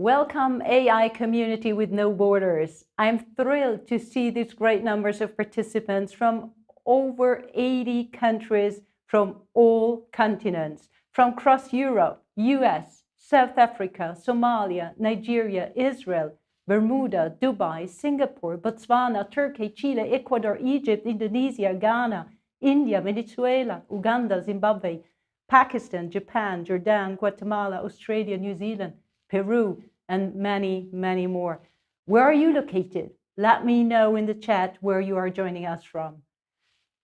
Welcome AI community with no borders. I'm thrilled to see these great numbers of participants from over 80 countries from all continents, from across Europe, US, South Africa, Somalia, Nigeria, Israel, Bermuda, Dubai, Singapore, Botswana, Turkey, Chile, Ecuador, Egypt, Indonesia, Ghana, India, Venezuela, Uganda, Zimbabwe, Pakistan, Japan, Jordan, Guatemala, Australia, New Zealand, Peru, and many, many more. Where are you located? Let me know in the chat where you are joining us from.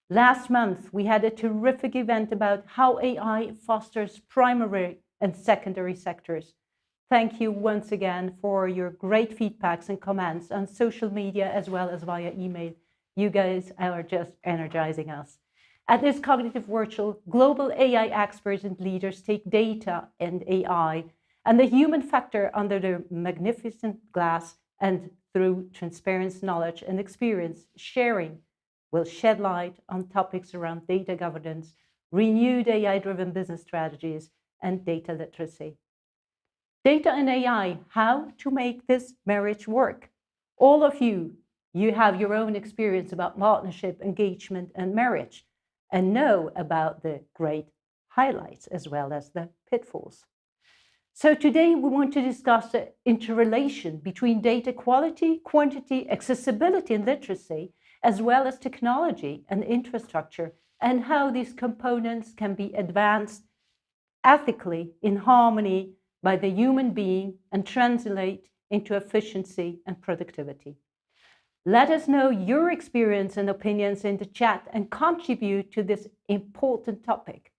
Last month, we had a terrific event about how AI fosters primary and secondary sectors. Thank you once again for your great feedbacks and comments on social media as well as via email. You guys are just energizing us. At this CognitiveVirtual, global AI experts and leaders take data and AI and the human factor under their magnificent glass, and through transparent knowledge and experience sharing will shed light on topics around data governance, renewed AI-driven business strategies, and data literacy. Data and AI, how to make this marriage work. All of you have your own experience about partnership, engagement, and marriage, and know about the great highlights as well as the pitfalls. So today we want to discuss the interrelation between data quality, quantity, accessibility, and literacy, as well as technology and infrastructure, and how these components can be advanced ethically in harmony by the human being and translate into efficiency and productivity. Let us know your experience and opinions in the chat and contribute to this important topic.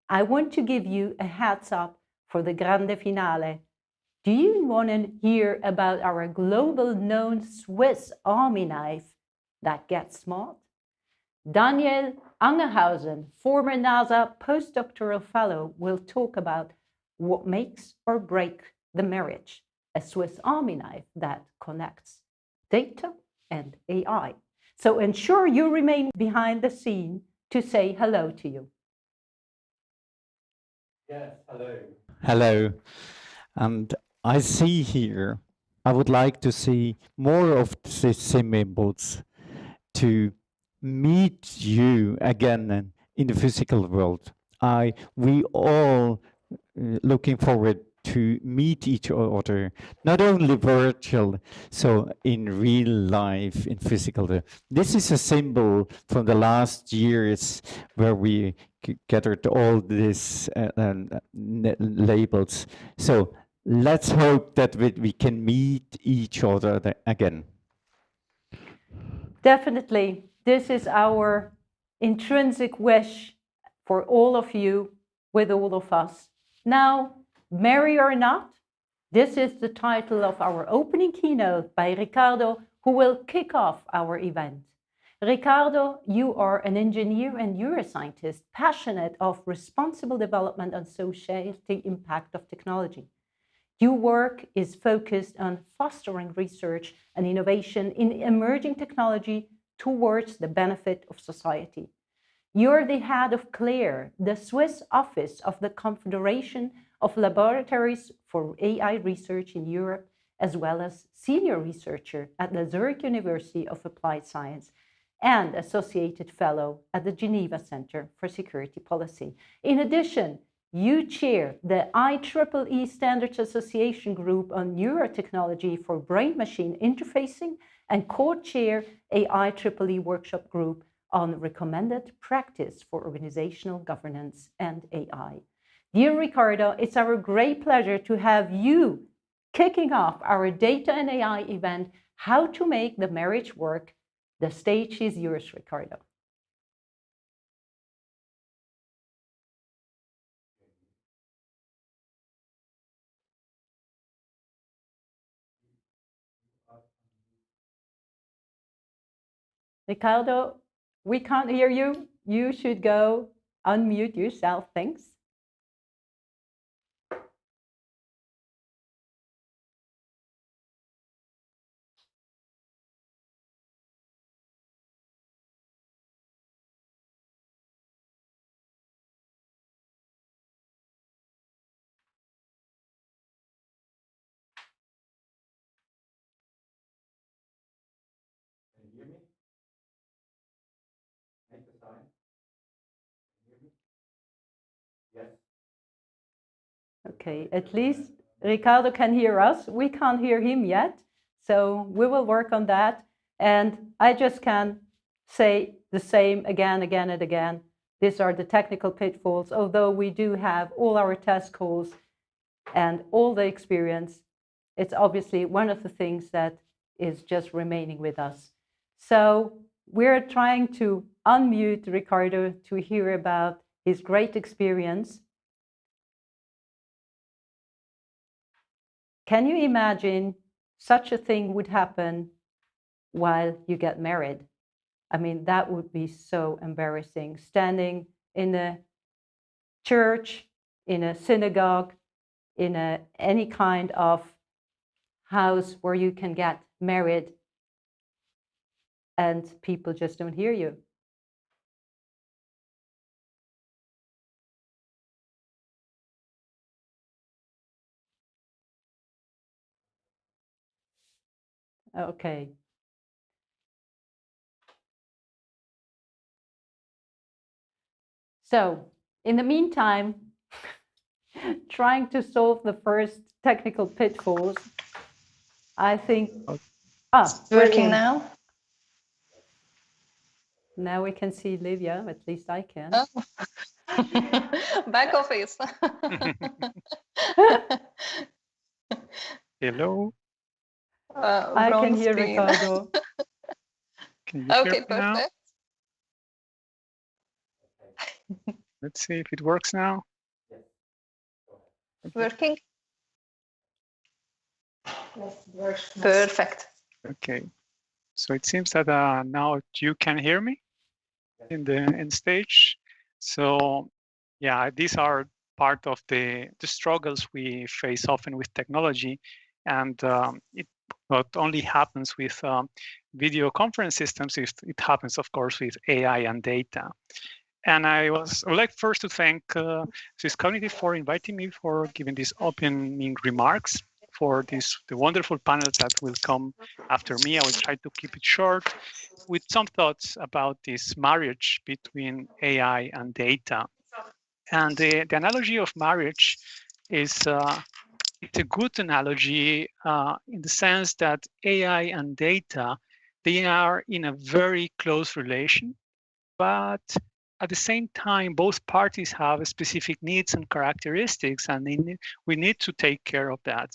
I want to give you a heads up for the grande finale. Do you want to hear about our global known Swiss Army knife that gets smart? Daniel Angerhausen, former NASA postdoctoral fellow, will talk about what makes or breaks the marriage, a Swiss Army knife that connects data and AI. So ensure you remain behind the scene to say hello to you. Yes, hello. Hello. And I see here, I would like to see more of the symbols to meet you again in the physical world. We all looking forward to meet each other, not only virtual, so in real life, in physical. This is a symbol from the last years where we gathered all these labels. So let's hope that we can meet each other again. Definitely. This is our intrinsic wish for all of you, with all of us. Now, marry or not, this is the title of our opening keynote by Ricardo, who will kick off our event. Ricardo, you are an engineer and neuroscientist passionate of responsible development and society impact of technology. Your work is focused on fostering research and innovation in emerging technology towards the benefit of society. You're the head of CLARE, the Swiss office of the Confederation of Laboratories for AI Research in Europe, as well as senior researcher at the Zurich University of Applied Science and associated fellow at the Geneva Center for Security Policy. In addition, you chair the IEEE Standards Association Group on Neurotechnology for Brain-Machine Interfacing and co-chair a IEEE workshop group on recommended practice for organizational governance and AI. Dear Ricardo, it's our great pleasure to have you kicking off our Data and AI event, How to Make the Marriage Work. The stage is yours, Ricardo. Ricardo, we can't hear you. You should go unmute yourself. Thanks. Okay, at least Ricardo can hear us. We can't hear him yet, so we will work on that. And I just can say the same again and again. These are the technical pitfalls. Although we do have all our test calls and all the experience, it's obviously one of the things that is just remaining with us. So we're trying to unmute Ricardo to hear about his great experience. Can you imagine such a thing would happen while you get married? I mean, that would be so embarrassing, standing in a church, in a synagogue, in any kind of house where you can get married and people just don't hear you. Okay. So in the meantime, trying to solve the first technical pitfalls, I think. It's working now. Now we can see Livia, at least I can. Oh. Back office. Hello. I can hear screen. Ricardo. Can you Okay, hear me now? perfect. Let's see if it works now. Working? Perfect. Okay. So it seems that now you can hear me in the end stage. So yeah, these are part of the struggles we face often with technology, and it not only happens with video conference systems, it happens, of course, with AI and data. And I would like first to thank SwissCognitive for inviting me, for giving these opening remarks, for the wonderful panels that will come after me. I will try to keep it short with some thoughts about this marriage between AI and data. And the analogy of marriage is it's a good analogy in the sense that AI and data, they are in a very close relation, but at the same time, both parties have specific needs and characteristics, and we need to take care of that.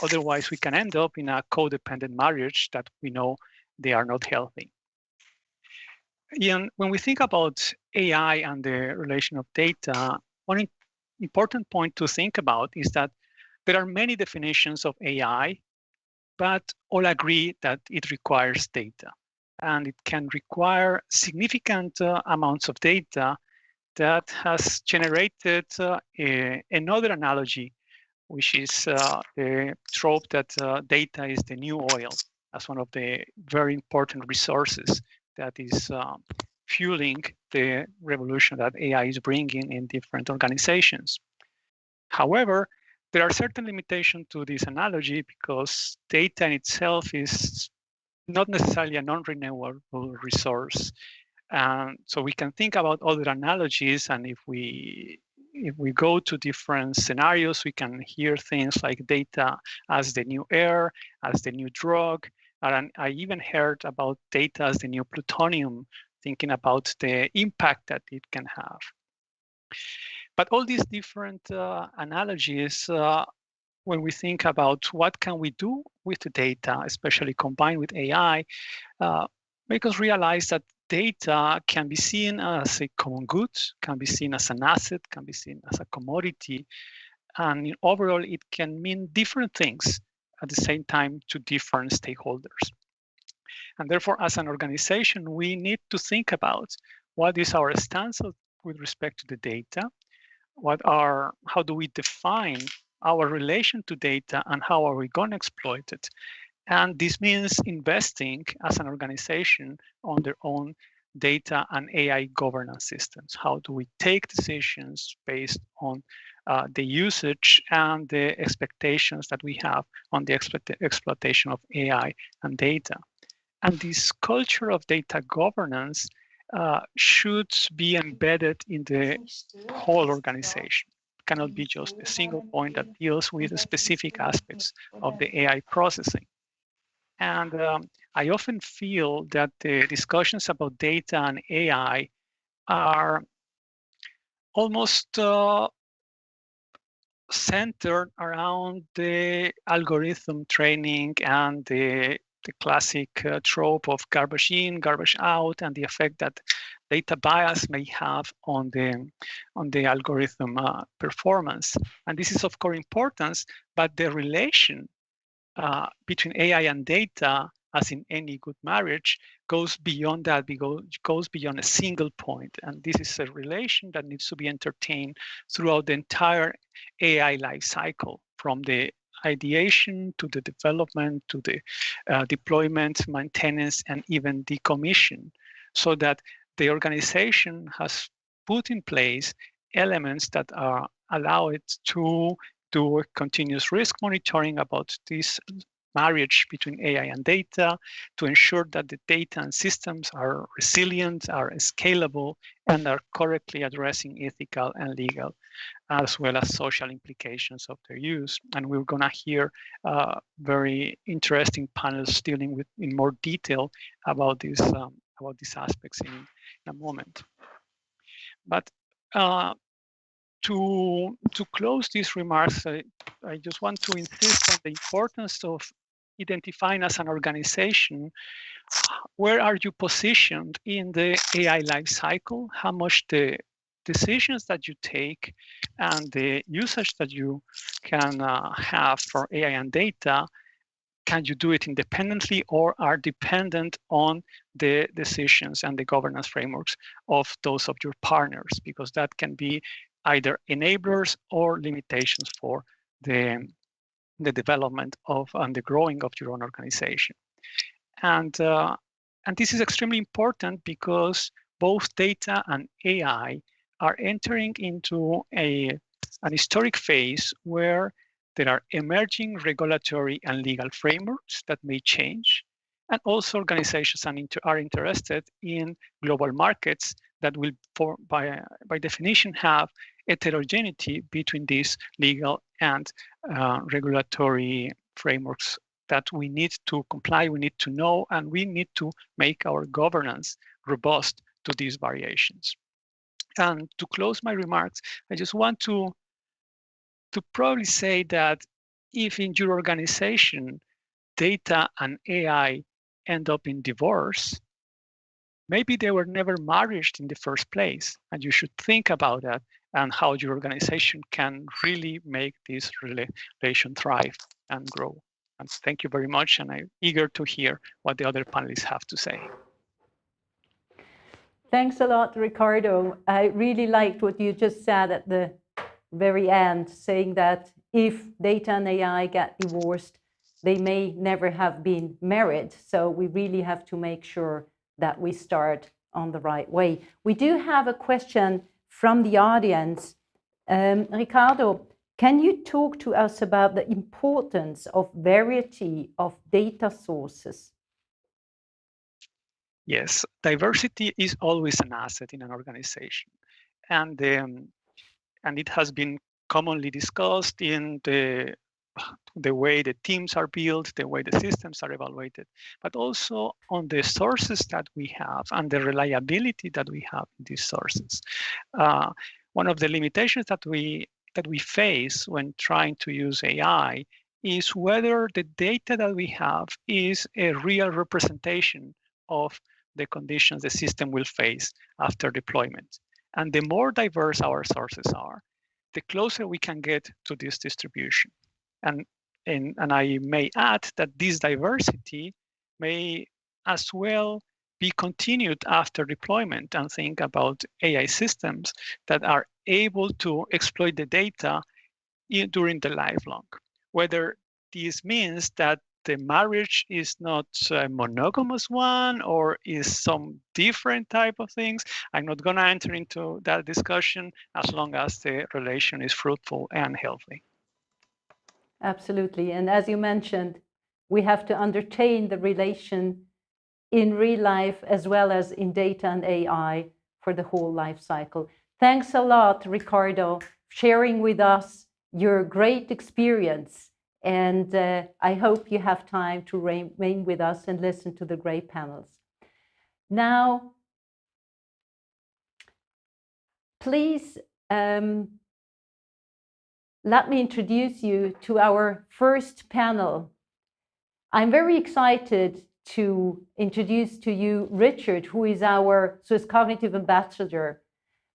Otherwise, we can end up in a codependent marriage that we know they are not healthy. And when we think about AI and the relation of data, one important point to think about is that there are many definitions of AI, but all agree that it requires data. And it can require significant amounts of data that has generated another analogy, which is the trope that data is the new oil, as one of the very important resources that is fueling the revolution that AI is bringing in different organizations. However, there are certain limitations to this analogy because data in itself is not necessarily a non-renewable resource. So we can think about other analogies, and if we go to different scenarios, we can hear things like data as the new air, as the new drug, and I even heard about data as the new plutonium, thinking about the impact that it can have. But all these different analogies, when we think about what can we do with the data, especially combined with AI, make us realize that data can be seen as a common good, can be seen as an asset, can be seen as a commodity. And overall, it can mean different things at the same time to different stakeholders. And therefore, as an organization, we need to think about what is our stance with respect to the data, how do we define our relation to data, and how are we going to exploit it? And this means investing as an organization on their own data and AI governance systems. How do we take decisions based on the usage and the expectations that we have on the exploitation of AI and data? And this culture of data governance should be embedded in the whole organization. cannot be just a single point that deals with the specific aspects of the AI processing. And I often feel that the discussions about data and AI are almost centered around the algorithm training and the classic trope of garbage in, garbage out, and the effect that data bias may have on the algorithm performance. And this is of course importance, but the relation between AI and data, as in any good marriage, goes beyond that, goes beyond a single point. And this is a relation that needs to be entertained throughout the entire AI life cycle, from the ideation to the development to the deployment, maintenance, and even decommission, so that the organization has put in place elements that allow it to do continuous risk monitoring about this marriage between AI and data, to ensure that the data and systems are resilient, are scalable, and are correctly addressing ethical and legal, as well as social implications of their use. And we're going to hear very interesting panels dealing with in more detail about these aspects in a moment. But to close these remarks, I just want to insist on the importance of identifying as an organization, where are you positioned in the AI life cycle, how much the decisions that you take and the usage that you can have for AI and data, can you do it independently or are dependent on the decisions and the governance frameworks of those of your partners, because that can be either enablers or limitations for the development of and the growing of your own organization. And this is extremely important because both data and AI are entering into an historic phase where there are emerging regulatory and legal frameworks that may change. And also organizations are interested in global markets that will, by definition, have heterogeneity between these legal and regulatory frameworks that we need to comply, we need to know, and we need to make our governance robust to these variations. And to close my remarks, I just want to probably say that if in your organization data and AI end up in divorce, maybe they were never married in the first place, and you should think about that and how your organization can really make this relation thrive and grow. And thank you very much, and I'm eager to hear what the other panelists have to say. Thanks a lot, Ricardo. I really liked what you just said at the very end, saying that if data and AI get divorced, they may never have been married. So we really have to make sure that we start on the right way. We do have a question from the audience. Ricardo, can you talk to us about the importance of variety of data sources? Yes, diversity is always an asset in an organization. And it has been commonly discussed in the way the teams are built, the way the systems are evaluated, but also on the sources that we have and the reliability that we have in these sources. One of the limitations that we face when trying to use AI is whether the data that we have is a real representation of the conditions the system will face after deployment. And the more diverse our sources are, the closer we can get to this distribution. And I may add that this diversity may as well be continued after deployment, and think about AI systems that are able to exploit the data during the lifelong. Whether this means that the marriage is not a monogamous one or is some different type of things, I'm not going to enter into that discussion as long as the relation is fruitful and healthy. Absolutely. And as you mentioned, we have to entertain the relation in real life as well as in data and AI for the whole life cycle. Thanks a lot, Ricardo, sharing with us your great experience. And I hope you have time to remain with us and listen to the great panels. Now, please let me introduce you to our first panel. I'm very excited to introduce to you Richard, who is our SwissCognitive ambassador.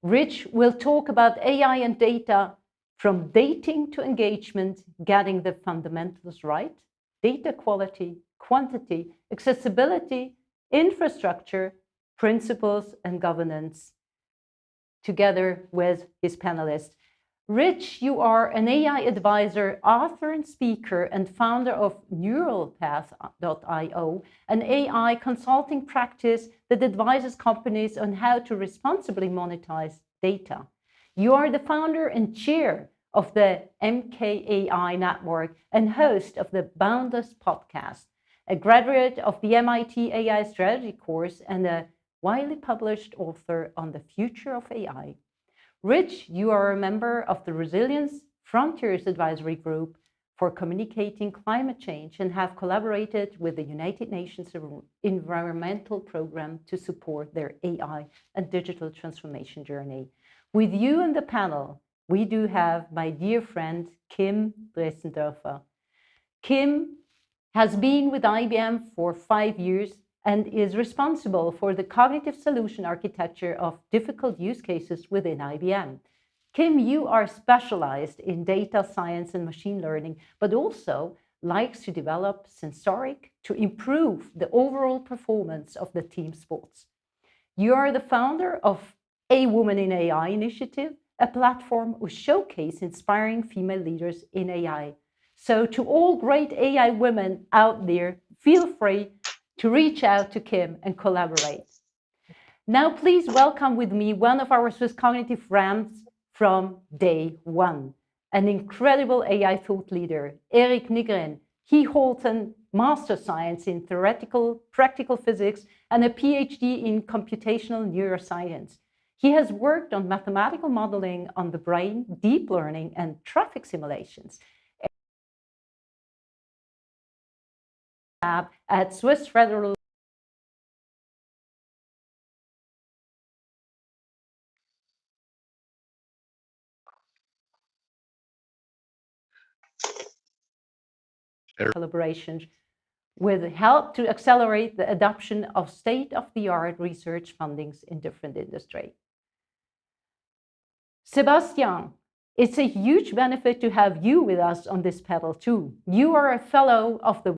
Rich will talk about AI and data from dating to engagement, getting the fundamentals right, data quality, quantity, accessibility, infrastructure, principles, and governance, together with his panelists. Rich, you are an AI advisor, author and speaker, and founder of NeuralPath.io, an AI consulting practice that advises companies on how to responsibly monetize data. You are the founder and chair of the MKAI network and host of the Boundless podcast, a graduate of the MIT AI strategy course and a widely published author on the future of AI. Rich, you are a member of the Resilience Frontiers Advisory Group for communicating climate change and have collaborated with the United Nations Environmental Programme to support their AI and digital transformation journey. With you in the panel, we do have my dear friend, Kim Dresendorfer. Kim has been with IBM for 5 years and is responsible for the cognitive solution architecture of difficult use cases within IBM. Kim, you are specialized in data science and machine learning, but also likes to develop sensoric to improve the overall performance of the team sports. You are the founder of A Woman in AI initiative, a platform who showcase inspiring female leaders in AI. So to all great AI women out there, feel free to reach out to Kim and collaborate. Now, please welcome with me one of our SwissCognitive friends from day one, an incredible AI thought leader, Eric Nygren. He holds a Master Science in Theoretical Practical Physics and a PhD in Computational Neuroscience. He has worked on mathematical modeling on the brain, deep learning, and traffic simulations at Swiss Federal collaborations with help to accelerate the adoption of state-of-the-art research fundings in different industries. Sebastian, it's a huge benefit to have you with us on this panel too. You are a fellow of the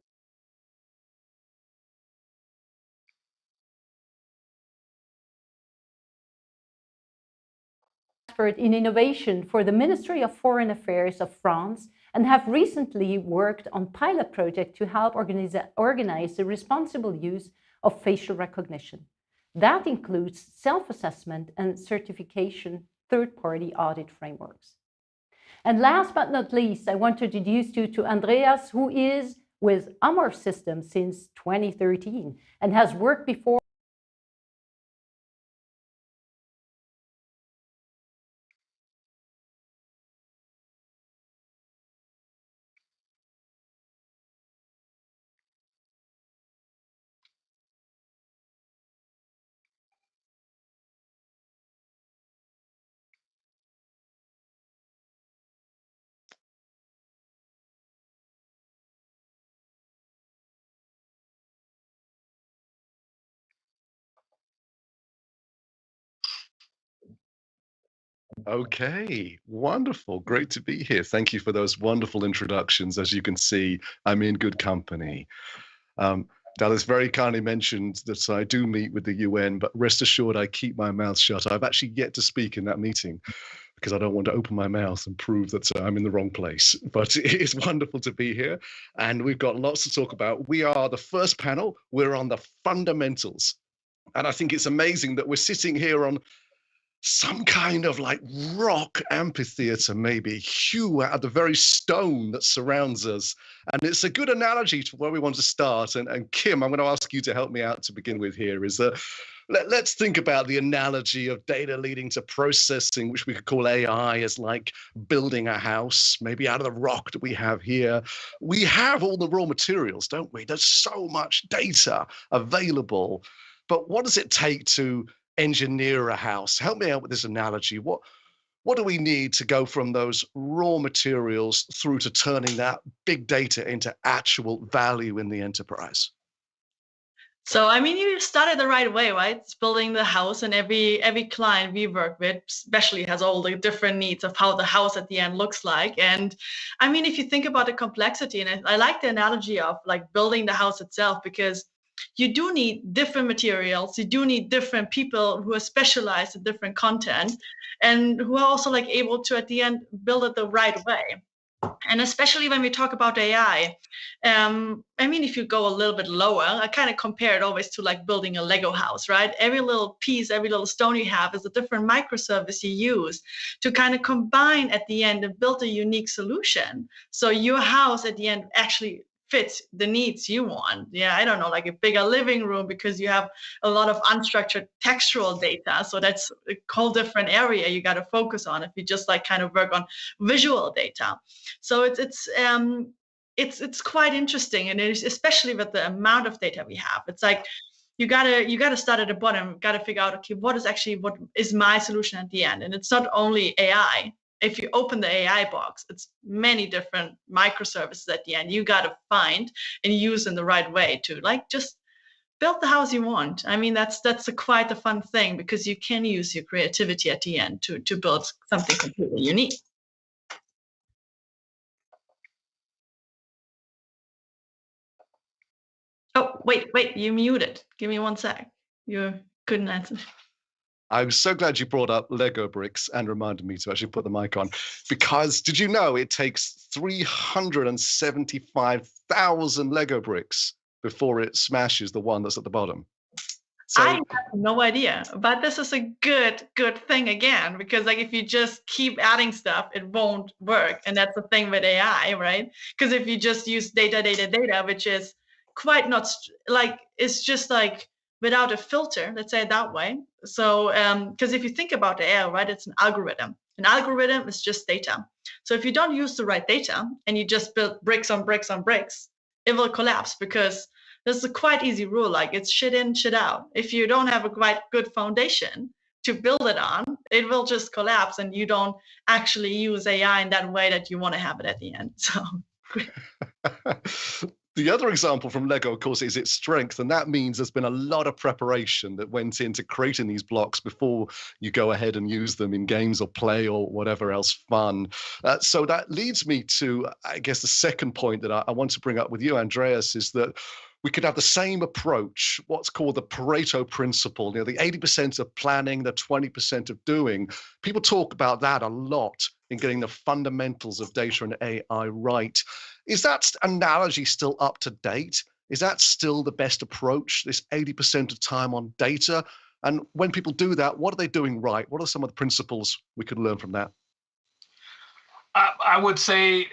expert in innovation for the Ministry of Foreign Affairs of France and have recently worked on pilot project to help organize the responsible use of facial recognition. That includes self-assessment and certification third-party audit frameworks. And last but not least, I want to introduce you to Andreas, who is with Amor Systems since 2013 and has worked before Okay, wonderful. Great to be here. Thank you for those wonderful introductions. As you can see, I'm in good company. Dallas very kindly mentioned that I do meet with the UN, but rest assured I keep my mouth shut. I've actually yet to speak in that meeting because I don't want to open my mouth and prove that I'm in the wrong place. But it is wonderful to be here, and we've got lots to talk about. We are the first panel. We're on the fundamentals. And I think it's amazing that we're sitting here on some kind of like rock amphitheater, maybe hew out of the very stone that surrounds us. And it's a good analogy to where we want to start. And Kim, I'm going to ask you to help me out to begin with here, is that Let's think about the analogy of data leading to processing, which we could call AI, as like building a house, maybe out of the rock that we have here. We have all the raw materials, don't we? There's so much data available. But what does it take to engineer a house? Help me out with this analogy. What do we need to go from those raw materials through to turning that big data into actual value in the enterprise? So, I mean, you started the right way, right? It's building the house, and every client we work with especially has all the different needs of how the house at the end looks like. And I mean, if you think about the complexity, and I like the analogy of like building the house itself, because you do need different materials, you do need different people who are specialized in different content and who are also like able to at the end build it the right way. And especially when we talk about AI, I mean, if you go a little bit lower, I kind of compare it always to like building a Lego house, right? Every little piece, every little stone you have is a different microservice you use to kind of combine at the end and build a unique solution. So your house at the end actually fits the needs you want. Yeah, I don't know, like a bigger living room because you have a lot of unstructured textual data. So that's a whole different area you got to focus on if you just like kind of work on visual data. So it's quite interesting, and it's especially with the amount of data we have. It's like you gotta start at the bottom, gotta figure out, okay, what is my solution at the end? And it's not only AI. If you open the AI box, it's many different microservices at the end you got to find and use in the right way to like just build the house you want. I mean, that's quite a fun thing because you can use your creativity at the end to build something completely unique. Oh, wait, you muted. Give me 1 sec. You couldn't answer. I'm so glad you brought up Lego bricks and reminded me to actually put the mic on, because did you know it takes 375,000 Lego bricks before it smashes the one that's at the bottom? So, I have no idea, but this is a good thing again, because like if you just keep adding stuff, it won't work. And that's the thing with AI, right? Because if you just use data, which is quite not like, it's just like without a filter, let's say it that way. So, because if you think about AI, right, it's an algorithm. An algorithm is just data. So if you don't use the right data and you just build bricks on bricks on bricks, it will collapse, because there's a quite easy rule, like it's shit in, shit out. If you don't have a quite good foundation to build it on, it will just collapse, and you don't actually use AI in that way that you want to have it at the end. So. The other example from Lego, of course, is its strength. And that means there's been a lot of preparation that went into creating these blocks before you go ahead and use them in games or play or whatever else fun. So that leads me to, I guess, the second point that I want to bring up with you, Andreas, is that we could have the same approach, what's called the Pareto principle, the 80% of planning, the 20% of doing. People talk about that a lot in getting the fundamentals of data and AI right. Is that analogy still up to date? Is that still the best approach, this 80% of time on data? And when people do that, what are they doing right? What are some of the principles we could learn from that? I would say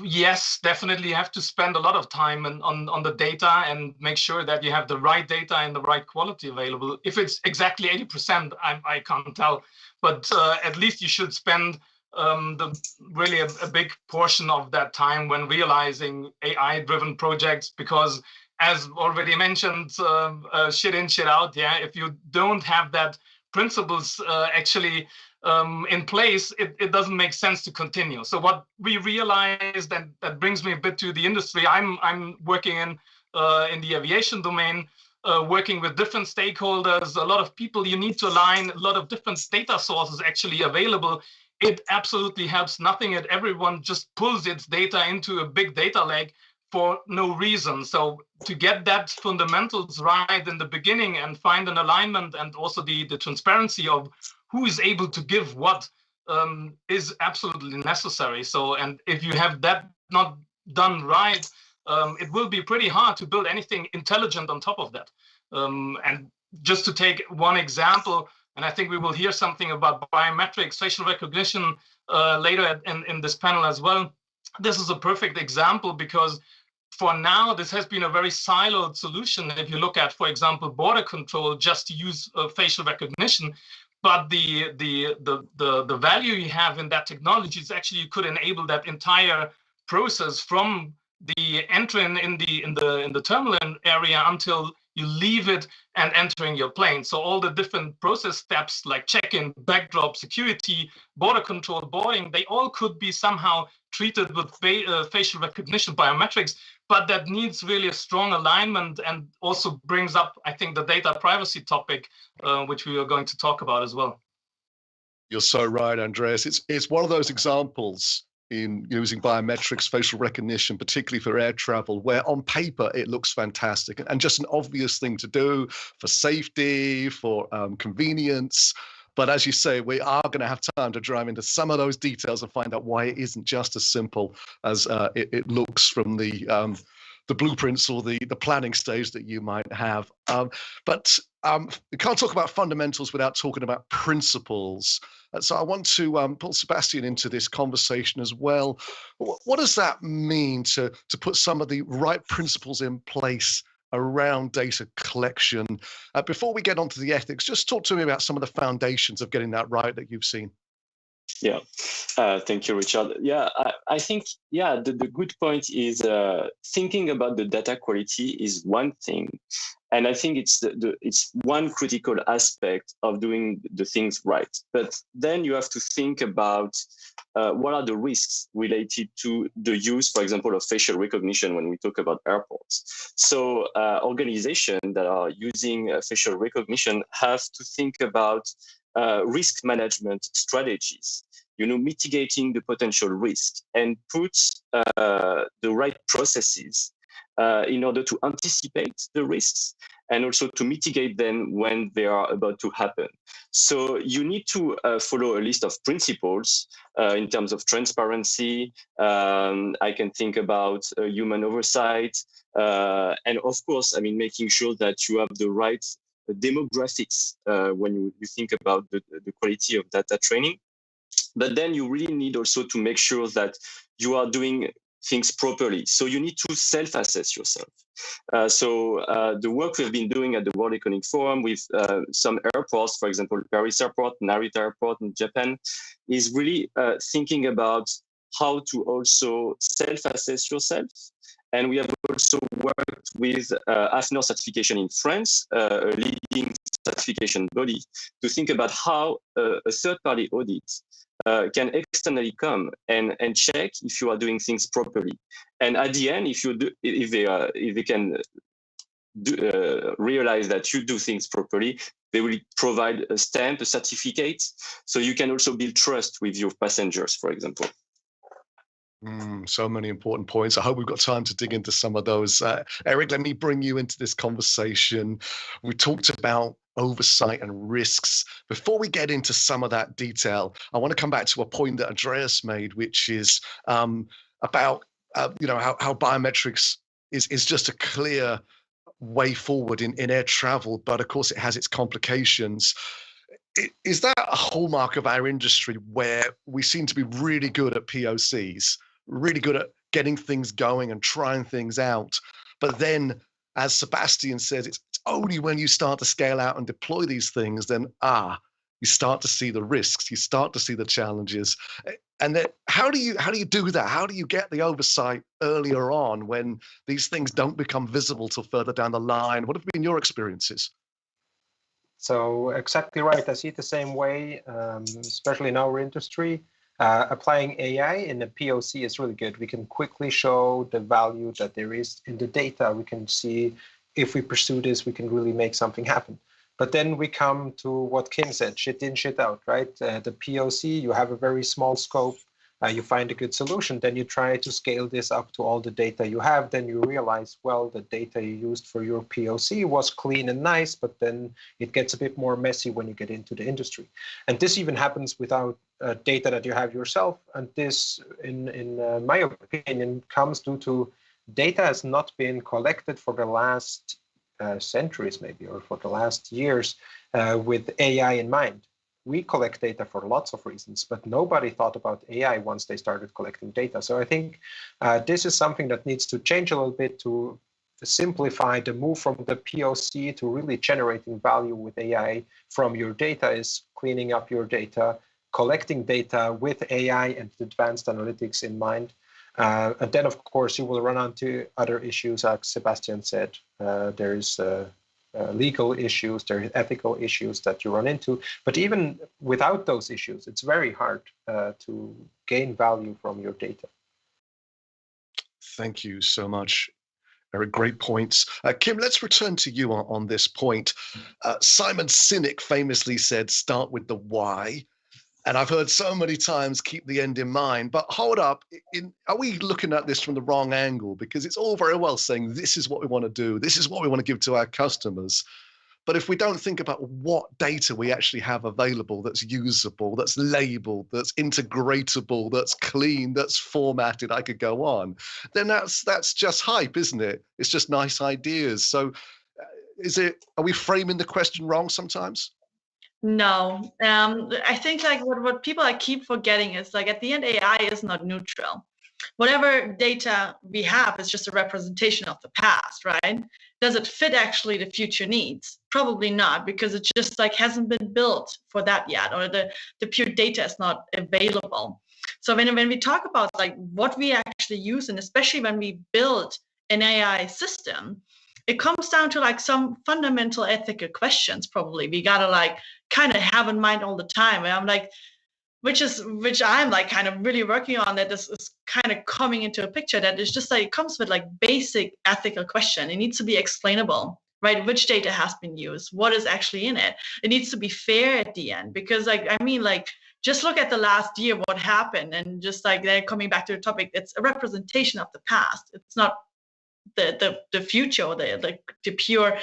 yes, definitely you have to spend a lot of time on the data and make sure that you have the right data and the right quality available. If it's exactly 80%, I can't tell, but at least you should spend really a big portion of that time when realizing AI-driven projects, because as already mentioned, shit in, shit out. Yeah, if you don't have that principles actually in place, it doesn't make sense to continue. So what we realized, and that brings me a bit to the industry. I'm working in the aviation domain, working with different stakeholders, a lot of people. You need to align a lot of different data sources actually available. It absolutely helps nothing if everyone just pulls its data into a big data lake for no reason. So to get that fundamentals right in the beginning and find an alignment, and also the transparency of who is able to give what is absolutely necessary. So, and if you have that not done right, it will be pretty hard to build anything intelligent on top of that. And just to take one example, and I think we will hear something about biometrics, facial recognition later in this panel as well. This is a perfect example, because for now, this has been a very siloed solution. If you look at, for example, border control, just to use facial recognition, but the value you have in that technology is actually you could enable that entire process from the entering in the terminal area until you leave it and entering your plane. So all the different process steps like check-in, backdrop, security, border control, boarding, they all could be somehow treated with facial recognition biometrics, but that needs really a strong alignment and also brings up, I think, the data privacy topic, which we are going to talk about as well. You're so right, Andreas. It's one of those examples in using biometrics, facial recognition, particularly for air travel, where on paper it looks fantastic and just an obvious thing to do for safety, for convenience. But as you say, we are going to have time to drive into some of those details and find out why it isn't just as simple as it looks from the blueprints or the planning stage that you might have. But we can't talk about fundamentals without talking about principles. So I want to pull Sebastian into this conversation as well. What does that mean to put some of the right principles in place around data collection? Before we get onto the ethics, just talk to me about some of the foundations of getting that right that you've seen. Yeah, thank you, Richard. Yeah, I think, the good point is thinking about the data quality is one thing. And I think it's it's one critical aspect of doing the things right. But then you have to think about what are the risks related to the use, for example, of facial recognition when we talk about airports. So organizations that are using facial recognition have to think about risk management strategies, mitigating the potential risk and put the right processes in order to anticipate the risks and also to mitigate them when they are about to happen. So you need to follow a list of principles in terms of transparency. I can think about human oversight. And of course, making sure that you have the right demographics when you think about the quality of data training. But then you really need also to make sure that you are doing things properly. So you need to self-assess yourself. So the work we've been doing at the World Economic Forum with some airports, for example, Paris Airport, Narita Airport in Japan, is really thinking about how to also self-assess yourself. And we have also worked with AFNOR certification in France, a leading certification body, to think about how a third-party audit can externally come and check if you are doing things properly. And at the end, if they can realize that you do things properly, they will provide a stamp, a certificate, so you can also build trust with your passengers, for example. So many important points. I hope we've got time to dig into some of those. Eric, let me bring you into this conversation. We talked about oversight and risks. Before we get into some of that detail, I want to come back to a point that Andreas made, which is about how biometrics is just a clear way forward in air travel, but of course it has its complications. Is that a hallmark of our industry where we seem to be really good at POCs, really good at getting things going and trying things out, but then, as Sebastian says, it's only when you start to scale out and deploy these things, then you start to see the risks, you start to see the challenges. And then how do you do that? How do you get the oversight earlier on when these things don't become visible till further down the line? What have been your experiences? So exactly right. I see it the same way, especially in our industry. Applying AI in a POC is really good. We can quickly show the value that there is in the data. We can see if we pursue this, we can really make something happen. But then we come to what Kim said, shit in, shit out, right? The POC, you have a very small scope. You find a good solution, then you try to scale this up to all the data you have. Then you realize, well, the data you used for your POC was clean and nice, but then it gets a bit more messy when you get into the industry. And this even happens without data that you have yourself. And this, in my opinion, comes due to data has not been collected for the last centuries, maybe, or for the last years with AI in mind. we collect data for lots of reasons, but nobody thought about AI once they started collecting data. So I think this is something that needs to change a little bit to simplify the move from the POC to really generating value with AI from your data is cleaning up your data, collecting data with AI and advanced analytics in mind. And then, of course, you will run onto other issues, like Sebastian said. There's legal issues, there are ethical issues that you run into. But even without those issues, it's very hard to gain value from your data. Thank you so much. Very great points. Kim, let's return to you on this point. Simon Sinek famously said, start with the why. And I've heard so many times, keep the end in mind. But hold up, are we looking at this from the wrong angle? Because it's all very well saying, this is what we want to do. This is what we want to give to our customers. But if we don't think about what data we actually have available that's usable, that's labeled, that's integratable, that's clean, that's formatted, I could go on, then that's just hype, isn't it? It's just nice ideas. So are we framing the question wrong sometimes? No, I think like what people keep forgetting is like at the end, AI is not neutral. Whatever data we have is just a representation of the past, right? Does it fit actually the future needs? Probably not, because it just like hasn't been built for that yet, or the pure data is not available. So when we talk about like what we actually use, and especially when we build an AI system, it comes down to like some fundamental ethical questions. Probably we gotta like kind of have in mind all the time. And I'm like, which I'm like kind of really working on, that this is kind of coming into a picture that is just like, it comes with like basic ethical question. It needs to be explainable, right? Which data has been used? What is actually in it? It needs to be fair at the end, because like, I mean, like, just look at the last year, what happened, and just like they're coming back to the topic, it's a representation of the past. It's not the future or the pure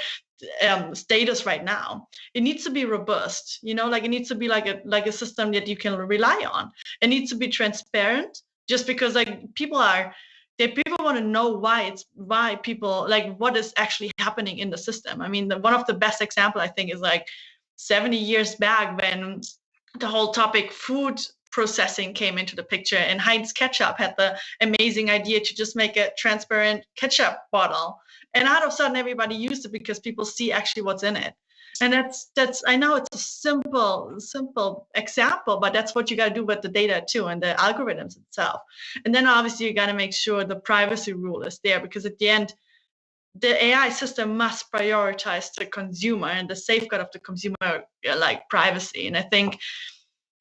status right now. It needs to be robust, like it needs to be like a system that you can rely on. It needs to be transparent, just because like people want to know why people like what is actually happening in the system. I mean, one of the best example I think is like 70 years back when the whole topic food processing came into the picture, and Heinz Ketchup had the amazing idea to just make a transparent ketchup bottle, and out of sudden everybody used it because people see actually what's in it. And that's I know it's a simple example, but that's what you got to do with the data too, and the algorithms itself. And then obviously you got to make sure the privacy rule is there, because at the end the AI system must prioritize the consumer and the safeguard of the consumer like privacy. And I think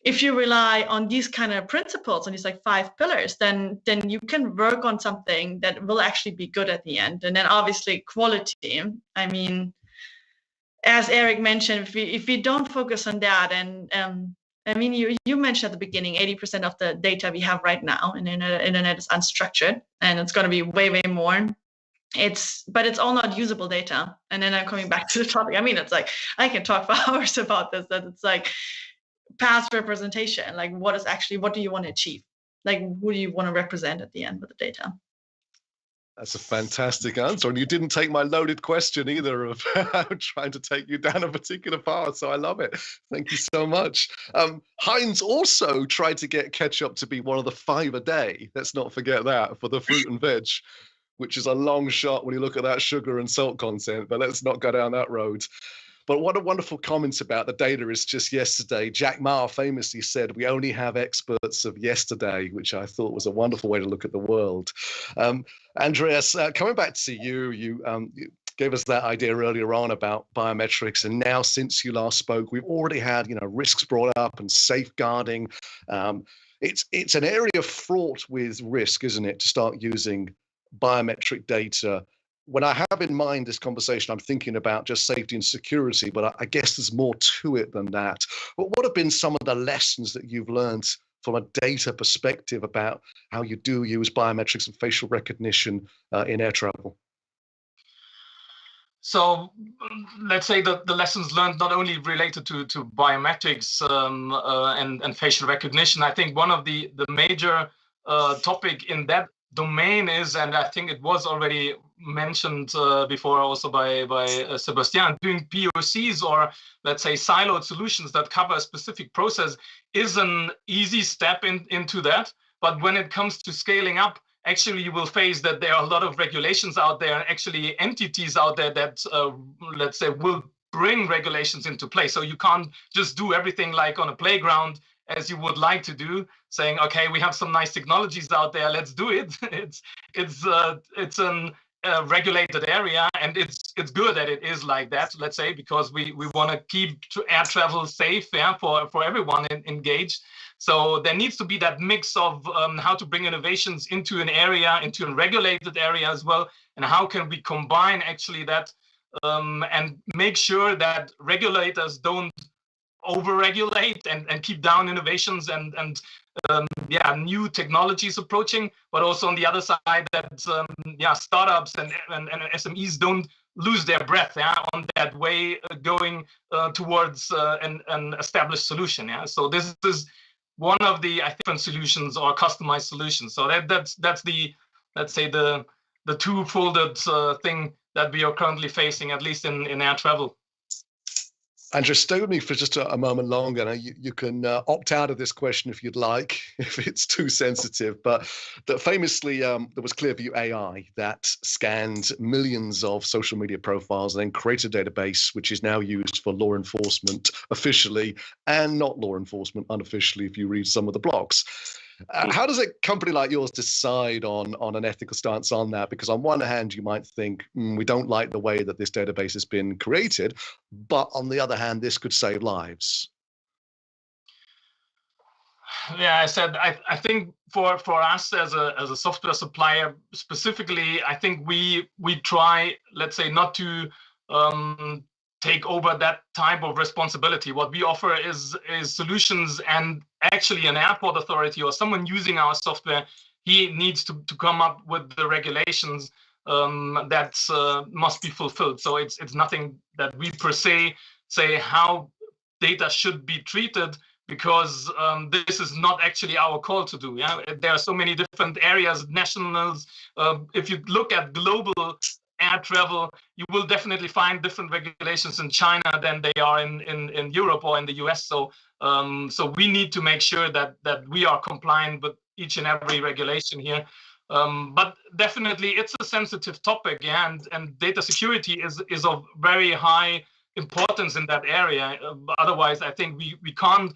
if you rely on these kind of principles, on these like 5 pillars, then you can work on something that will actually be good at the end. And then obviously quality. I mean, as Eric mentioned, if we don't focus on that, and I mean, you mentioned at the beginning, 80% of the data we have right now in the internet is unstructured, and it's going to be way more. But it's all not usable data. And then I'm coming back to the topic. I mean, it's like I can talk for hours about this. That it's like past representation, like what do you want to achieve, like who do you want to represent at the end with the data? That's a fantastic answer, and you didn't take my loaded question either of trying to take you down a particular path, so I love it. Thank you so much. Heinz also tried to get ketchup to be one of the 5 a day, let's not forget that, for the fruit and veg, which is a long shot when you look at that sugar and salt content, but let's not go down that road. But what a wonderful comment about the data is just yesterday. Jack Ma famously said, we only have experts of yesterday, which I thought was a wonderful way to look at the world. Andreas, coming back to you, you gave us that idea earlier on about biometrics. And now since you last spoke, we've already had, risks brought up and safeguarding. It's an area fraught with risk, isn't it, to start using biometric data. When I have in mind this conversation, I'm thinking about just safety and security, but I guess there's more to it than that. But what have been some of the lessons that you've learned from a data perspective about how you do use biometrics and facial recognition in air travel? So let's say that the lessons learned not only related to biometrics and facial recognition. I think one of the major topic in that domain is, and I think it was already mentioned before also by Sebastian, doing POCs or let's say siloed solutions that cover a specific process is an easy step into that. But when it comes to scaling up, actually you will face that there are a lot of regulations out there, and actually entities out there that let's say will bring regulations into play. So you can't just do everything like on a playground as you would like to do, saying, okay, we have some nice technologies out there, let's do it. It's an regulated area, and it's good that it is like that, let's say, because we want to keep air travel safe, yeah, for everyone engaged. So there needs to be that mix of how to bring innovations into an area, into a regulated area as well, and how can we combine actually that and make sure that regulators don't over-regulate and keep down innovations and new technologies approaching, but also on the other side that startups and SMEs don't lose their breath on that way going towards an established solution. So this is one of the different solutions or customized solutions. So that's the, let's say, the two-folded thing that we are currently facing, at least in air travel. Andrew, stay with me for just a moment longer. Now, you can opt out of this question if you'd like, if it's too sensitive. But that famously, there was Clearview AI that scanned millions of social media profiles and then created a database which is now used for law enforcement officially and not law enforcement unofficially, if you read some of the blogs. How does a company like yours decide on an ethical stance on that? Because on one hand, you might think, we don't like the way that this database has been created, but on the other hand, this could save lives. Yeah, I think for us as a software supplier specifically, I think we try, let's say, not to take over that type of responsibility. What we offer is solutions, and actually an airport authority or someone using our software, he needs to come up with the regulations that must be fulfilled. So it's nothing that we per se say how data should be treated, because this is not actually our call to do. Yeah, there are so many different areas, nationals. If you look at global air travel, you will definitely find different regulations in China than they are in Europe or in the US. So we need to make sure that we are compliant with each and every regulation here. But definitely it's a sensitive topic, yeah, and data security is of very high importance in that area. Otherwise, I think we can't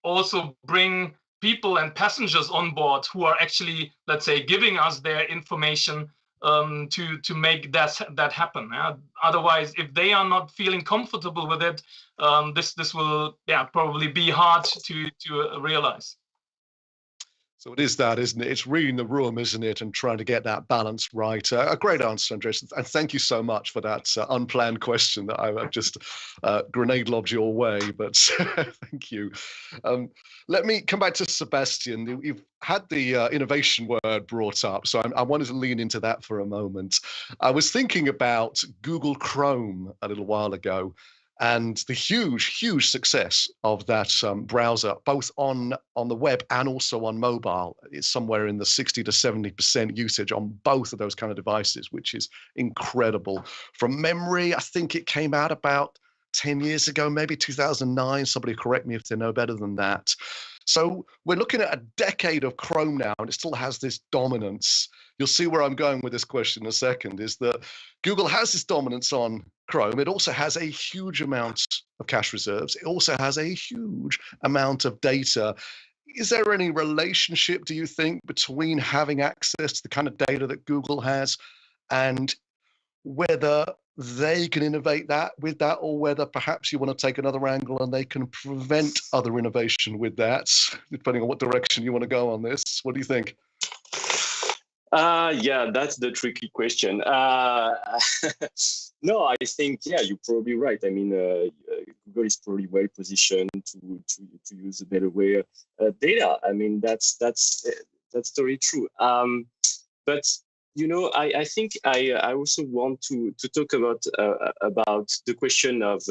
also bring people and passengers on board who are actually, let's say, giving us their information to make that happen. Otherwise, if they are not feeling comfortable with it, this will probably be hard to realize. So it is that, isn't it? It's reading the room, isn't it, and trying to get that balance right. A great answer, Andreas, and thank you so much for that unplanned question that I've just grenade lobbed your way, but thank you. Let me come back to Sebastian. You've had the innovation word brought up, so I wanted to lean into that for a moment. I was thinking about Google Chrome a little while ago, and the huge success of that browser, both on the web and also on mobile. It's somewhere in the 60 to 70% usage on both of those kind of devices, which is incredible. From memory, I think it came out about 10 years ago, maybe 2009. Somebody correct me if they know better than that. So we're looking at a decade of Chrome now, and it still has this dominance. You'll see where I'm going with this question in a second, is that Google has this dominance on Chrome. It also has a huge amount of cache reserves. It also has a huge amount of data. Is there any relationship, do you think, between having access to the kind of data that Google has and whether they can innovate with that, or whether perhaps you want to take another angle and they can prevent other innovation with that, depending on what direction you want to go on this? What do you think? Yeah, that's the tricky question. No, I think, yeah, you're probably right. I mean, Google is probably well positioned to use a better way data. I mean, that's totally true. But you know, I think I also want to talk about the question of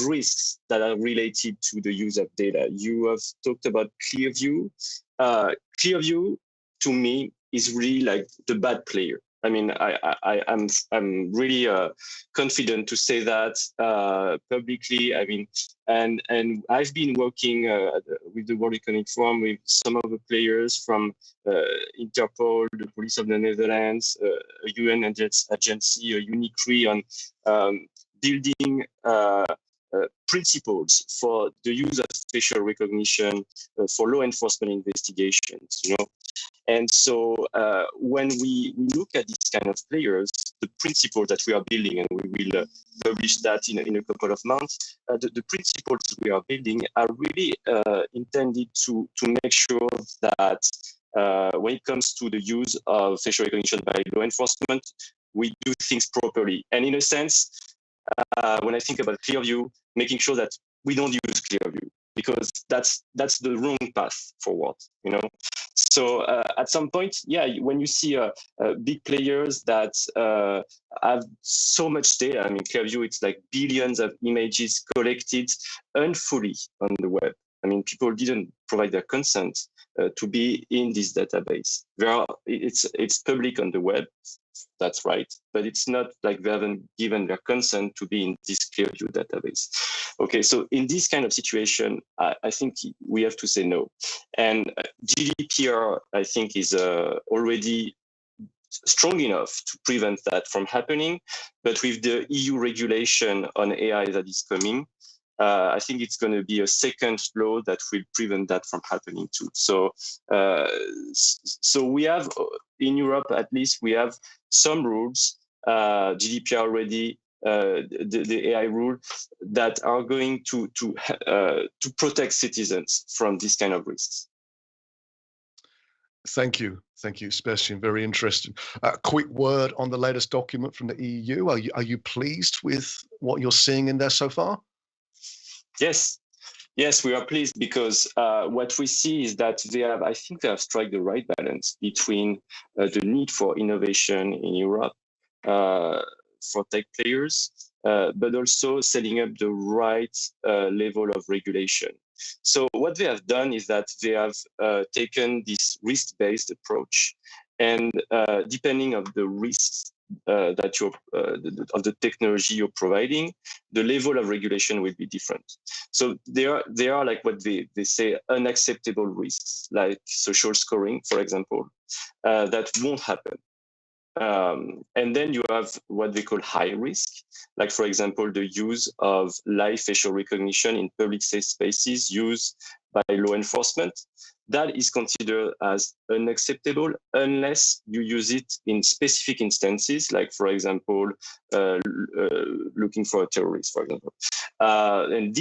risks that are related to the use of data. You have talked about Clearview. Clearview, to me, is really like the bad player. I mean, I'm really confident to say that publicly. I mean, and I've been working with the World Economic Forum with some of the players from Interpol, the Police of the Netherlands, a UN agency, a UNICRI, on building principles for the use of facial recognition for law enforcement investigations. You know. And so when we look at these kind of players, the principles that we are building, and we will publish that in a couple of months, the principles we are building are really intended to make sure that when it comes to the use of facial recognition by law enforcement, we do things properly. And in a sense, when I think about Clearview, making sure that we don't use Clearview, because that's the wrong path forward, you know. So at some point, yeah, when you see big players that have so much data, I mean, Clearview, it's like billions of images collected unfully on the web. I mean, people didn't provide their consent to be in this database. It's public on the web, that's right, but it's not like they haven't given their consent to be in this Clearview database. Okay, so in this kind of situation, I think we have to say no. And GDPR, I think, is already strong enough to prevent that from happening. But with the EU regulation on AI that is coming, I think it's going to be a second law that will prevent that from happening too. So, so we have in Europe, at least, we have some rules, GDPR already, the AI rule, that are going to protect citizens from this kind of risks. Thank you, Sebastian. Very interesting. Quick word on the latest document from the EU. Are you pleased with what you're seeing in there so far? Yes, we are pleased because what we see is that I think they have struck the right balance between the need for innovation in Europe for tech players, but also setting up the right level of regulation. So what they have done is that they have taken this risk-based approach, and depending on the risks that of the technology you're providing, the level of regulation will be different. So there are like what they say unacceptable risks, like social scoring, for example, that won't happen. And then you have what they call high risk, like, for example, the use of live facial recognition in public safe spaces used by law enforcement. That is considered as unacceptable unless you use it in specific instances, like, for example, looking for a terrorist, for example. And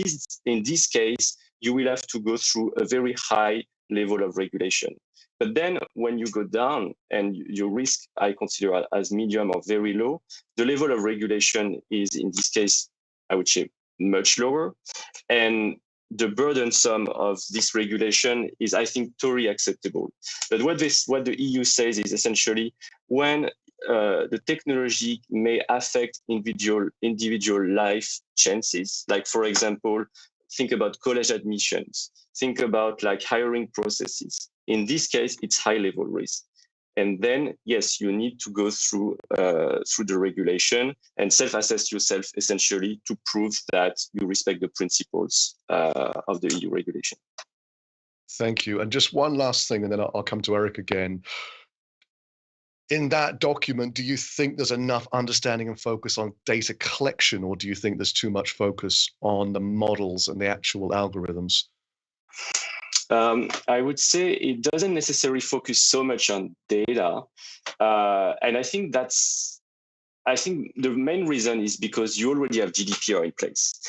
in this case, you will have to go through a very high level of regulation. But then when you go down and your risk, I consider as medium or very low, the level of regulation is, in this case, I would say, much lower. And the burdensome of this regulation is, I think, totally acceptable. But what the EU says is essentially when the technology may affect individual life chances, like, for example, think about college admissions, think about like hiring processes. In this case, it's high level risk. And then, yes, you need to go through the regulation and self-assess yourself, essentially, to prove that you respect the principles of the EU regulation. Thank you. And just one last thing, and then I'll come to Eric again. In that document, do you think there's enough understanding and focus on data collection, or do you think there's too much focus on the models and the actual algorithms? I would say it doesn't necessarily focus so much on data. And I think the main reason is because you already have GDPR in place.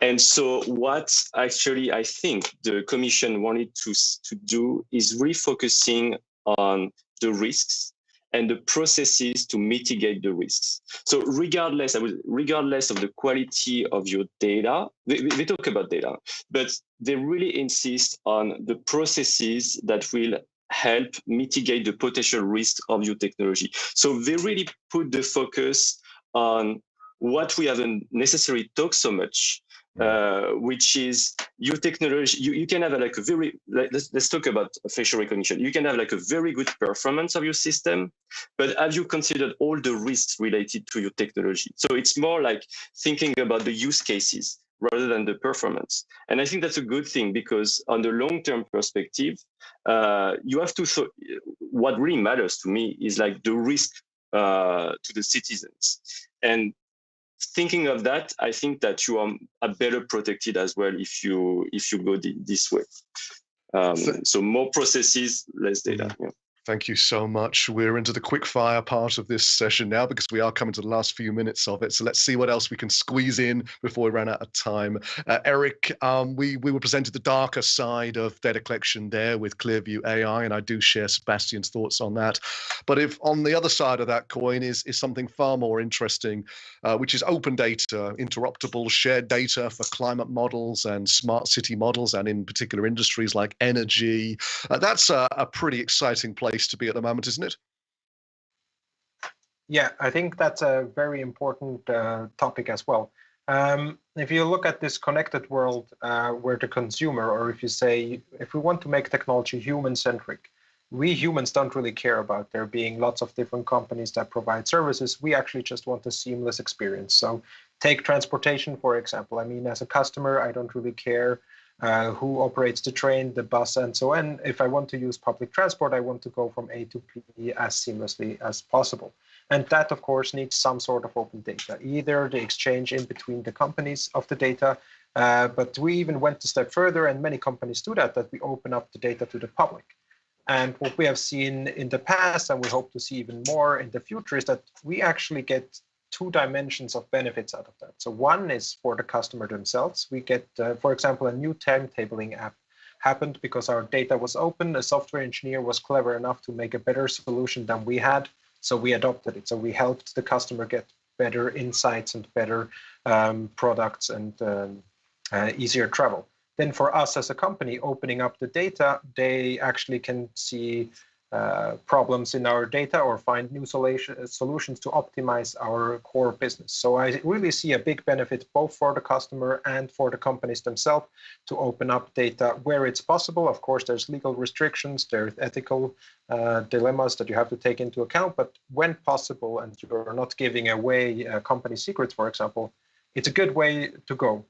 And so what actually I think the Commission wanted to do is refocusing on the risks and the processes to mitigate the risks. So regardless of the quality of your data, they talk about data, but they really insist on the processes that will help mitigate the potential risk of your technology. So they really put the focus on what we haven't necessarily talked so much, which is your technology. You can have like a very, let's talk about facial recognition. You can have like a very good performance of your system, but have you considered all the risks related to your technology? So it's more like thinking about the use cases rather than the performance. And I think that's a good thing, because on the long-term perspective, you have to, what really matters to me is like the risk to the citizens. And thinking of that, I think that you are better protected as well if you go this way. So more processes, less data. Yeah. Thank you so much. We're into the quick fire part of this session now, because we are coming to the last few minutes of it. So let's see what else we can squeeze in before we run out of time. Eric, we were presented the darker side of data collection there with Clearview AI, and I do share Sebastian's thoughts on that. But if on the other side of that coin is something far more interesting, which is open data, interruptible, shared data for climate models and smart city models, and in particular industries like energy. That's a pretty exciting place to be at the moment, isn't it? Yeah, I think that's a very important topic as well. If you look at this connected world where the consumer, or if you say, if we want to make technology human-centric, we humans don't really care about there being lots of different companies that provide services. We actually just want a seamless experience. So take transportation, for example. I mean, as a customer, I don't really care who operates the train, the bus, and so on. If I want to use public transport, I want to go from A to B as seamlessly as possible. And that, of course, needs some sort of open data, either the exchange in between the companies of the data, but we even went a step further, and many companies do that we open up the data to the public. And what we have seen in the past, and we hope to see even more in the future, is that we actually get two dimensions of benefits out of that. So one is for the customer themselves. We get, for example, a new timetabling app happened because our data was open. A software engineer was clever enough to make a better solution than we had, so we adopted it. So we helped the customer get better insights and better products and easier travel. Then for us as a company, opening up the data, they actually can see problems in our data or find new solutions to optimize our core business. So I really see a big benefit both for the customer and for the companies themselves to open up data where it's possible. Of course, there's legal restrictions, there's ethical dilemmas that you have to take into account, but when possible, and you're not giving away company secrets, for example, it's a good way to go.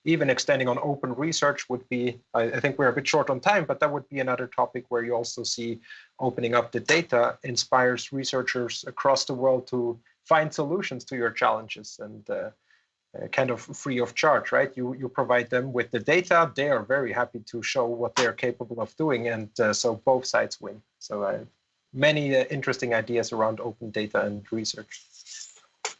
Even extending on open research would be, I think we're a bit short on time, but that would be another topic where you also see opening up the data inspires researchers across the world to find solutions to your challenges, and kind of free of charge, right? You provide them with the data, they are very happy to show what they're capable of doing, and so both sides win. So many interesting ideas around open data and research.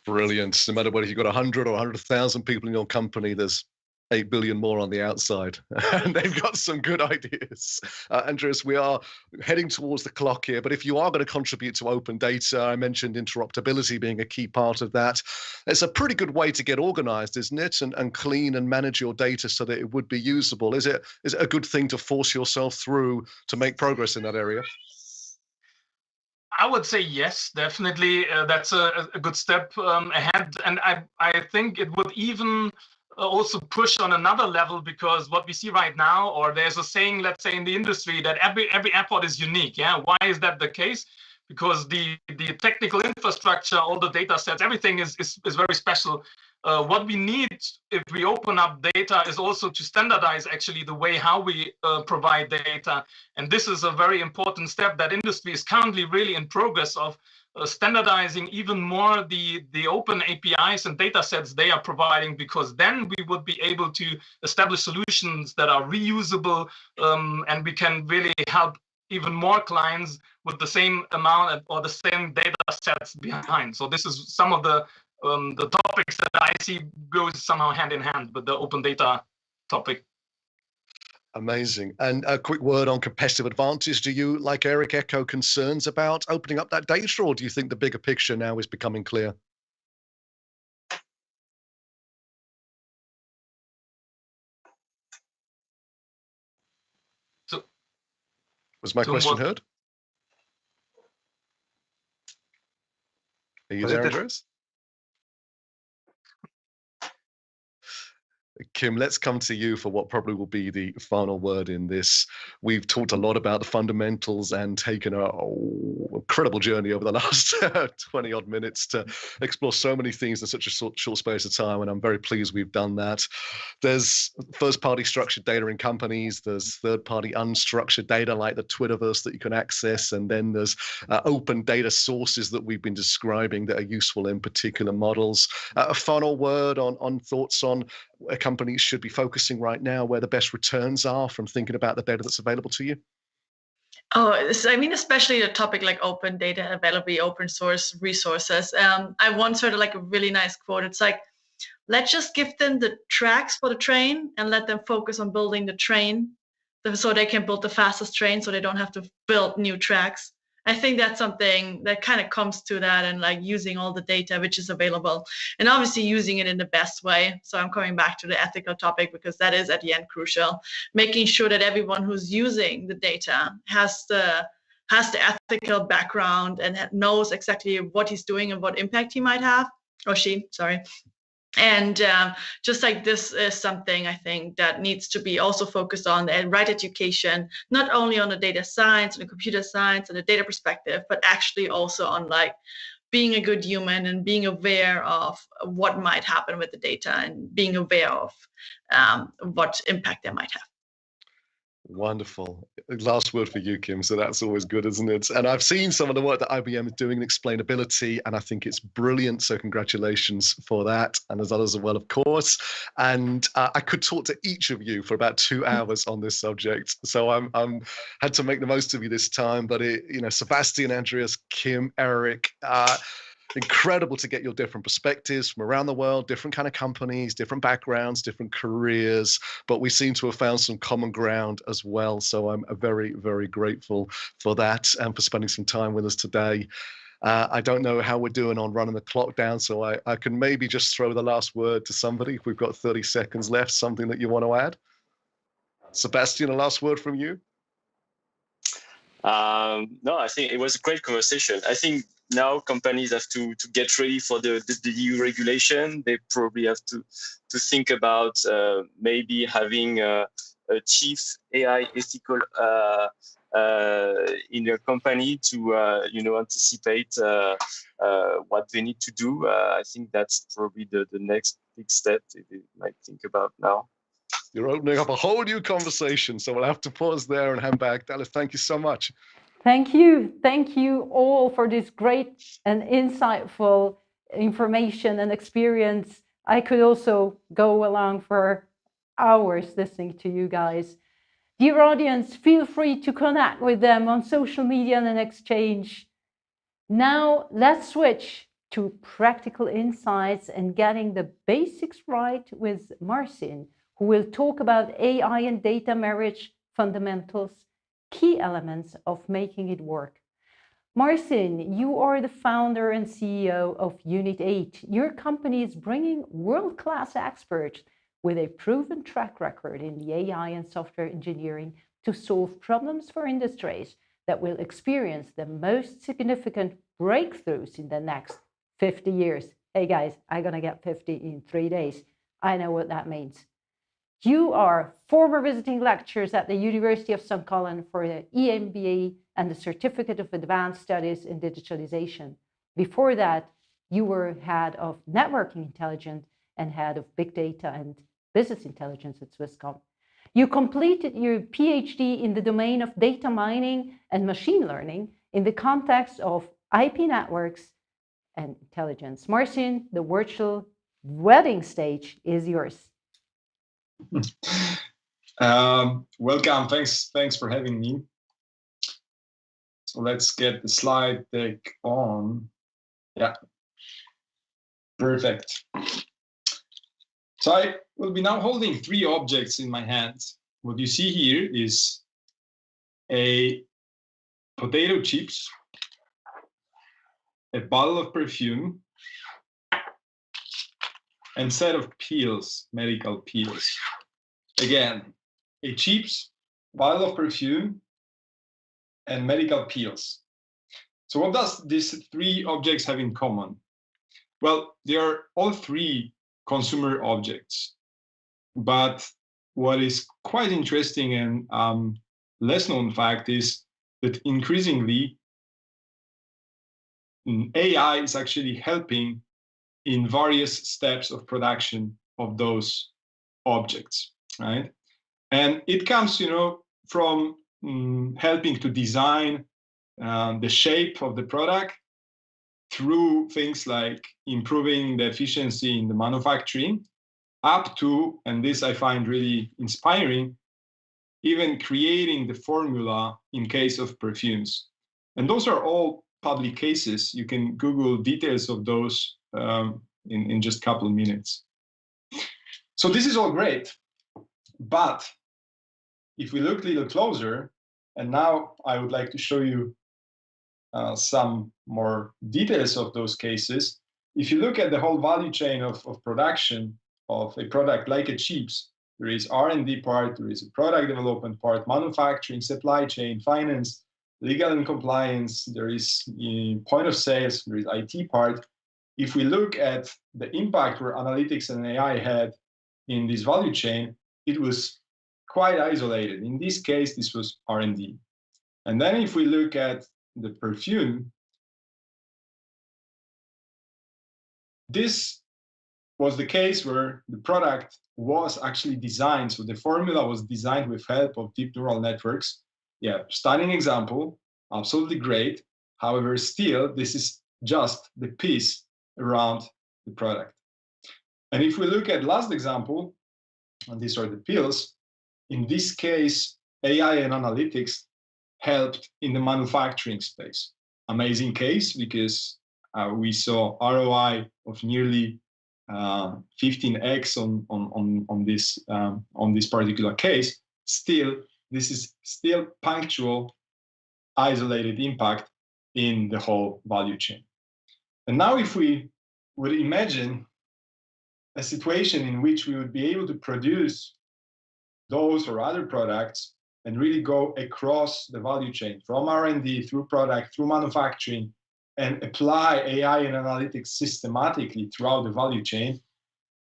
Brilliant. No matter whether you've got 100 or 100,000 people in your company, there's 8 billion more on the outside, and they've got some good ideas. Andreas, we are heading towards the clock here, but if you are going to contribute to open data, I mentioned interruptibility being a key part of that. It's a pretty good way to get organized, isn't it? And clean and manage your data so that it would be usable. Is it a good thing to force yourself through to make progress in that area? I would say yes, definitely. That's a good step ahead. And I think it would even also push on another level, because what we see right now, or there's a saying, let's say in the industry, that every airport is unique. Yeah, why is that the case? Because the technical infrastructure, all the data sets, everything is very special. What we need if we open up data is also to standardize actually the way how we provide data. And this is a very important step that industry is currently really in progress of standardizing even more the open APIs and data sets they are providing, because then we would be able to establish solutions that are reusable, and we can really help even more clients with the same amount or the same data sets behind. So this is some of the topics that I see goes somehow hand in hand with the open data topic. Amazing. And a quick word on competitive advantage. Do you, like Eric, echo concerns about opening up that data, or do you think the bigger picture now is becoming clear? So, was my question heard? Are you there, Andreas? Kim, let's come to you for what probably will be the final word in this. We've talked a lot about the fundamentals and taken an incredible journey over the last 20 odd minutes to explore so many things in such a short space of time. And I'm very pleased we've done that. There's first-party structured data in companies. There's third-party unstructured data like the Twitterverse that you can access. And then there's open data sources that we've been describing that are useful in particular models. A final word on thoughts on where companies should be focusing right now, where the best returns are from thinking about the data that's available to you? I mean, especially a topic like open data availability, open source resources. I once heard like a really nice quote. It's like, let's just give them the tracks for the train and let them focus on building the train so they can build the fastest train so they don't have to build new tracks. I think that's something that kind of comes to that, and like using all the data which is available and obviously using it in the best way. So I'm coming back to the ethical topic because that is at the end crucial, making sure that everyone who's using the data has the ethical background and knows exactly what he's doing and what impact he might have, or she, sorry. And just like this is something I think that needs to be also focused on, and right education, not only on the data science and the computer science and the data perspective, but actually also on like being a good human and being aware of what might happen with the data and being aware of what impact they might have. Wonderful. Last word for you, Kim. So that's always good, isn't it? And I've seen some of the work that IBM is doing in explainability, and I think it's brilliant. So congratulations for that. And there's others as well, of course. And I could talk to each of you for about 2 hours on this subject. So I'm had to make the most of you this time. But Sebastian, Andreas, Kim, Eric, incredible to get your different perspectives from around the world, different kind of companies, different backgrounds, different careers, but we seem to have found some common ground as well. So I'm very, very grateful for that and for spending some time with us today. I don't know how we're doing on running the clock down, so I can maybe just throw the last word to somebody if we've got 30 seconds left, something that you want to add. Sebastian, a last word from you? No, I think it was a great conversation. I think now companies have to get ready for the EU regulation. They probably have to think about maybe having a chief AI ethical in their company to anticipate what they need to do. I think that's probably the next big step they might think about now. You're opening up a whole new conversation, so we'll have to pause there and hand back. Dallas, thank you so much. Thank you. Thank you all for this great and insightful information and experience. I could also go along for hours listening to you guys. Dear audience, feel free to connect with them on social media and exchange. Now let's switch to practical insights and getting the basics right with Marcin, who will talk about AI and data marriage fundamentals, key elements of making it work. Marcin, you are the founder and CEO of Unit 8. Your company is bringing world-class experts with a proven track record in the AI and software engineering to solve problems for industries that will experience the most significant breakthroughs in the next 50 years. Hey guys, I'm gonna get 50 in 3 days. I know what that means. You are former visiting lecturers at the University of St. Gallen for the EMBA and the Certificate of Advanced Studies in Digitalization. Before that, you were head of networking intelligence and head of big data and business intelligence at SwissCom. You completed your PhD in the domain of data mining and machine learning in the context of IP networks and intelligence. Marcin, the virtual wedding stage is yours. Welcome. Thanks for having me. So let's get the slide deck on. Yeah, perfect. So I will be now holding 3 objects in my hands. What you see here is a potato chips, a bottle of perfume, and set of pills, medical pills. Again, a chips, bottle of perfume, and medical pills. So what does these 3 objects have in common? Well, they are all 3 consumer objects. But what is quite interesting and less known fact is that increasingly AI is actually helping in various steps of production of those objects, right? And it comes, from helping to design the shape of the product through things like improving the efficiency in the manufacturing, up to, and this I find really inspiring, even creating the formula in case of perfumes. And those are all public cases. You can Google details of those in just a couple of minutes. So this is all great, but if we look a little closer, and now I would like to show you some more details of those cases. If you look at the whole value chain of production of a product like a chips, there is R&D part, there is a product development part, manufacturing, supply chain, finance, legal and compliance, there is point of sales, there is IT part. If we look at the impact where analytics and AI had in this value chain, it was quite isolated. In this case, this was R&D. And then if we look at the perfume, this was the case where the product was actually designed. So the formula was designed with help of deep neural networks. Yeah, stunning example, absolutely great. However, still, this is just the piece around the product. And if we look at last example, and these are the pills, in this case, AI and analytics helped in the manufacturing space. Amazing case, because we saw ROI of nearly 15x on this particular case. Still, this is still punctual, isolated impact in the whole value chain. And now if we would imagine a situation in which we would be able to produce those or other products and really go across the value chain from R&D through product, through manufacturing, and apply AI and analytics systematically throughout the value chain,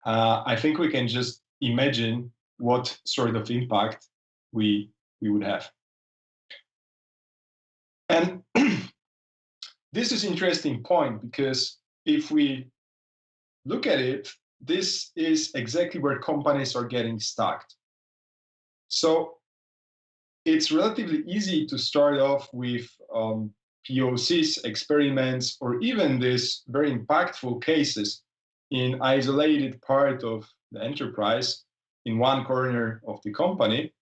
I think we can just imagine what sort of impact we would have. And this is an interesting point, because if we look at it, this is exactly where companies are getting stuck. So it's relatively easy to start off with POCs, experiments, or even these very impactful cases in isolated part of the enterprise in one corner of the company.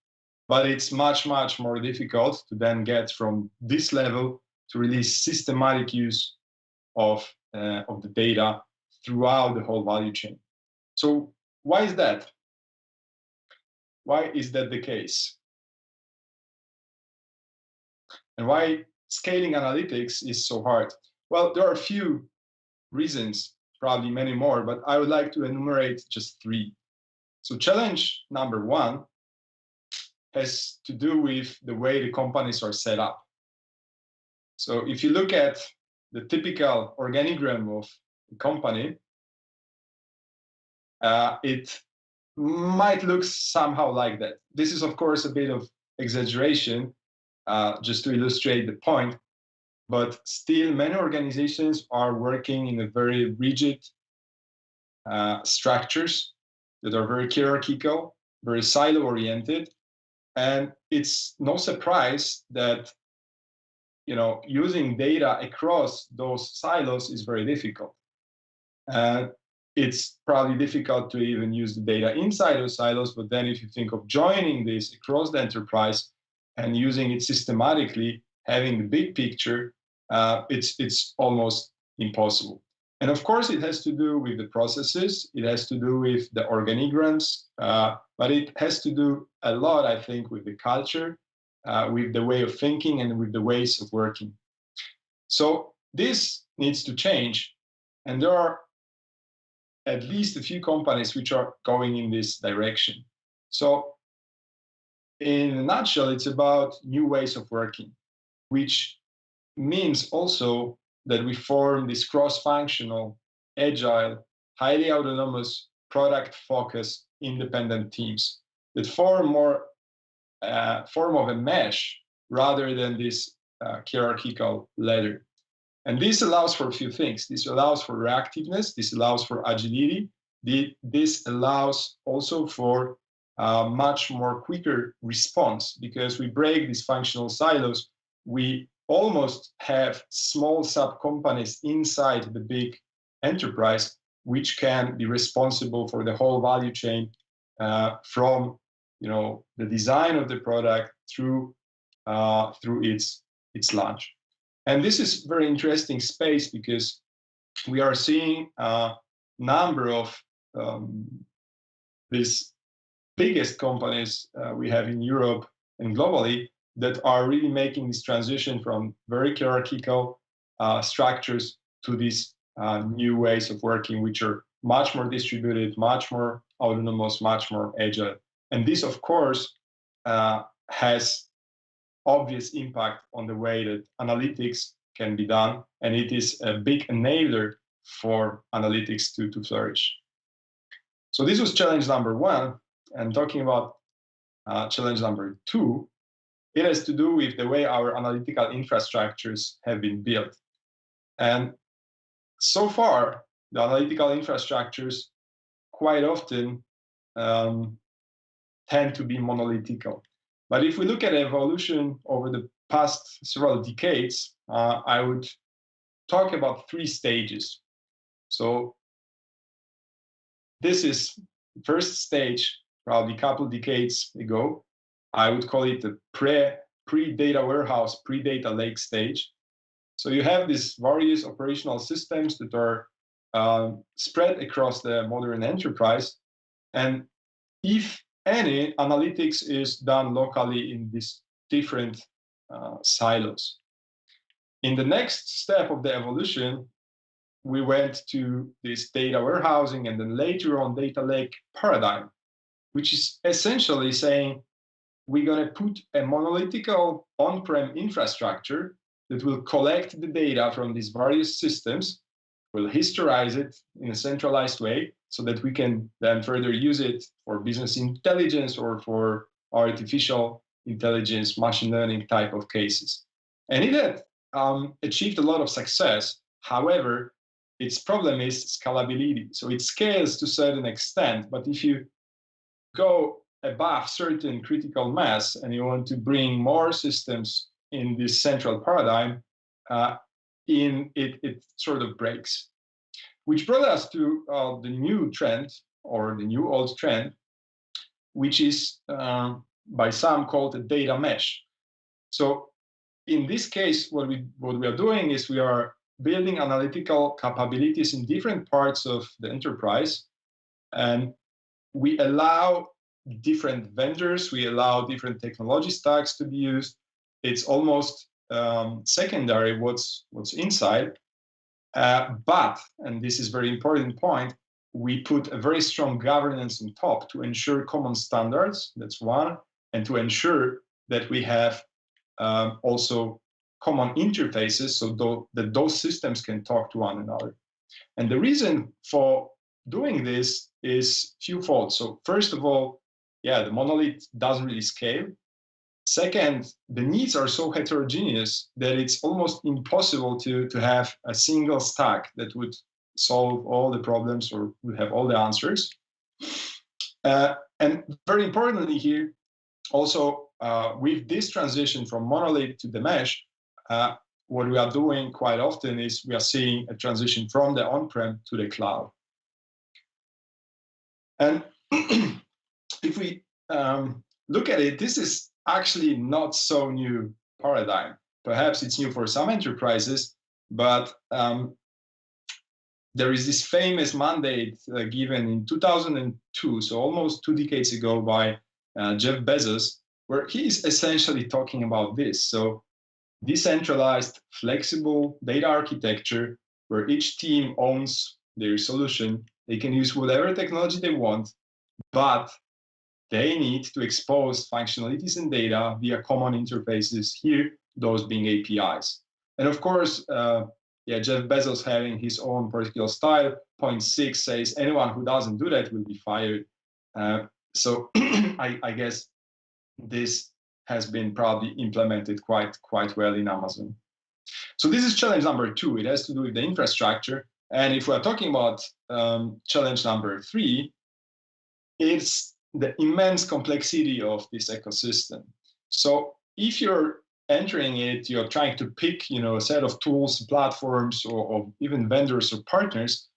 But it's much, much more difficult to then get from this level to really systematic use of the data throughout the whole value chain. So why is that? Why is that the case? And why scaling analytics is so hard? Well, there are a few reasons, probably many more, but I would like to enumerate just 3. So challenge number 1 has to do with the way the companies are set up. So if you look at the typical organigram of a company, it might look somehow like that. This is, of course, a bit of exaggeration, just to illustrate the point, but still many organizations are working in a very rigid structures that are very hierarchical, very silo-oriented, and it's no surprise that using data across those silos is very difficult. It's probably difficult to even use the data inside those silos, but then if you think of joining this across the enterprise and using it systematically, having the big picture, it's almost impossible. And of course, it has to do with the processes, it has to do with the organigrams, but it has to do a lot, I think, with the culture, with the way of thinking, and with the ways of working. So this needs to change, and there are at least a few companies which are going in this direction. So in a nutshell, it's about new ways of working, which means also that we form this cross-functional, agile, highly autonomous, product-focused independent teams that form of a mesh rather than this hierarchical ladder. And this allows for a few things. This allows for reactiveness. This allows for agility. This allows also for much more quicker response, because we break these functional silos. We almost have small sub-companies inside the big enterprise, which can be responsible for the whole value chain from the design of the product through its launch. And this is very interesting space, because we are seeing a number of these biggest companies we have in Europe and globally that are really making this transition from very hierarchical structures to these new ways of working, which are much more distributed, much more autonomous, much more agile. And this, of course, has obvious impact on the way that analytics can be done, and it is a big enabler for analytics to flourish. So this was challenge number one, and talking about challenge number two, it has to do with the way our analytical infrastructures have been built. And so far, the analytical infrastructures quite often tend to be monolithical. But if we look at evolution over the past several decades, I would talk about 3 stages. So this is the first stage, probably a couple decades ago. I would call it the pre-data warehouse, pre-data lake stage. So you have these various operational systems that are spread across the modern enterprise. And if any, analytics is done locally in these different silos. In the next step of the evolution, we went to this data warehousing and then later on data lake paradigm, which is essentially saying we're going to put a monolithical on-prem infrastructure that will collect the data from these various systems, will historize it in a centralized way so that we can then further use it for business intelligence or for artificial intelligence, machine learning type of cases. And it had achieved a lot of success. However, its problem is scalability. So it scales to a certain extent, but if you go above certain critical mass and you want to bring more systems in this central paradigm, it sort of breaks. Which brought us to the new trend, or the new old trend, which is by some called a data mesh. So in this case, what we are doing is we are building analytical capabilities in different parts of the enterprise, and we allow different vendors, we allow different technology stacks to be used. It's almost secondary what's inside. But, and this is a very important point, we put a very strong governance on top to ensure common standards, that's one, and to ensure that we have also common interfaces so that those systems can talk to one another. And the reason for doing this is twofold. So first of all, the monolith doesn't really scale. Second, the needs are so heterogeneous that it's almost impossible to have a single stack that would solve all the problems or would have all the answers. And very importantly here, also with this transition from monolith to the mesh, what we are doing quite often is we are seeing a transition from the on-prem to the cloud. And if we look at it, this is actually not so new paradigm. Perhaps it's new for some enterprises, but there is this famous mandate given in 2002, so almost 2 decades ago, by Jeff Bezos, where he's essentially talking about this. So decentralized, flexible data architecture, where each team owns their solution. They can use whatever technology they want, but they need to expose functionalities and data via common interfaces, here, those being APIs. And of course, Jeff Bezos having his own particular style. Point 6 says anyone who doesn't do that will be fired. So I guess this has been probably implemented quite well in Amazon. So this is challenge number 2. It has to do with the infrastructure. And if we're talking about challenge number 3, it's the immense complexity of this ecosystem. So if you're entering it, you're trying to pick, a set of tools, platforms, or even vendors or partners,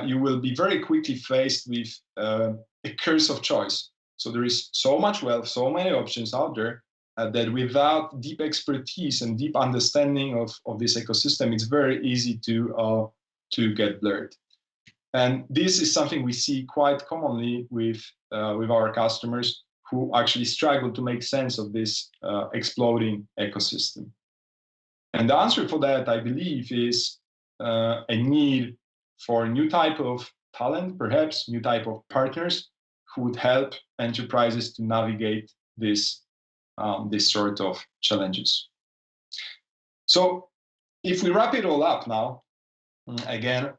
you will be very quickly faced with a curse of choice. So there is so much wealth, so many options out there that without deep expertise and deep understanding of this ecosystem, it's very easy to get blurred. And this is something we see quite commonly with our customers who actually struggle to make sense of this exploding ecosystem. And the answer for that, I believe, is a need for a new type of talent, perhaps new type of partners who would help enterprises to navigate this sort of challenges. So if we wrap it all up now, again,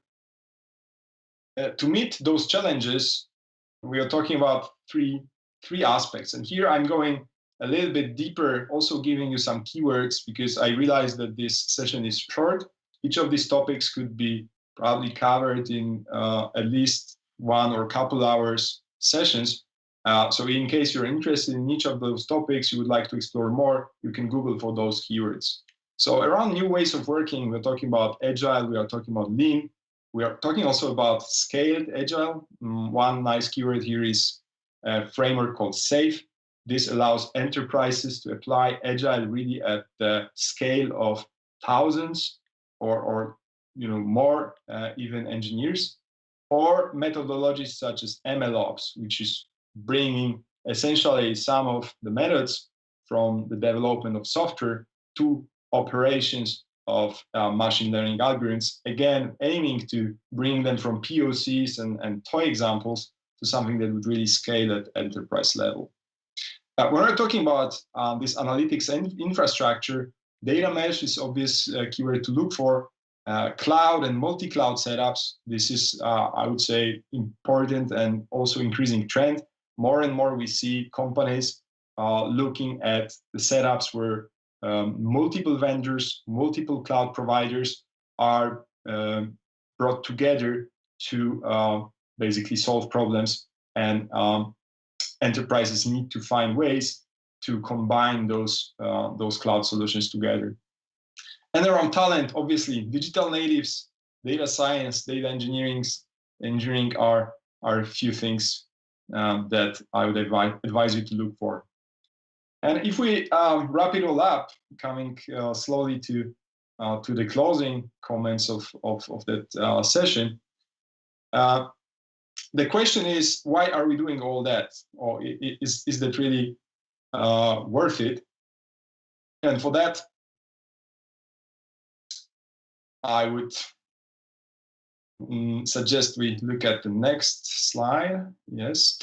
to meet those challenges, we are talking about three aspects. And here I'm going a little bit deeper, also giving you some keywords, because I realize that this session is short. Each of these topics could be probably covered in at least 1 or couple hours sessions. So in case you're interested in each of those topics, you would like to explore more, you can Google for those keywords. So around new ways of working, we're talking about agile, we are talking about lean, we are talking also about scaled agile. One nice keyword here is a framework called SAFE. This allows enterprises to apply agile really at the scale of thousands or more even engineers, or methodologies such as MLOps, which is bringing essentially some of the methods from the development of software to operations of machine learning algorithms, again, aiming to bring them from POCs and toy examples to something that would really scale at enterprise level. When we're talking about this analytics and infrastructure, data mesh is obvious keyword to look for. Cloud and multi-cloud setups, this is, I would say, important and also increasing trend. More and more we see companies looking at the setups where multiple vendors, multiple cloud providers are brought together to basically solve problems, and enterprises need to find ways to combine those cloud solutions together. And around talent, obviously, digital natives, data science, data engineering are a few things that I would advise you to look for. And if we wrap it all up, coming slowly to the closing comments of that session, the question is, why are we doing all that? Or is that really worth it? And for that, I would suggest we look at the next slide. Yes.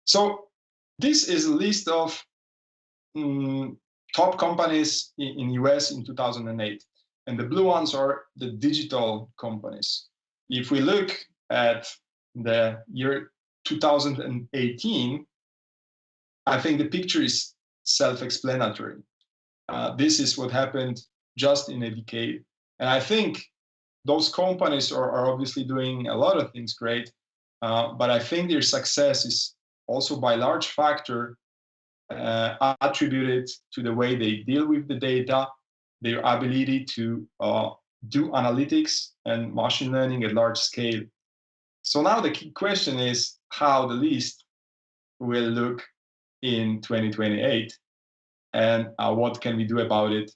So this is a list of top companies in US in 2008. And the blue ones are the digital companies. If we look at the year 2018, I think the picture is self-explanatory. This is what happened just in a decade. And I think those companies are obviously doing a lot of things great, but I think their success is also by large factor attributed to the way they deal with the data, their ability to do analytics and machine learning at large scale. So now the key question is how the list will look in 2028, and what can we do about it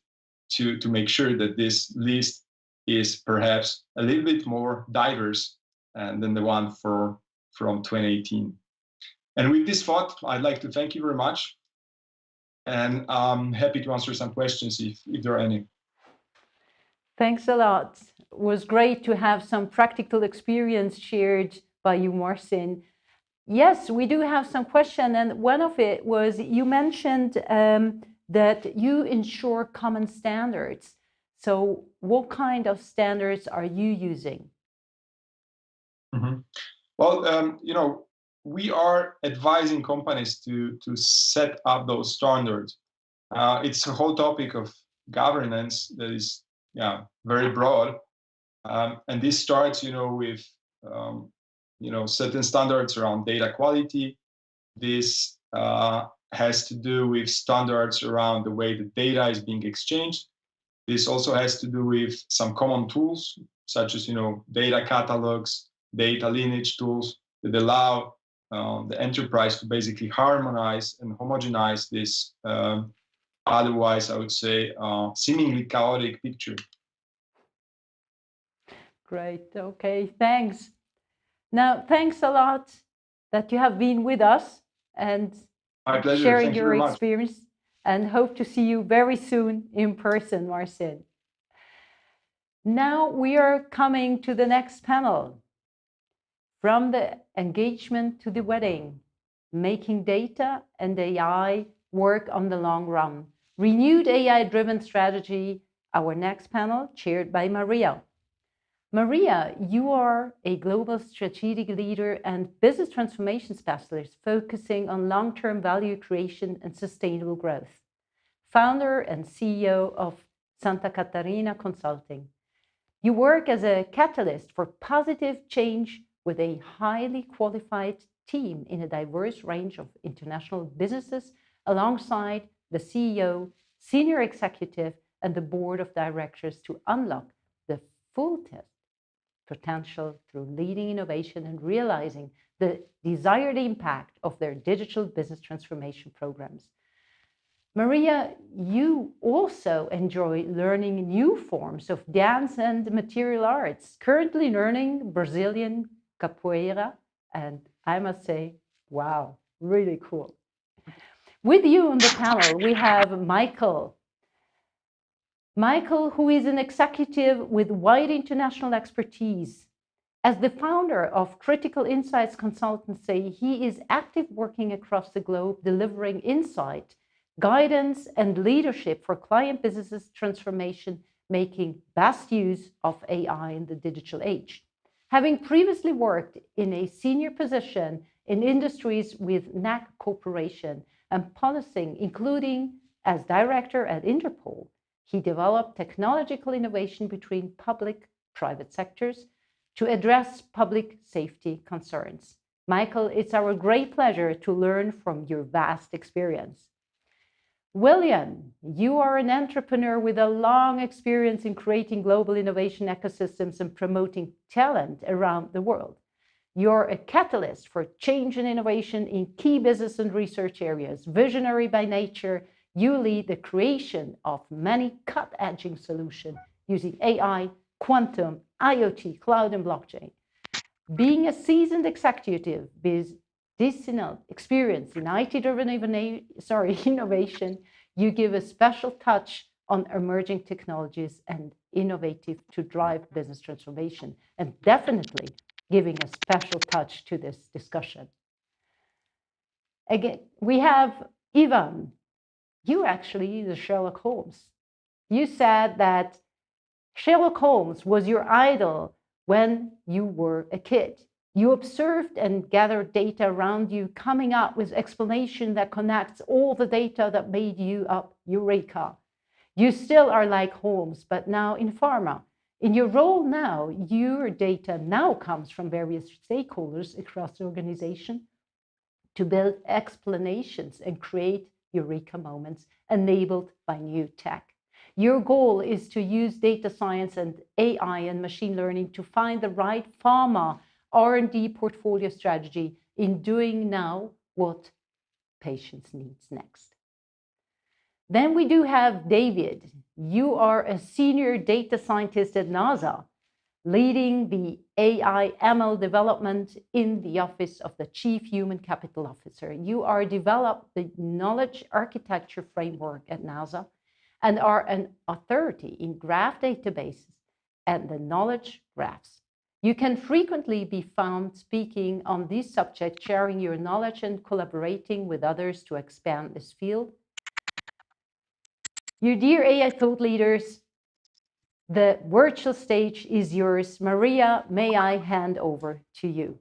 to make sure that this list is perhaps a little bit more diverse than the one from 2018. And with this thought, I'd like to thank you very much. And I'm happy to answer some questions if there are any. Thanks a lot. It was great to have some practical experience shared by you, Marcin. Yes, we do have some questions, and one of it was you mentioned that you ensure common standards. So what kind of standards are you using? Mm-hmm. Well, we are advising companies to set up those standards. It's a whole topic of governance that is very broad, and this starts with certain standards around data quality. This has to do with standards around the way the data is being exchanged. This also has to do with some common tools, such as data catalogs, data lineage tools that allow the enterprise to basically harmonize and homogenize this otherwise, I would say, seemingly chaotic picture. Great. Okay, thanks. Now, thanks a lot that you have been with us and my pleasure. sharing Thank you your very much. experience, and hope to see you very soon in person, Marcin. Now we are coming to the next panel. From the engagement to the wedding, making data and AI work on the long run. Renewed AI-driven strategy, our next panel, chaired by Maria. Maria, you are a global strategic leader and business transformation specialist focusing on long-term value creation and sustainable growth. Founder and CEO of Santa Catarina Consulting. You work as a catalyst for positive change with a highly qualified team in a diverse range of international businesses alongside the CEO, senior executive, and the board of directors to unlock the full potential through leading innovation and realizing the desired impact of their digital business transformation programs. Maria, you also enjoy learning new forms of dance and material arts, currently learning Brazilian capoeira, and I must say, wow, really cool. With you on the panel, we have Michael. Michael, who is an executive with wide international expertise. As the founder of Critical Insights Consultancy, he is active working across the globe, delivering insight, guidance, and leadership for client businesses transformation, making best use of AI in the digital age. Having previously worked in a senior position in industries with NAC Corporation and policing, including as director at Interpol, he developed technological innovation between public-private sectors to address public safety concerns. Michael, it's our great pleasure to learn from your vast experience. William, you are an entrepreneur with a long experience in creating global innovation ecosystems and promoting talent around the world. You're a catalyst for change and innovation in key business and research areas. Visionary by nature, you lead the creation of many cut-edging solutions using AI, quantum, IoT, cloud, and blockchain. Being a seasoned executive with medicinal experience in IT-driven innovation, you give a special touch on emerging technologies and innovative to drive business transformation, and definitely giving a special touch to this discussion. Again, we have Ivan. You actually the Sherlock Holmes. You said that Sherlock Holmes was your idol when you were a kid. You observed and gathered data around you, coming up with explanation that connects all the data that made you up. Eureka. You still are like Holmes, but now in pharma. In your role now, your data now comes from various stakeholders across the organization to build explanations and create Eureka moments enabled by new tech. Your goal is to use data science and AI and machine learning to find the right pharma R&D portfolio strategy in doing now what patients needs next. Then we do have David. You are a senior data scientist at NASA, leading the AI ML development in the Office of the Chief Human Capital Officer. You are developed the knowledge architecture framework at NASA and are an authority in graph databases and the knowledge graphs. You can frequently be found speaking on these subjects, sharing your knowledge and collaborating with others to expand this field. You dear AI thought leaders, the virtual stage is yours. Maria, may I hand over to you?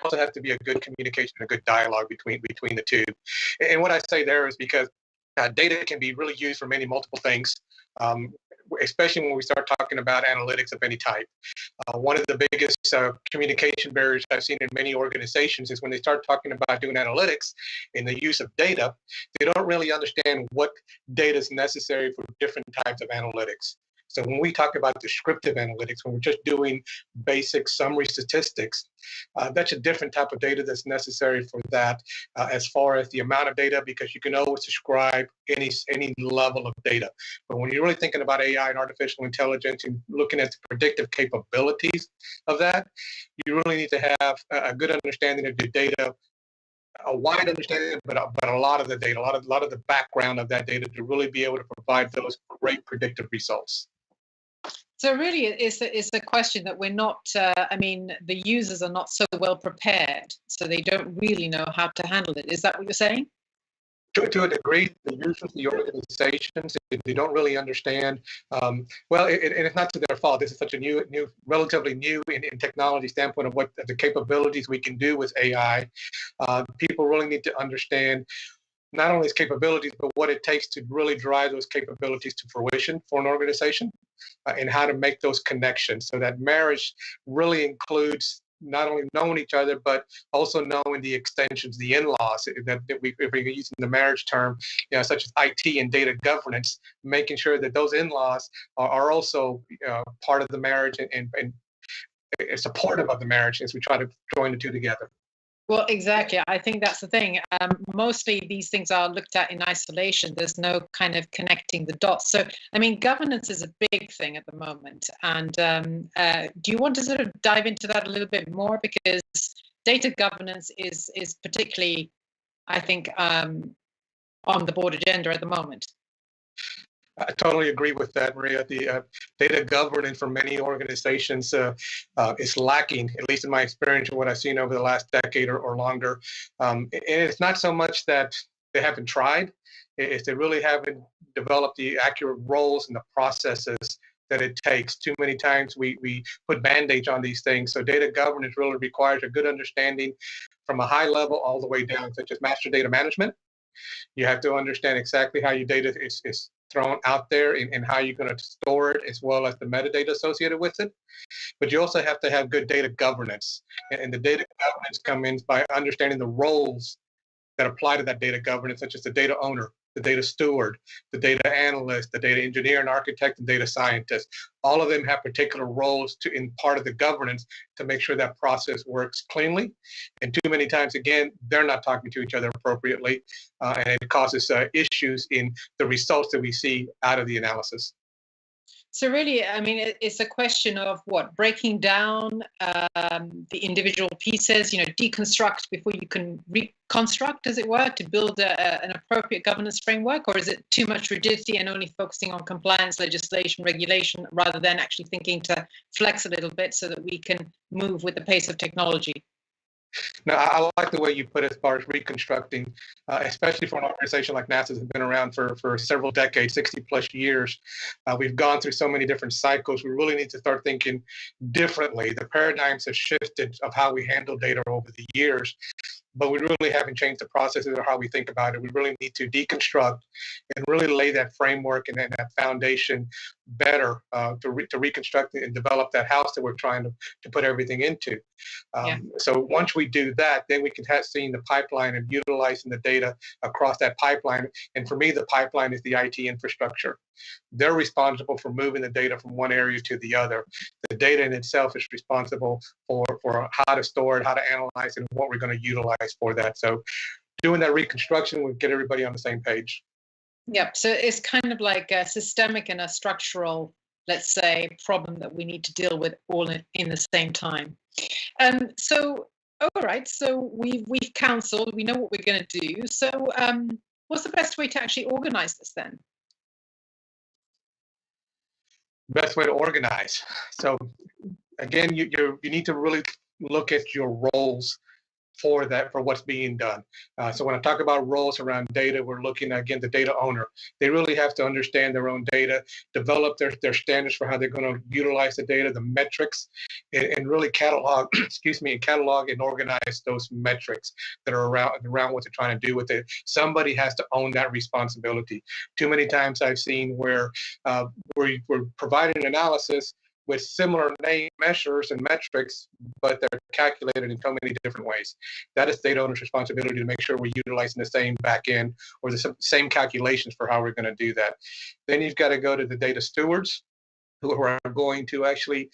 Also has to be a good communication, a good dialogue between the two. And what I say there is because data can be really used for many multiple things, especially when we start talking about analytics of any type. One of the biggest communication barriers I've seen in many organizations is when they start talking about doing analytics and the use of data, they don't really understand what data is necessary for different types of analytics. So when we talk about descriptive analytics, when we're just doing basic summary statistics, that's a different type of data that's necessary for that as far as the amount of data, because you can always describe any level of data. But when you're really thinking about AI and artificial intelligence and looking at the predictive capabilities of that, you really need to have a good understanding of the data, a wide understanding, but a lot of the data, a lot of the background of that data to really be able to provide those great predictive results. So really, it's a question that we're not, I mean, the users are not so well prepared, so they don't really know how to handle it. Is that what you're saying? To a degree, the users, the organizations, they don't really understand. Well, and it's not to their fault. This is such a relatively new in technology standpoint of what the capabilities we can do with AI. People really need to understand not only its capabilities, but what it takes to really drive those capabilities to fruition for an organization, and how to make those connections. So that marriage really includes not only knowing each other, but also knowing the extensions, the in-laws that if we're using the marriage term, such as IT and data governance, making sure that those in-laws are also part of the marriage and supportive of the marriage as we try to join the two together. Well, exactly. I think that's the thing. Mostly these things are looked at in isolation. There's no kind of connecting the dots. So, I mean, governance is a big thing at the moment. And do you want to sort of dive into that a little bit more? Because data governance is particularly, I think, on the board agenda at the moment. I totally agree with that, Maria. The data governance for many organizations is lacking, at least in my experience and what I've seen over the last decade or longer. And it's not so much that they haven't tried, it's they really haven't developed the accurate roles and the processes that it takes. Too many times we put band-aids on these things. So data governance really requires a good understanding from a high level all the way down, such as master data management. You have to understand exactly how your data is thrown out there and how you're going to store it, as well as the metadata associated with it. But you also have to have good data governance. And the data governance comes in by understanding the roles that apply to that data governance, such as the data owner, the data steward, the data analyst, the data engineer and architect, and data scientist. All of them have particular roles in part of the governance to make sure that process works cleanly. And too many times, again, they're not talking to each other appropriately, and it causes issues in the results that we see out of the analysis. So really, I mean, it's a question of what? Breaking down the individual pieces, deconstruct before you can reconstruct, as it were, to build an appropriate governance framework? Or is it too much rigidity and only focusing on compliance, legislation, regulation, rather than actually thinking to flex a little bit so that we can move with the pace of technology? No, I like the way you put it as far as reconstructing, especially for an organization like NASA that's been around for several decades, 60 plus years. We've gone through so many different cycles. We really need to start thinking differently. The paradigms have shifted of how we handle data over the years. but we really haven't changed the processes or how we think about it. We really need to deconstruct and really lay that framework and that foundation better to reconstruct and develop that house that we're trying to put everything into. So once we do that, then we can have seen the pipeline and utilizing the data across that pipeline. And for me, the pipeline is the IT infrastructure. They're responsible for moving the data from one area to the other. The data in itself is responsible for how to store it, how to analyze it, and what we're going to utilize for that. So doing that reconstruction would get everybody on the same page. Yep. So it's kind of like a systemic and a structural, let's say, problem that we need to deal with all in the same time. So, all right. So we've counseled. We know what we're going to do. So, what's the best way to actually organize this then? Best way to organize. So, again, you need to really look at your roles for what's being done. So when I talk about roles around data, we're looking at, again, the data owner. They really have to understand their own data, develop their standards for how they're going to utilize the data, the metrics, and really catalog, catalog and organize those metrics that are around what they're trying to do with it. Somebody has to own that responsibility. Too many times I've seen where we're providing analysis with similar name measures and metrics, but they're calculated in so many different ways. That is data owner's responsibility to make sure we're utilizing the same backend or the same calculations for how we're going to do that. Then you've got to go to the data stewards who are going to actually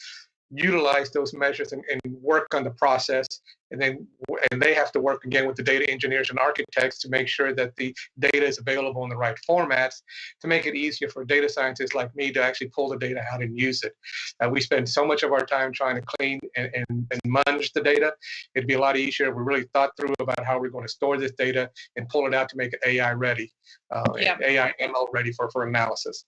utilize those measures and work on the process, and they have to work again with the data engineers and architects to make sure that the data is available in the right formats to make it easier for data scientists like me to actually pull the data out and use it. We spend so much of our time trying to clean and munge the data. It'd be a lot easier if we really thought through about how we're going to store this data and pull it out to make it AI ready, AI ML ready for analysis.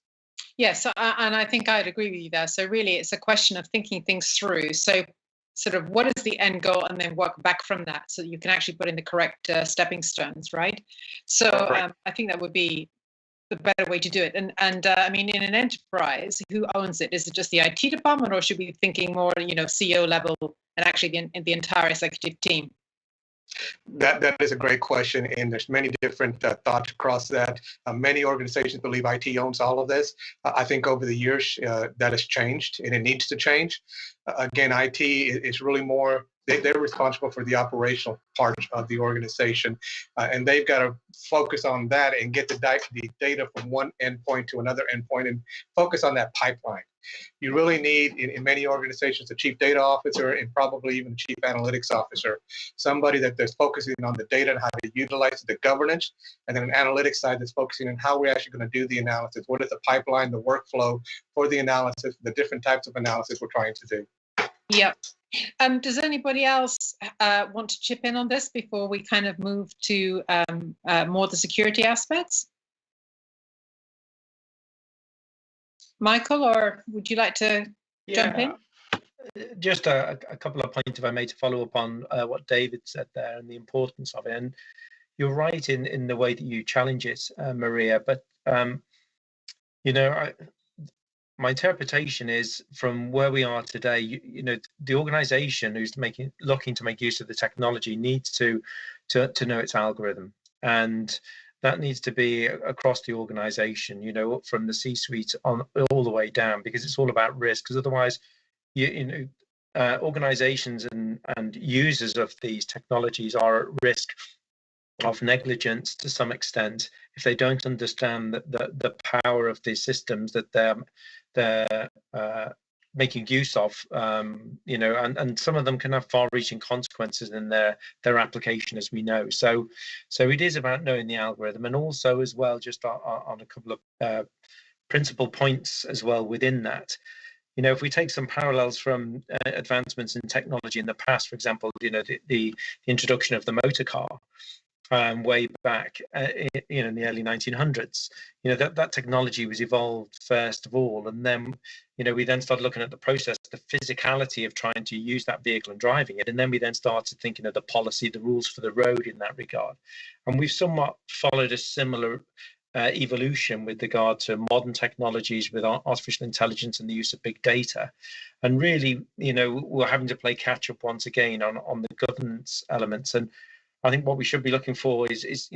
Yes, and I think I'd agree with you there. So really, it's a question of thinking things through. So sort of what is the end goal, and then work back from that so that you can actually put in the correct stepping stones, right? So I think that would be the better way to do it. And I mean, in an enterprise, who owns it? Is it just the IT department, or should we be thinking more, CEO level and actually the entire executive team? That is a great question, and there's many different thoughts across that. Many organizations believe IT owns all of this. I think over the years that has changed, and it needs to change. Again, IT is really more, they're responsible for the operational part of the organization, and they've got to focus on that and get the data from one endpoint to another endpoint and focus on that pipeline. You really need, in many organizations, a chief data officer and probably even a chief analytics officer, somebody that's focusing on the data and how to utilize the governance, and then an analytics side that's focusing on how we're actually going to do the analysis. What is the pipeline, the workflow for the analysis, the different types of analysis we're trying to do. Yep. Does anybody else want to chip in on this before we kind of move to more the security aspects? Michael, or would you like to jump in? Just a couple of points, if I may, to follow up on what David said there and the importance of it. And you're right in the way that you challenge it, Maria. But my interpretation is, from where we are today, the organization who's looking to make use of the technology needs to know its algorithm, and that needs to be across the organization, up from the C-suite on all the way down, because it's all about risk. Because otherwise, organizations and users of these technologies are at risk of negligence to some extent if they don't understand the power of these systems that they're making use of, and some of them can have far-reaching consequences in their application, as we know. So it is about knowing the algorithm, and also as well, just on a couple of principal points as well within that. If we take some parallels from advancements in technology in the past, for example, the introduction of the motor car way back in the early 1900s, that technology was evolved first of all, and then we then started looking at the process, the physicality of trying to use that vehicle and driving it, and then we then started thinking of the policy, the rules for the road in that regard. And we've somewhat followed a similar evolution with regard to modern technologies with artificial intelligence and the use of big data. And really, we're having to play catch up once again on the governance elements. And I think what we should be looking for is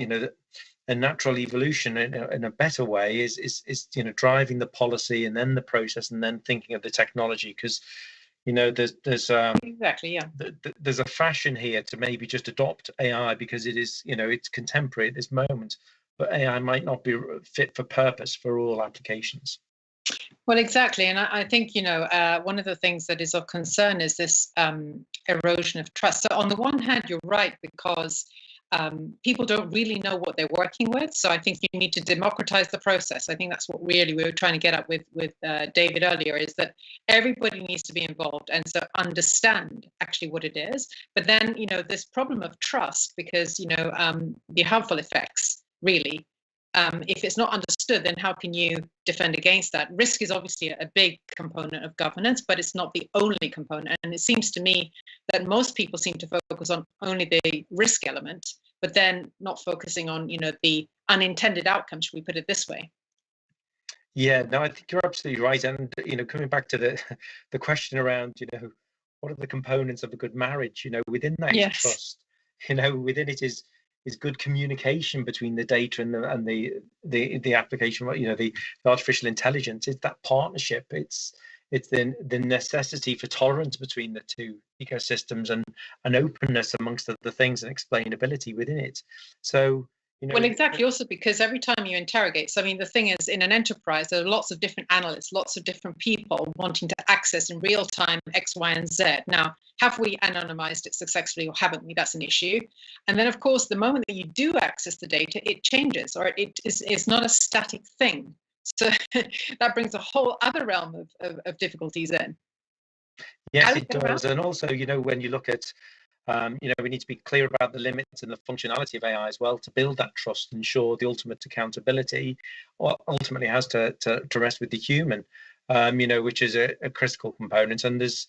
a natural evolution in a better way is driving the policy and then the process and then thinking of the technology, because there's exactly, yeah, there's a fashion here to maybe just adopt AI because it is it's contemporary at this moment, but AI might not be fit for purpose for all applications. Well, exactly. And I think, one of the things that is of concern is this erosion of trust. So on the one hand, you're right, because people don't really know what they're working with. So I think you need to democratize the process. I think that's what really we were trying to get at with David earlier, is that everybody needs to be involved and so understand actually what it is. But then, this problem of trust, because, the harmful effects, really, if it's not understood, then how can you defend against that? Risk is obviously a big component of governance, but it's not the only component. And it seems to me that most people seem to focus on only the risk element, but then not focusing on, the unintended outcome, should we put it this way? Yeah, no, I think you're absolutely right. And, coming back to the question around, what are the components of a good marriage? Within that is trust. Within it is good communication between the data and the application. The artificial intelligence. It's that partnership. It's the necessity for tolerance between the two ecosystems and an openness amongst the things and explainability within it. So. Well, exactly. Also, because every time you interrogate, so I mean, the thing is, in an enterprise, there are lots of different analysts, lots of different people wanting to access in real time X, Y, and Z. Now, have we anonymized it successfully or haven't we? That's an issue. And then, of course, the moment that you do access the data, it changes, or it's not a static thing. So that brings a whole other realm of difficulties in. Yes, it does. And also, when you look at we need to be clear about the limits and the functionality of AI as well to build that trust and ensure the ultimate accountability ultimately has to rest with the human, which is a critical component. And there's,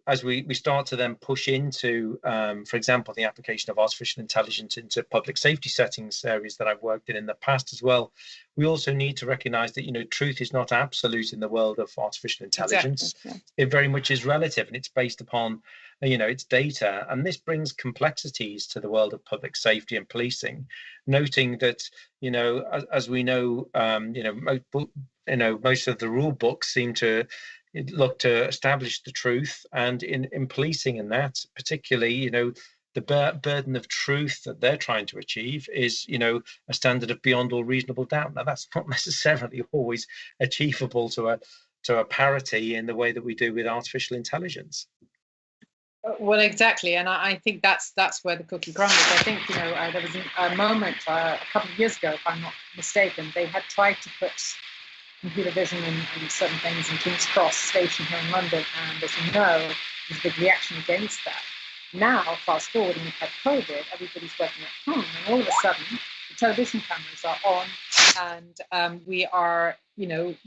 as we start to then push into, for example, the application of artificial intelligence into public safety settings, areas that I've worked in the past as well, we also need to recognize that, truth is not absolute in the world of artificial intelligence. Exactly, yeah. It very much is relative, and it's based upon it's data, and this brings complexities to the world of public safety and policing, noting that as we know, most of the rule books seem to look to establish the truth, and in policing, and that particularly the burden of truth that they're trying to achieve is a standard of beyond all reasonable doubt. Now that's not necessarily always achievable to a parity in the way that we do with artificial intelligence. Well, exactly, and I think that's where the cookie crumbles. I think there was a moment a couple of years ago, if I'm not mistaken, they had tried to put computer vision and certain things in King's Cross Station here in London, and as you know, there's a big reaction against that. Now, fast forward, and we've had COVID, everybody's working at home, and all of a sudden, the television cameras are on, and we are,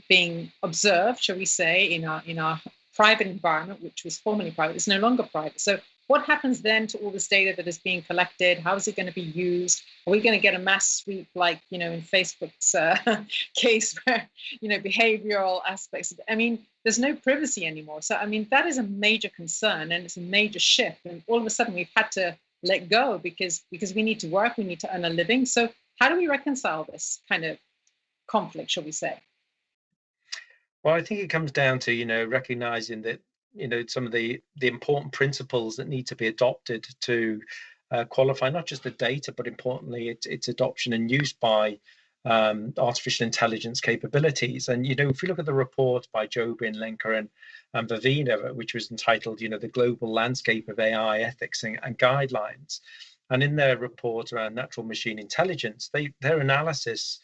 being observed, shall we say, in our private environment, which was formerly private, is no longer private. So what happens then to all this data that is being collected? How is it going to be used? Are we going to get a mass sweep like, in Facebook's case where, behavioral aspects? I mean, there's no privacy anymore. So, I mean, that is a major concern, and it's a major shift. And all of a sudden we've had to let go because we need to work, we need to earn a living. So how do we reconcile this kind of conflict, shall we say? Well, I think it comes down to, recognizing that, some of the important principles that need to be adopted to qualify not just the data, but importantly, its adoption and use by artificial intelligence capabilities. And, if you look at the report by Jobin, Lenker, and Vavina, which was entitled, the Global Landscape of AI Ethics and Guidelines, and in their report around natural machine intelligence, their analysis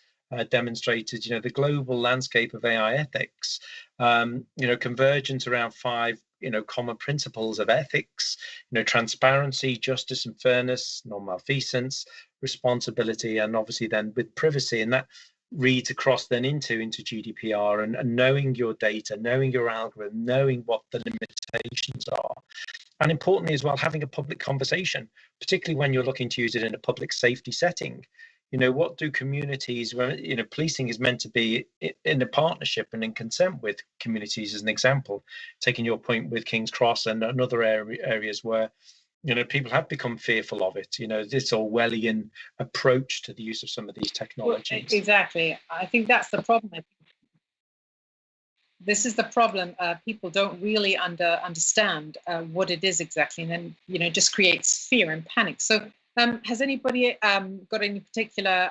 demonstrated, the global landscape of AI ethics, convergence around 5, common principles of ethics, transparency, justice and fairness, non-malfeasance, responsibility, and obviously then with privacy. And that reads across then into GDPR and knowing your data, knowing your algorithm, knowing what the limitations are. And importantly as well, having a public conversation, particularly when you're looking to use it in a public safety setting. What do communities, policing is meant to be in a partnership and in consent with communities, as an example, taking your point with King's Cross and other areas where, people have become fearful of it. This Orwellian approach to the use of some of these technologies. Well, exactly. I think that's the problem. This is the problem. People don't really understand what it is exactly, and then it just creates fear and panic. So, has anybody got any particular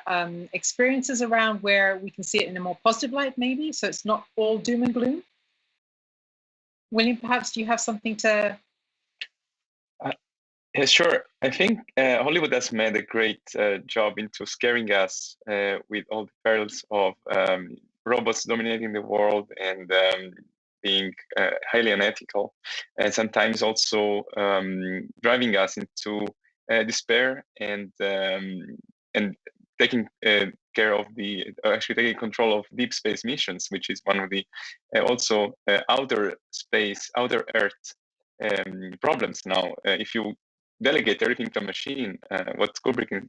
experiences around where we can see it in a more positive light, maybe? So it's not all doom and gloom. William, perhaps do you have something to? Yeah, sure. I think Hollywood has made a great job into scaring us with all the perils of robots dominating the world and being highly unethical, and sometimes also driving us into despair and taking care of taking control of deep space missions, which is one of the also outer Earth problems now. If you delegate everything to a machine, what Kubrick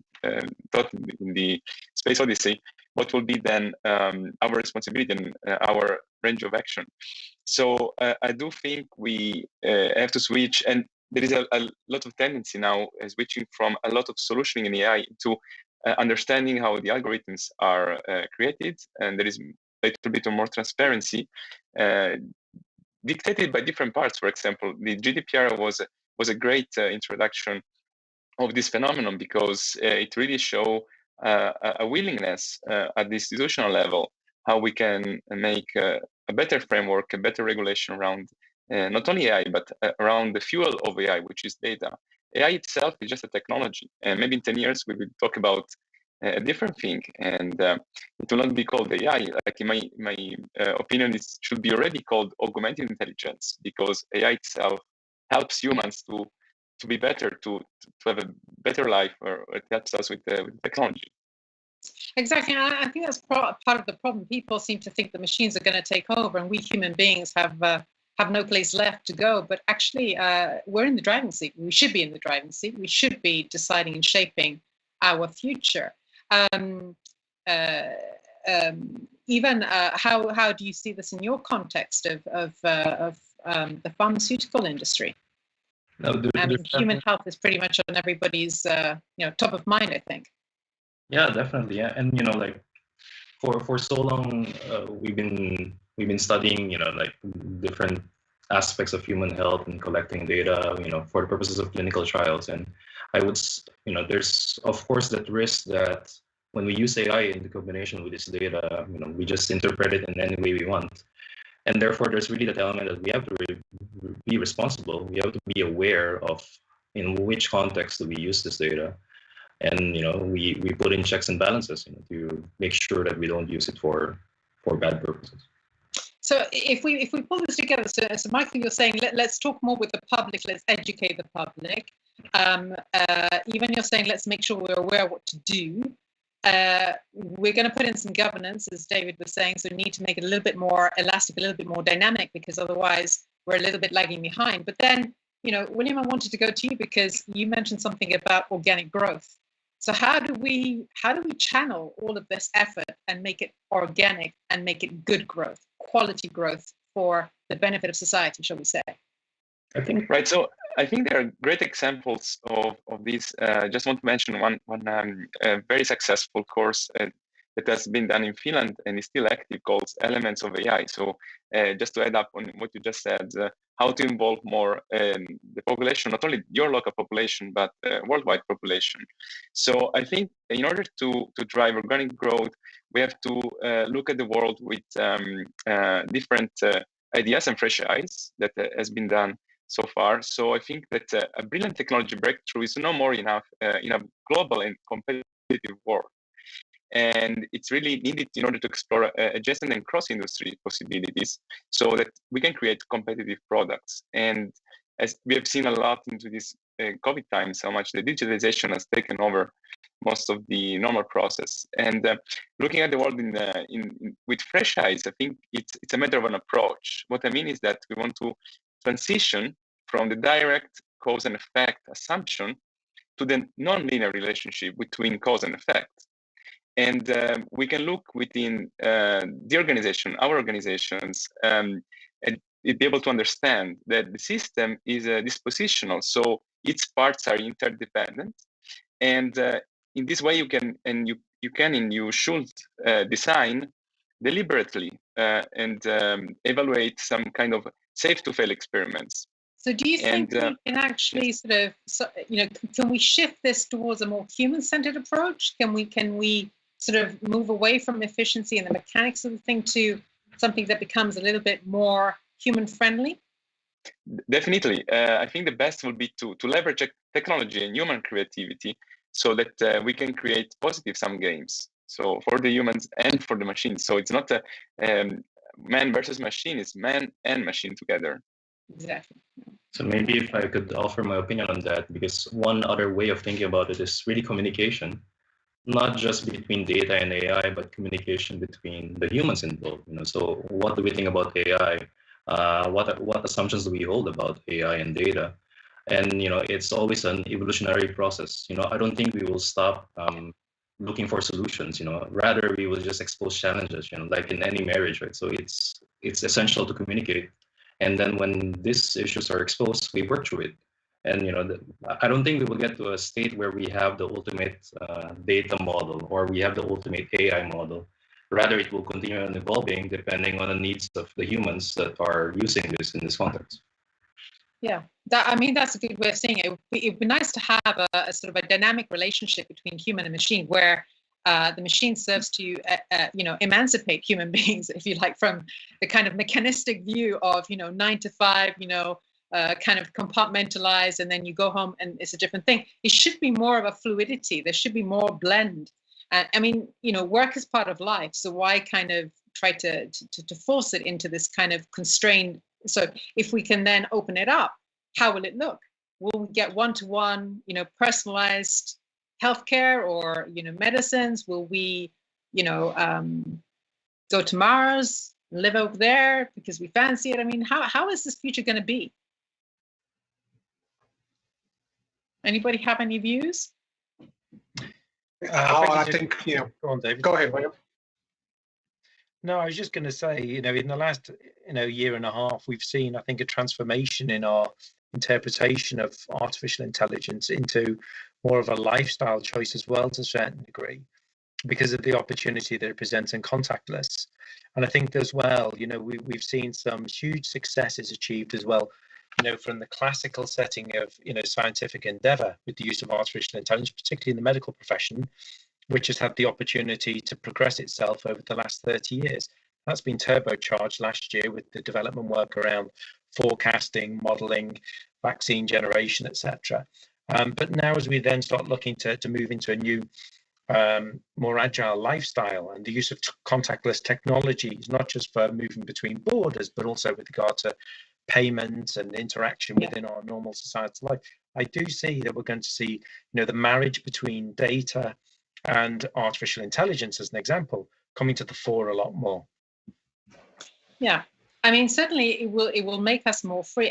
thought in the Space Odyssey, what will be then our responsibility and our range of action. So I do think we have to switch, and there is a lot of tendency now switching from a lot of solutioning in AI to understanding how the algorithms are created, and there is a little bit of more transparency dictated by different parts. For example, the GDPR was a great introduction of this phenomenon, because it really showed a willingness at the institutional level how we can make a better framework, a better regulation around not only AI, but around the fuel of AI, which is data. AI itself is just a technology, and maybe in 10 years we will talk about a different thing, and it will not be called AI. Like in my opinion, it should be already called augmented intelligence, because AI itself helps humans to be better, to have a better life, or it helps us with technology. Exactly. I think that's part of the problem. People seem to think the machines are going to take over, and we human beings have no place left to go. But actually, we're in the driving seat. We should be in the driving seat. We should be deciding and shaping our future. Even how do you see this in your context of the pharmaceutical industry? No, human health is pretty much on everybody's top of mind, I think. Yeah, definitely. Yeah, and like for so long we've been studying like different aspects of human health and collecting data for the purposes of clinical trials. And I would there's of course that risk that when we use AI in combination with this data, we just interpret it in any way we want. And therefore, there's really that element that we have to be responsible. We have to be aware of in which context do we use this data, and we put in checks and balances to make sure that we don't use it for bad purposes. So if we pull this together, so Michael, you're saying let's talk more with the public, let's educate the public. Even you're saying let's make sure we're aware of what to do. We're going to put in some governance, as David was saying, so we need to make it a little bit more elastic, a little bit more dynamic, because otherwise we're a little bit lagging behind. But then, William, I wanted to go to you because you mentioned something about organic growth. So how do we channel all of this effort and make it organic and make it good growth, quality growth for the benefit of society, shall we say? I think right. So I think there are great examples of this. Just want to mention one very successful course that has been done in Finland and is still active, called Elements of AI. So just to add up on what you just said, how to involve more the population, not only your local population, but worldwide population. So I think in order to drive organic growth, we have to look at the world with different ideas and fresh eyes that has been done so far. So I think that a brilliant technology breakthrough is no more enough in a global and competitive world. And it's really needed in order to explore adjacent and cross-industry possibilities so that we can create competitive products. And as we have seen a lot into this COVID times, how much the digitalization has taken over most of the normal process. And looking at the world with fresh eyes, I think it's a matter of an approach. What I mean is that we want to transition from the direct cause and effect assumption to the non-linear relationship between cause and effect. And we can look within the organization, our organizations, and be able to understand that the system is dispositional. So its parts are interdependent, and in this way you can and you should design deliberately and evaluate some kind of safe to fail experiments. So do you think we can actually sort of, can we shift this towards a more human-centered approach? Can we sort of move away from efficiency and the mechanics of the thing to something that becomes a little bit more human-friendly? Definitely. I think the best would be to leverage technology and human creativity so that we can create positive sum games. So for the humans and for the machines. So it's not a man versus machine, it's man and machine together. Exactly. So maybe if I could offer my opinion on that, because one other way of thinking about it is really communication, not just between data and AI, but communication between the humans involved. So what do we think about AI? What assumptions do we hold about AI and data? And it's always an evolutionary process. I don't think we will stop looking for solutions. Rather we will just expose challenges. Like in any marriage, right? So it's essential to communicate. And then when these issues are exposed, we work through it. And I don't think we will get to a state where we have the ultimate data model or we have the ultimate AI model. Rather, it will continue on evolving depending on the needs of the humans that are using this in this context. Yeah, that's a good way of saying it. It'd be nice to have a sort of a dynamic relationship between human and machine, where the machine serves to, emancipate human beings, if you like, from the kind of mechanistic view of, 9 to 5, kind of compartmentalized, and then you go home and it's a different thing. It should be more of a fluidity. There should be more blend. Work is part of life. So why kind of try to force it into this kind of constrained? So if we can then open it up, how will it look? Will we get one-to-one, personalized healthcare or, medicines? Will we, go to Mars, live over there because we fancy it? How is this future going to be? Anybody have any views? I think, Go on, David. Go ahead, William. No, I was just going to say, in the last, year and a half, we've seen, I think, a transformation in our interpretation of artificial intelligence into more of a lifestyle choice as well, to a certain degree, because of the opportunity that it presents in contactless. And I think as well, we've seen some huge successes achieved as well, from the classical setting of, scientific endeavor with the use of artificial intelligence, particularly in the medical profession, which has had the opportunity to progress itself over the last 30 years. That's been turbocharged last year with the development work around forecasting, modeling, vaccine generation, etc. But now as we then start looking to move into a new, more agile lifestyle and the use of contactless technologies, not just for moving between borders, but also with regard to payments and interaction within our normal societal life, I do see that we're going to see, the marriage between data and artificial intelligence, as an example, coming to the fore a lot more. Yeah, certainly it will make us more free.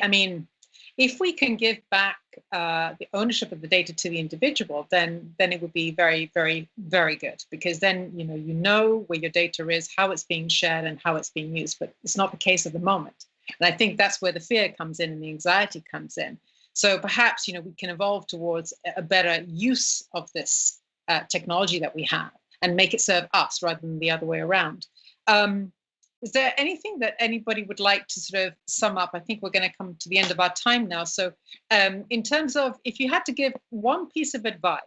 If we can give back the ownership of the data to the individual, then it would be very, very, very good, because then you know where your data is, how it's being shared, and how it's being used. But it's not the case at the moment, and I think that's where the fear comes in and the anxiety comes in. So perhaps we can evolve towards a better use of this technology that we have and make it serve us rather than the other way around. Is there anything that anybody would like to sort of sum up? I think we're going to come to the end of our time now. So in terms of, if you had to give one piece of advice,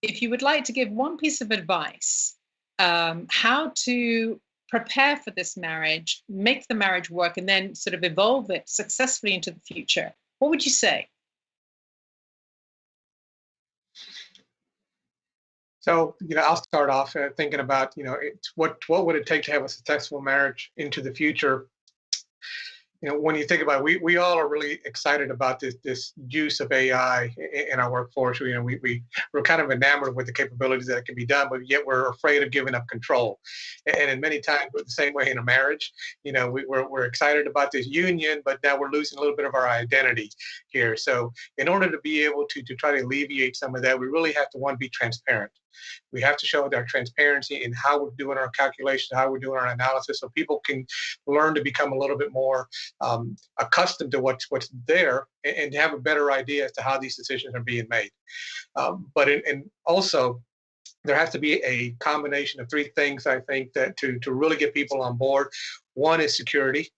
if you would like to give one piece of advice, how to prepare for this marriage, make the marriage work, and then sort of evolve it successfully into the future, what would you say? So, I'll start off thinking about, what would it take to have a successful marriage into the future? When you think about it, we all are really excited about this use of AI in our workforce. We're kind of enamored with the capabilities that it can be done, but yet we're afraid of giving up control. And in many times, we're the same way in a marriage. We're excited about this union, but now we're losing a little bit of our identity here. So in order to be able to try to alleviate some of that, we really have to, one, be transparent. We have to show our transparency in how we're doing our calculations, how we're doing our analysis, so people can learn to become a little bit more accustomed to what's there and have a better idea as to how these decisions are being made. But also, there has to be a combination of three things, I think, that to really get people on board. One is security.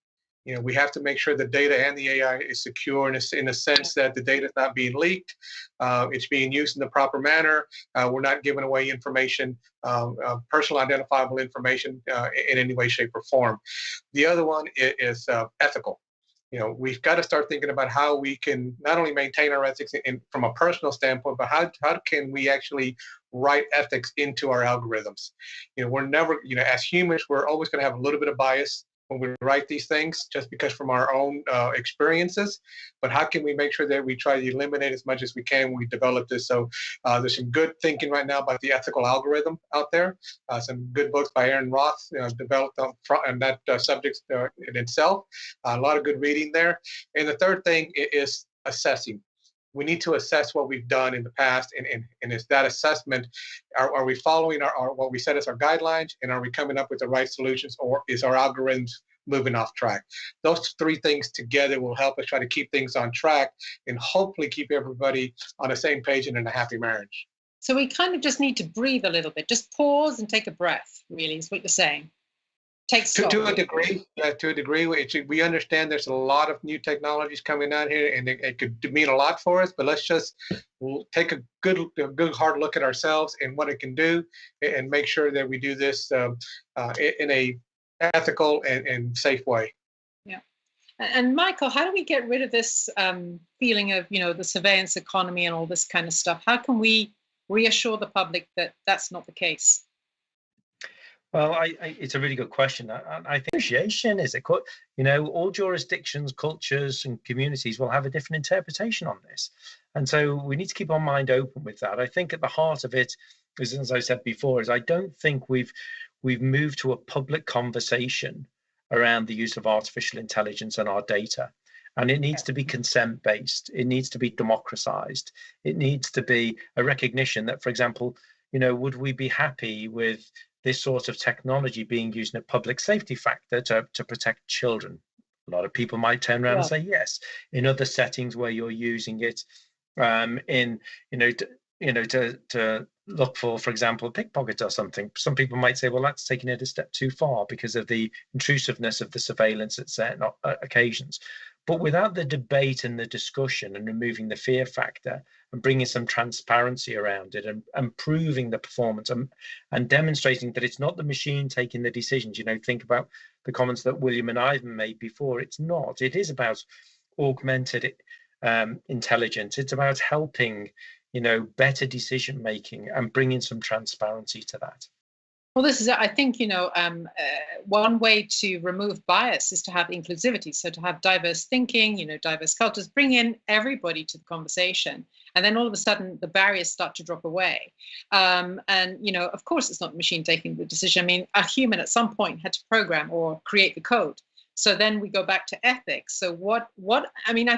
We have to make sure the data and the AI is secure in a sense that the data is not being leaked. It's being used in the proper manner. We're not giving away information, personal identifiable information in any way, shape, or form. The other one is ethical. We've got to start thinking about how we can not only maintain our ethics from a personal standpoint, but how can we actually write ethics into our algorithms? We're never, as humans, we're always going to have a little bit of bias when we write these things, just because from our own experiences. But how can we make sure that we try to eliminate as much as we can when we develop this? So there's some good thinking right now about the ethical algorithm out there. Some good books by Aaron Roth developed on that subject in itself. A lot of good reading there. And the third thing is assessing. We need to assess what we've done in the past, and is that assessment, are we following our what we set as our guidelines, and are we coming up with the right solutions, or is our algorithms moving off track? Those three things together will help us try to keep things on track and hopefully keep everybody on the same page and in a happy marriage. So we kind of just need to breathe a little bit, just pause and take a breath, really, is what you're saying. Take stock. To a degree, we understand there's a lot of new technologies coming out here, and it could mean a lot for us. But let's just take a good hard look at ourselves and what it can do, and make sure that we do this in a ethical and safe way. Yeah. And Michael, how do we get rid of this feeling of the surveillance economy and all this kind of stuff? How can we reassure the public that that's not the case? Well, it's a really good question. I think appreciation is all jurisdictions, cultures, and communities will have a different interpretation on this, and so we need to keep our mind open with that. I think at the heart of it, as I said before, is I don't think we've moved to a public conversation around the use of artificial intelligence and our data, and it needs to be consent-based. It needs to be democratized. It needs to be a recognition that, for example, would we be happy with this sort of technology being used in a public safety factor to protect children? A lot of people might turn around and say yes. In other settings where you're using it to look for example, pickpockets or something, some people might say, well, that's taking it a step too far because of the intrusiveness of the surveillance at certain occasions. But without the debate and the discussion and removing the fear factor and bringing some transparency around it and proving the performance and demonstrating that it's not the machine taking the decisions, think about the comments that William and Ivan made before. It's not. It is about augmented intelligence. It's about helping, better decision making and bringing some transparency to that. Well, this is, I think, one way to remove bias is to have inclusivity. So to have diverse thinking, diverse cultures, bring in everybody to the conversation. And then all of a sudden, the barriers start to drop away. And, of course, it's not the machine taking the decision. I mean, a human at some point had to program or create the code. So then we go back to ethics. So I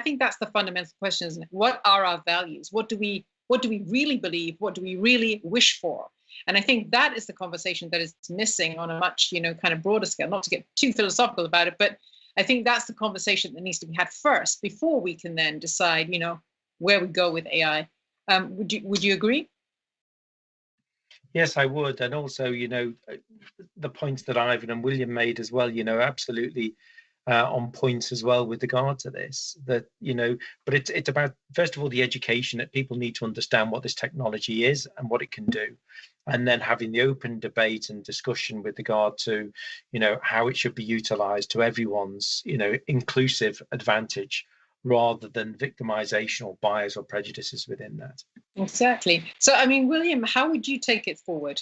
think that's the fundamental question, isn't it? What are our values? What do we really believe? What do we really wish for? And I think that is the conversation that is missing on a much, kind of broader scale, not to get too philosophical about it, but I think that's the conversation that needs to be had first before we can then decide, where we go with AI. Would you agree? Yes, I would. And also, the points that Ivan and William made as well, absolutely on points as well with regard to this, that, but it's about, first of all, the education that people need to understand what this technology is and what it can do. And then having the open debate and discussion with regard to, how it should be utilized to everyone's, inclusive advantage, rather than victimization or bias or prejudices within that. Exactly. So, I mean, William, how would you take it forward?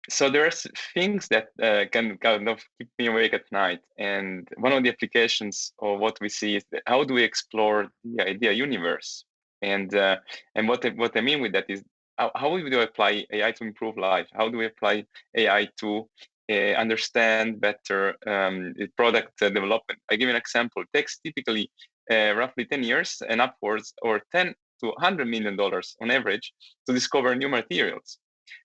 So there's things that can kind of keep me awake at night. And one of the applications of what we see is how do we explore the idea universe? And what I mean with that is how do we apply AI to improve life? How do we apply AI to understand better product development? I give you an example. It takes typically roughly 10 years and upwards, or 10 to $100 million on average to discover new materials.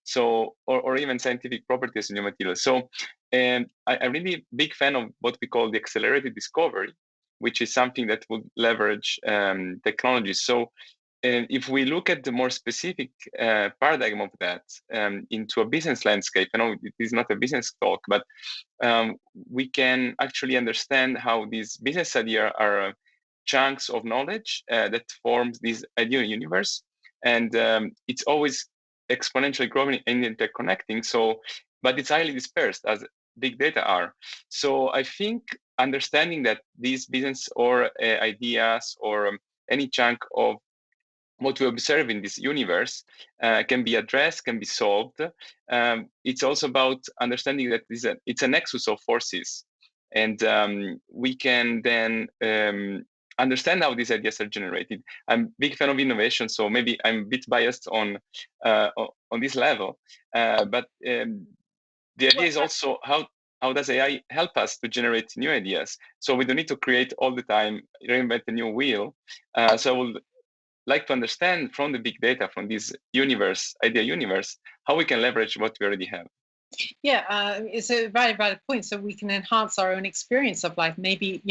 So, or even scientific properties of new materials. So, and I'm really big fan of what we call the accelerated discovery, which is something that would leverage technology. So, and if we look at the more specific paradigm of that into a business landscape, I know it is not a business talk, but we can actually understand how these business ideas are chunks of knowledge that forms this ideal universe. And it's always exponentially growing and interconnecting. So, but it's highly dispersed as big data are. So I think understanding that these business or ideas or any chunk of what we observe in this universe can be addressed, can be solved. It's also about understanding that it's a nexus of forces. And we can then understand how these ideas are generated. I'm a big fan of innovation, so maybe I'm a bit biased on this level. But the idea is also how does AI help us to generate new ideas? So we don't need to create all the time, reinvent a new wheel. So I would like to understand from the big data, from this universe, idea universe, how we can leverage what we already have. Yeah, it's a very valid point. So we can enhance our own experience of life, maybe,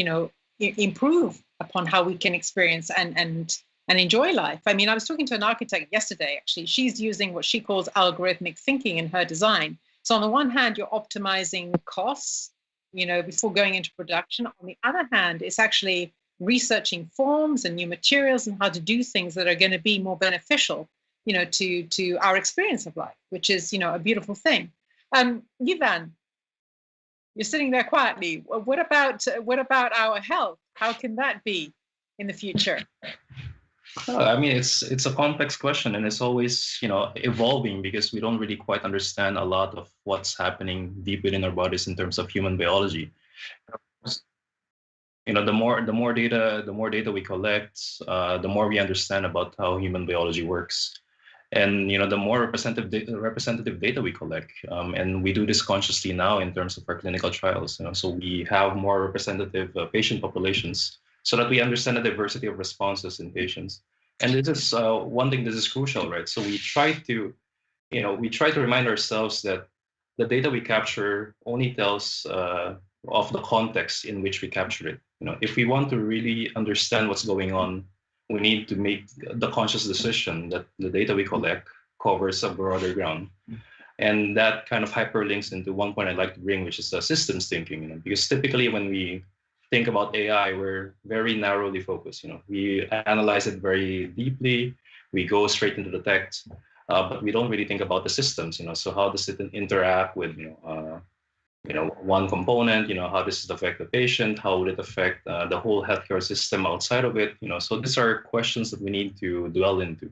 improve upon how we can experience and enjoy life. I mean, I was talking to an architect yesterday, actually. She's using what she calls algorithmic thinking in her design. So on the one hand, you're optimizing costs, before going into production. On the other hand, it's actually researching forms and new materials and how to do things that are going to be more beneficial, to our experience of life, which is, a beautiful thing. Ivan, you're sitting there quietly. What about our health? How can that be in the future? I mean, it's a complex question, and it's always, evolving, because we don't really quite understand a lot of what's happening deep within our bodies in terms of human biology. The more data we collect, the more we understand about how human biology works. And the more representative data we collect, and we do this consciously now in terms of our clinical trials. So we have more representative patient populations, so that we understand the diversity of responses in patients. And this is one thing that is crucial, right? So we try to remind ourselves that the data we capture only tells of the context in which we capture it. If we want to really understand what's going on, we need to make the conscious decision that the data we collect covers a broader ground. And that kind of hyperlinks into one point I'd like to bring, which is systems thinking. Because typically when we think about AI, we're very narrowly focused. We analyze it very deeply, we go straight into the text, but we don't really think about the systems. So how does it interact with one component? How does it affect the patient? How would it affect the whole healthcare system outside of it? So these are questions that we need to dwell into.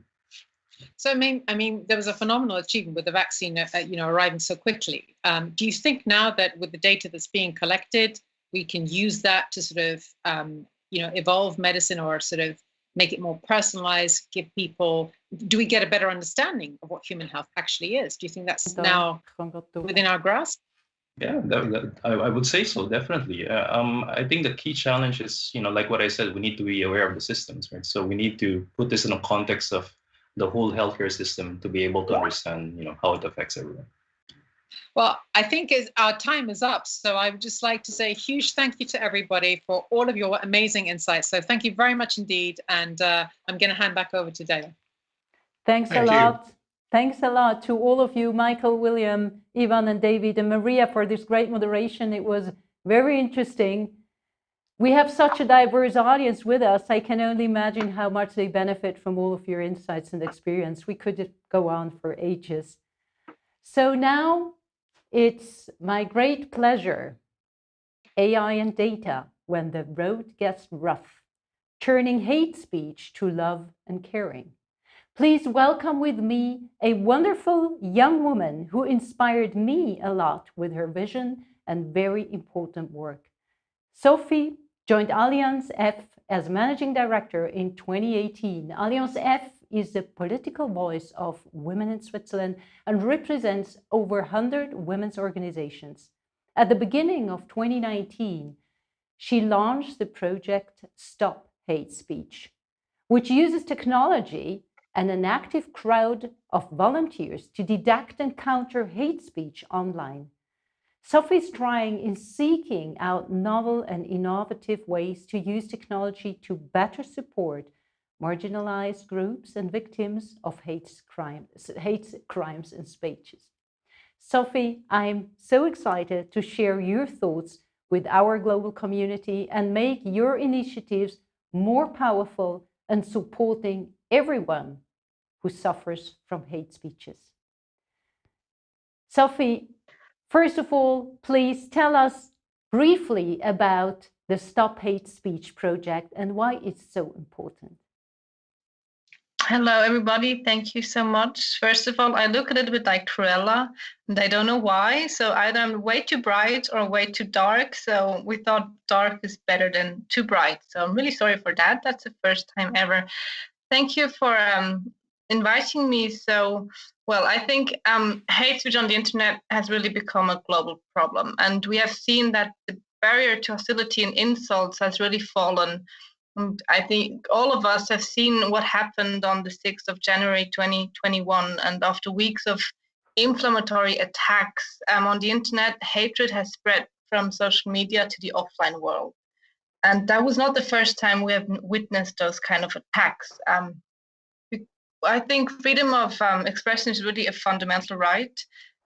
So I mean, there was a phenomenal achievement with the vaccine, arriving so quickly. Do you think now that with the data that's being collected, we can use that to sort of, evolve medicine, or sort of make it more personalized, give people? Do we get a better understanding of what human health actually is? Do you think that's now within our grasp? Yeah, I would say so, definitely. I think the key challenge is, like what I said, we need to be aware of the systems, right? So we need to put this in a context of the whole healthcare system to be able to understand, how it affects everyone. Well, I think our time is up. So I would just like to say a huge thank you to everybody for all of your amazing insights. So thank you very much indeed. And I'm going to hand back over to Dale. Thanks a lot. Thanks a lot to all of you, Michael, William, Ivan, and David, and Maria, for this great moderation. It was very interesting. We have such a diverse audience with us. I can only imagine how much they benefit from all of your insights and experience. We could go on for ages. So now it's my great pleasure. AI and data when the road gets rough, turning hate speech to love and caring. Please welcome with me a wonderful young woman who inspired me a lot with her vision and very important work. Sophie joined Allianz F as Managing Director in 2018. Allianz F is the political voice of women in Switzerland and represents over 100 women's organizations. At the beginning of 2019, she launched the project Stop Hate Speech, which uses technology and an active crowd of volunteers to detect and counter hate speech online. Sophie is trying in seeking out novel and innovative ways to use technology to better support marginalized groups and victims of hate crimes and speeches. Sophie, I'm so excited to share your thoughts with our global community and make your initiatives more powerful and supporting everyone who suffers from hate speeches. Sophie, first of all, please tell us briefly about the Stop Hate Speech project and why it's so important. Hello, everybody. Thank you so much. First of all, I look a little bit like Cruella, and I don't know why. So either I'm way too bright or way too dark. So we thought dark is better than too bright. So I'm really sorry for that. That's the first time ever. Thank you for inviting me. So, well, I think hate speech on the internet has really become a global problem. And we have seen that the barrier to hostility and insults has really fallen. And I think all of us have seen what happened on the 6th of January 2021. And after weeks of inflammatory attacks on the internet, hatred has spread from social media to the offline world. And that was not the first time we have witnessed those kind of attacks. I think freedom of expression is really a fundamental right.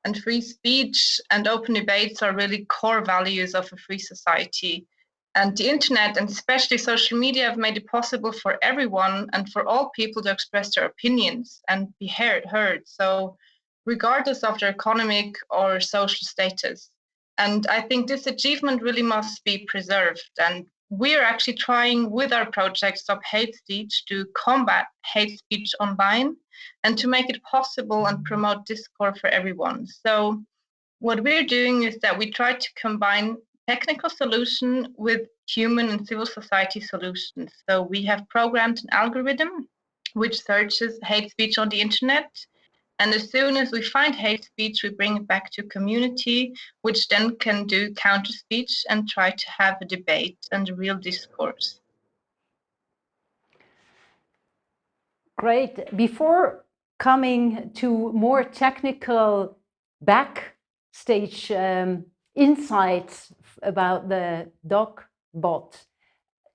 And free speech and open debates are really core values of a free society. And the internet, and especially social media, have made it possible for everyone and for all people to express their opinions and be heard. So regardless of their economic or social status. And I think this achievement really must be preserved. And we're actually trying with our project Stop Hate Speech to combat hate speech online and to make it possible and promote discourse for everyone. So what we're doing is that we try to combine technical solution with human and civil society solutions. So we have programmed an algorithm which searches hate speech on the internet. And as soon as we find hate speech, we bring it back to community, which then can do counter speech and try to have a debate and a real discourse. Great. Before coming to more technical backstage insights about the DocBot,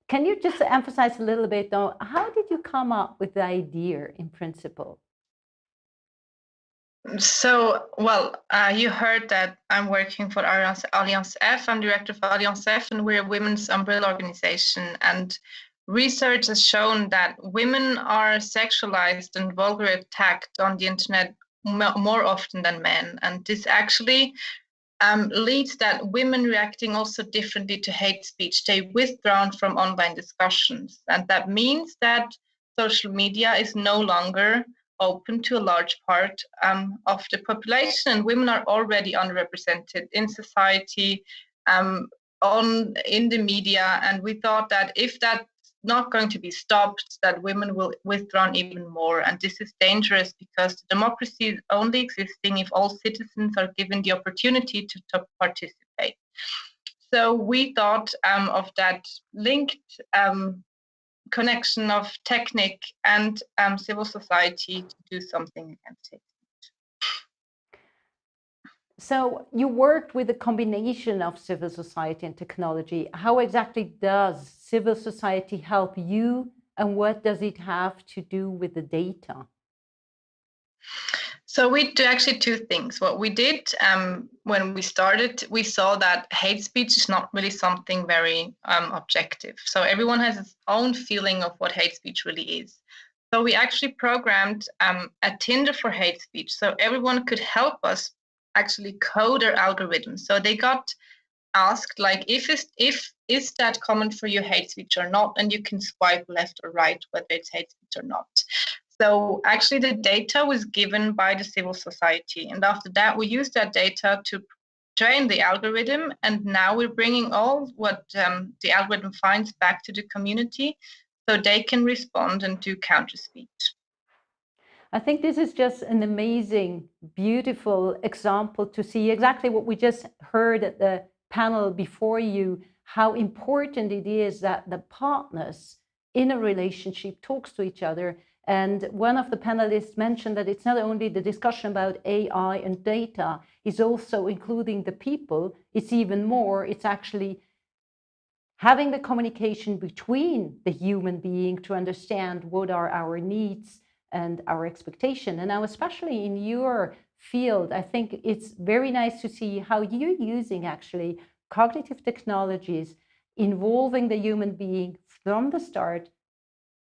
can you just emphasize a little bit, though, how did you come up with the idea in principle? So, well, you heard that I'm working for Alliance F. I'm director of Alliance F, and we're a women's umbrella organization. And research has shown that women are sexualized and vulgarly attacked on the internet more often than men. And this actually leads that women reacting also differently to hate speech. They withdrawn from online discussions. And that means that social media is no longer open to a large part of the population, and women are already underrepresented in society, in the media. And we thought that if that's not going to be stopped, that women will withdraw even more. And this is dangerous because democracy is only existing if all citizens are given the opportunity to participate. So we thought of that linked connection of technique and civil society to do something against it. So you worked with a combination of civil society and technology. How exactly does civil society help you, and what does it have to do with the data? So we do actually two things. What we did when we started, we saw that hate speech is not really something very objective. So everyone has its own feeling of what hate speech really is. So we actually programmed a Tinder for hate speech, so everyone could help us actually code their algorithms. So they got asked, like, is that common for you, hate speech or not? And you can swipe left or right whether it's hate speech or not. So actually the data was given by the civil society. And after that, we used that data to train the algorithm. And now we're bringing all what the algorithm finds back to the community so they can respond and do counter speech. I think this is just an amazing, beautiful example to see exactly what we just heard at the panel before you, how important it is that the partners in a relationship talks to each other. And one of the panelists mentioned that it's not only the discussion about AI and data, it's also including the people. It's even more, it's actually having the communication between the human being to understand what are our needs and our expectation. And now, especially in your field, I think it's very nice to see how you're using actually cognitive technologies involving the human being from the start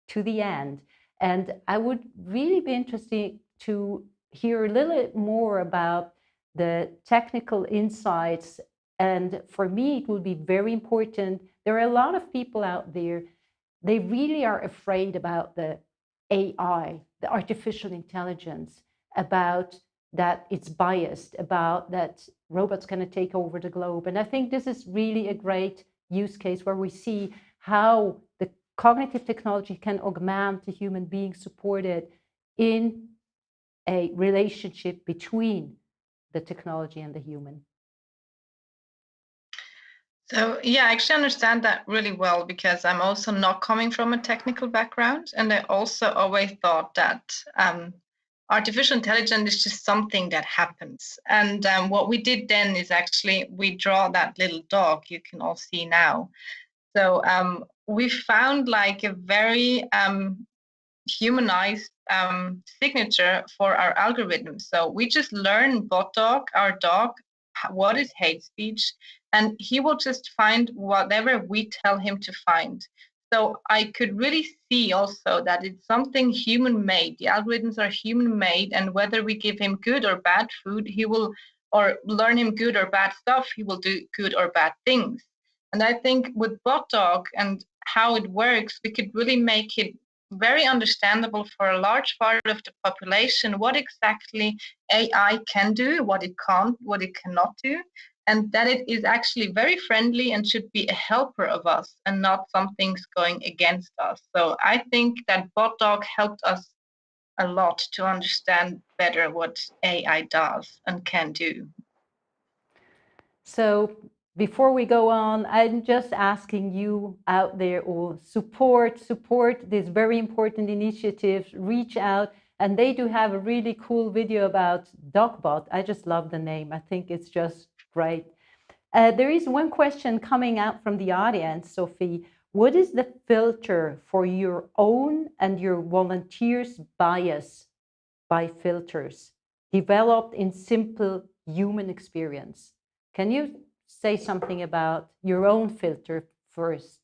to the end. And I would really be interested to hear a little bit more about the technical insights. And for me, it will be very important. There are a lot of people out there, they really are afraid about the AI, the artificial intelligence, about that it's biased, about that robots going to take over the globe. And I think this is really a great use case where we see how the cognitive technology can augment the human being supported in a relationship between the technology and the human. So yeah, I actually understand that really well, because I'm also not coming from a technical background, and I also always thought that artificial intelligence is just something that happens. And what we did then is actually we draw that little dog you can all see now. So we found like a very humanized signature for our algorithm. So we just learn BotDog, our dog, what is hate speech, and he will just find whatever we tell him to find. So I could really see also that it's something human-made. The algorithms are human-made, and whether we give him good or bad food, he will, or learn him good or bad stuff, he will do good or bad things. And I think with BotDog and how it works, we could really make it very understandable for a large part of the population what exactly AI can do, what it can't, what it cannot do, and that it is actually very friendly and should be a helper of us and not something's going against us. So I think that BotDog helped us a lot to understand better what AI does and can do. So before we go on, I'm just asking you out there all support this very important initiative, reach out. And they do have a really cool video about DogBot. I just love the name. I think it's just great. There is one question coming out from the audience, Sophie. What is the filter for your own and your volunteers' bias by filters developed in simple human experience? Can you say something about your own filter first?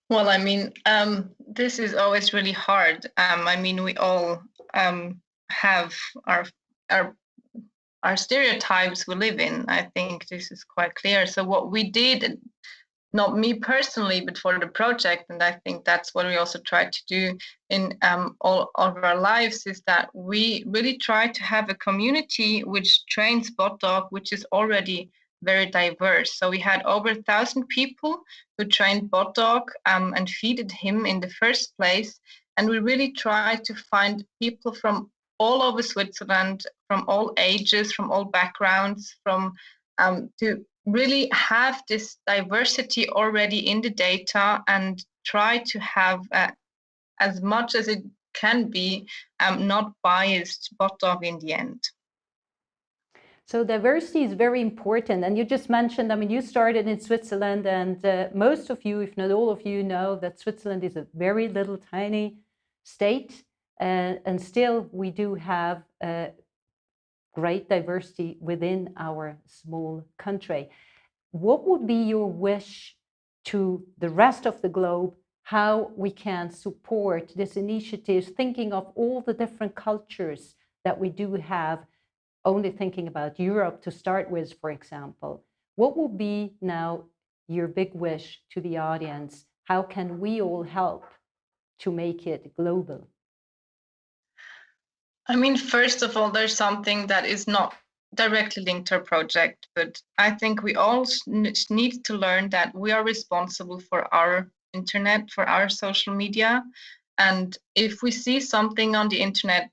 Well, I mean, this is always really hard. I mean, we all have our stereotypes we live in. I think this is quite clear. So what we did, not me personally, but for the project, and I think that's what we also try to do in all of our lives, is that we really try to have a community which trains BotDog, which is already very diverse. So we had over 1,000 people who trained BotDog and feeded him in the first place. And we really tried to find people from all over Switzerland, from all ages, from all backgrounds, from to really have this diversity already in the data and try to have as much as it can be not biased BotDog in the end. So diversity is very important. And you just mentioned, I mean, you started in Switzerland, and most of you, if not all of you, know that Switzerland is a very little tiny state. And still, we do have great diversity within our small country. What would be your wish to the rest of the globe, how we can support this initiative, thinking of all the different cultures that we do have, only thinking about Europe to start with, for example? What will be now your big wish to the audience? How can we all help to make it global? I mean, first of all, there's something that is not directly linked to our project, but I think we all need to learn that we are responsible for our internet, for our social media. And if we see something on the internet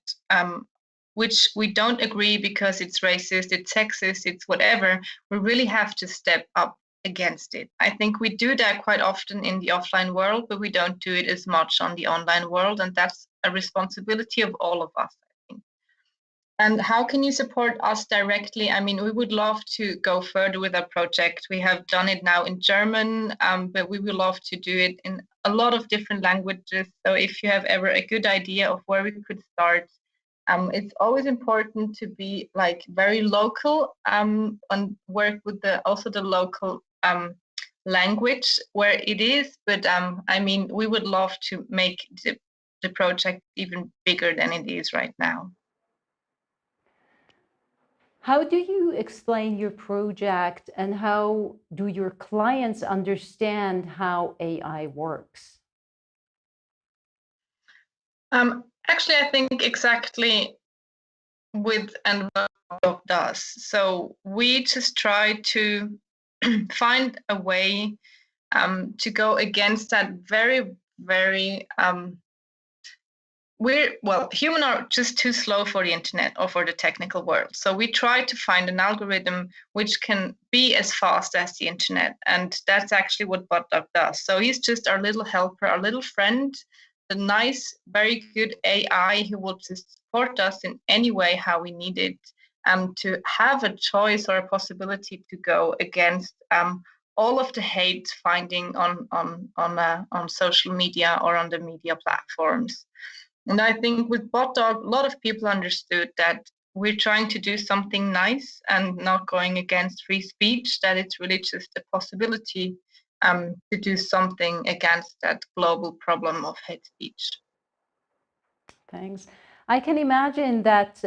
which we don't agree because it's racist, it's sexist, it's whatever, we really have to step up against it. I think we do that quite often in the offline world, but we don't do it as much on the online world. And that's a responsibility of all of us, I think. And how can you support us directly? I mean, we would love to go further with our project. We have done it now in German, but we would love to do it in a lot of different languages. So if you have ever a good idea of where we could start, it's always important to be like very local and work with also the local language where it is. But I mean, we would love to make the project even bigger than it is right now. How do you explain your project, and how do your clients understand how AI works? Actually, I think exactly with and what Bob does. So we just try to find a way to go against that very, very humans are just too slow for the internet or for the technical world. So we try to find an algorithm which can be as fast as the internet. And that's actually what BotDog does. So he's just our little helper, our little friend, the nice, very good AI who will just support us in any way how we need it, to have a choice or a possibility to go against all of the hate finding on social media or on the media platforms. And I think with BotDog, a lot of people understood that we're trying to do something nice and not going against free speech, that it's really just a possibility to do something against that global problem of hate speech. Thanks. I can imagine that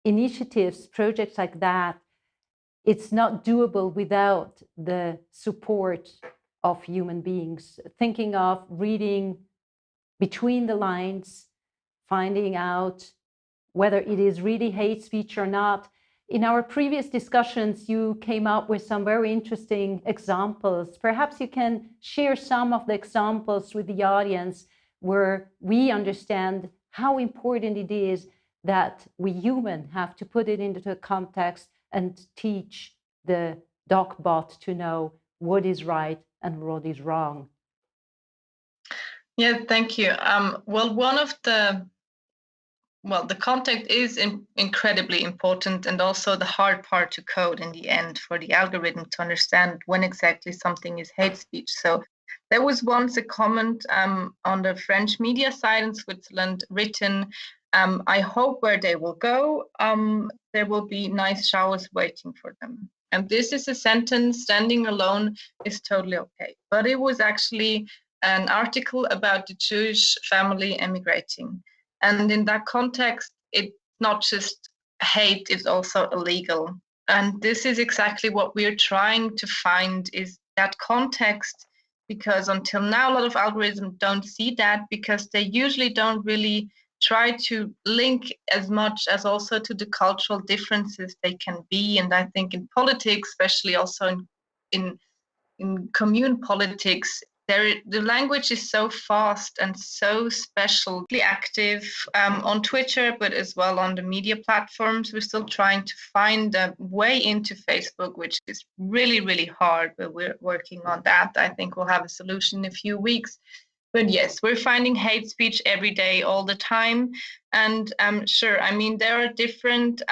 initiatives, projects like that, it's not doable without the support of human beings. Thinking of reading between the lines, finding out whether it is really hate speech or not. In our previous discussions, you came up with some very interesting examples. Perhaps you can share some of the examples with the audience where we understand how important it is that we humans have to put it into a context and teach the DocBot to know what is right and what is wrong. Yeah, thank you. Well, the context is incredibly important, and also the hard part to code in the end for the algorithm to understand when exactly something is hate speech. So there was once a comment on the French media side in Switzerland written, I hope where they will go, there will be nice showers waiting for them. And this is a sentence standing alone is totally okay. But it was actually an article about the Jewish family emigrating. And in that context, it's not just hate, it's also illegal. And this is exactly what we're trying to find, is that context, because until now, a lot of algorithms don't see that, because they usually don't really try to link as much as also to the cultural differences they can be. And I think in politics, especially also in commune politics, the language is so fast and so special. Active on Twitter, but as well on the media platforms. We're still trying to find a way into Facebook, which is really, really hard, but we're working on that. I think we'll have a solution in a few weeks. But yes, we're finding hate speech every day, all the time. And sure, I mean, there are different